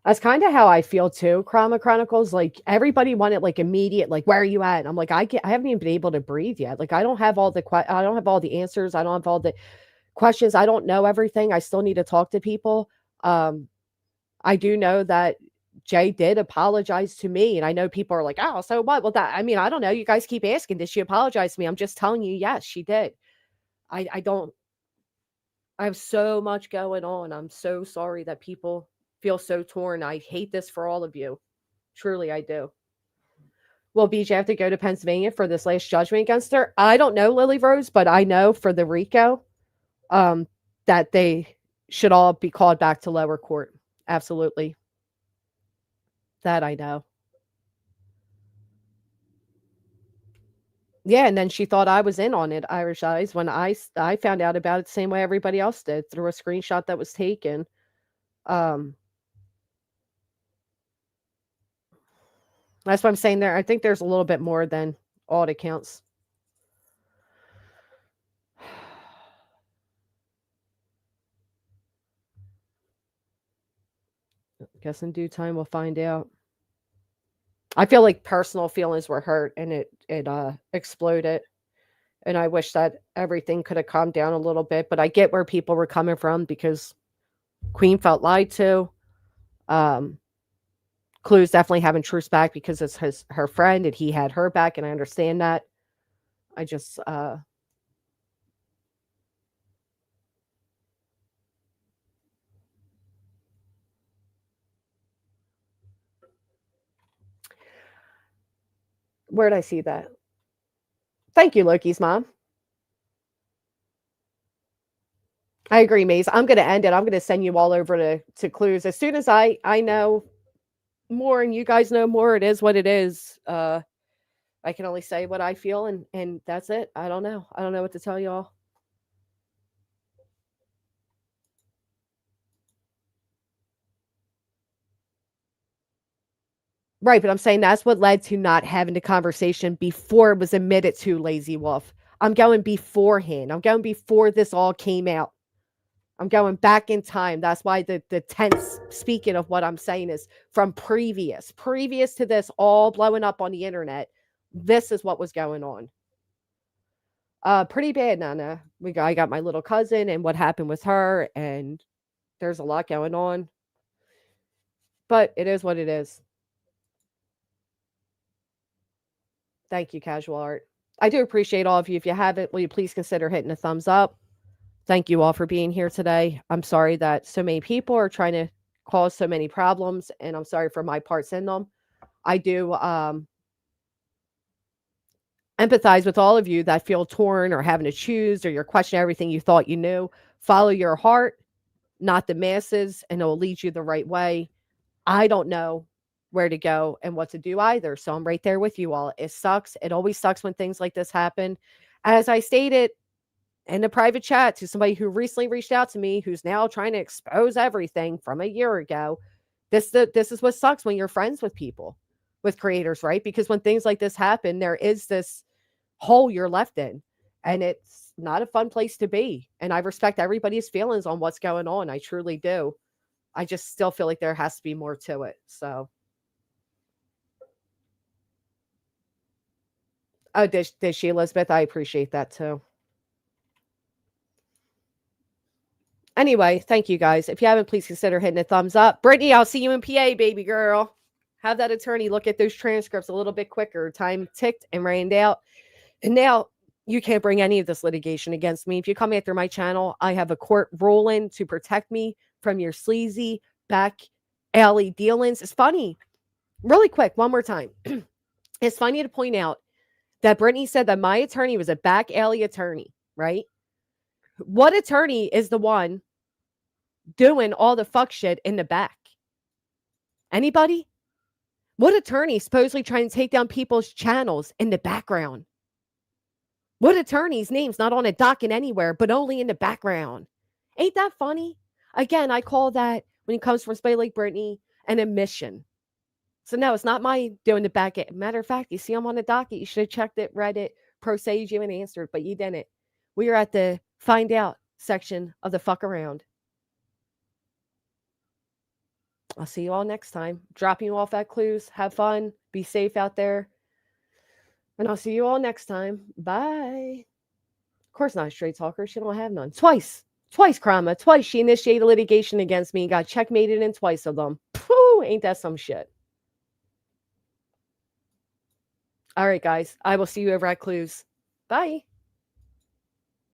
That's kind of how I feel too. Chroma Chronicles, like everybody wanted like immediate, like where are you at? And I'm like, I haven't even been able to breathe yet. Like I don't have all I don't have all the answers. I don't have all the questions. I don't know everything. I still need to talk to people. Um, I do know that Jay did apologize to me, and I know people are like, "Oh, so what?" Well, that I mean, I don't know. You guys keep asking, did she apologize to me? I'm just telling you, yes, she did. I don't. I have so much going on. I'm so sorry that people feel so torn. I hate this for all of you. Truly, I do. Will BJ have to go to Pennsylvania for this last judgment against her? I don't know, Lily Rose, but I know for the RICO, um, that they should all be called back to lower court. Absolutely. That I know. Yeah, and then she thought I was in on it, Irish Eyes, when I found out about it the same way everybody else did through a screenshot that was taken. Um, that's what I'm saying there. I think there's a little bit more than all it accounts. Guess in due time we'll find out. I feel like personal feelings were hurt and it exploded. And I wish that everything could have calmed down a little bit, but I get where people were coming from because Queen felt lied to. Um, Clue's definitely having Truce back because it's her friend and he had her back, and I understand that. I just where'd I see that? Thank you, Loki's mom. I agree, Maze. I'm gonna end it. I'm gonna send you all over to Clues. As soon as I know more and you guys know more, it is what it is. I can only say what I feel and that's it. I don't know. I don't know what to tell y'all. Right, but I'm saying that's what led to not having the conversation before it was admitted to Lazy Wolf. I'm going beforehand. I'm going before this all came out. I'm going back in time. That's why the tense speaking of what I'm saying is from previous to this all blowing up on the internet. This is what was going on. Pretty bad, Nana. I got my little cousin and what happened with her, and there's a lot going on. But it is what it is. Thank you, Casual Art. I do appreciate all of you. If you haven't, will you please consider hitting a thumbs up? Thank you all for being here today. I'm sorry that so many people are trying to cause so many problems, and I'm sorry for my parts in them. I do empathize with all of you that feel torn or having to choose or you're questioning everything you thought you knew. Follow your heart, not the masses, and it will lead you the right way. I don't know where to go and what to do either. So I'm right there with you all. It sucks. It always sucks when things like this happen. As I stated in the private chat to somebody who recently reached out to me, who's now trying to expose everything from a year ago, this is what sucks when you're friends with people, with creators, right? Because when things like this happen, there is this hole you're left in, and it's not a fun place to be. And I respect everybody's feelings on what's going on. I truly do. I just still feel like there has to be more to it. So, oh, did she, Elizabeth? I appreciate that too. Anyway, thank you guys. If you haven't, please consider hitting a thumbs up. Brittany, I'll see you in PA, baby girl. Have that attorney look at those transcripts a little bit quicker. Time ticked and ran out. And now you can't bring any of this litigation against me. If you come after my channel, I have a court ruling to protect me from your sleazy back alley dealings. It's funny. Really quick, one more time. It's funny to point out that Brittany said that my attorney was a back alley attorney, right? What attorney is the one doing all the fuck shit in the back? Anybody? What attorney supposedly trying to take down people's channels in the background? What attorney's name's not on a docket anywhere, but only in the background? Ain't that funny? Again, I call that, when it comes from somebody like Brittany, an admission. So no, it's not my doing the back end. Matter of fact, you see I'm on the docket. You should have checked it, read it, prosaged you and answered, but you didn't. We are at the find out section of the fuck around. I'll see you all next time. Dropping you off at Clues. Have fun. Be safe out there. And I'll see you all next time. Bye. Of course not a straight talker. She don't have none. Twice. Twice, Krama. Twice she initiated litigation against me and got checkmated in twice of them. Phew, ain't that some shit? All right, guys. I will see you over at Clues. Bye.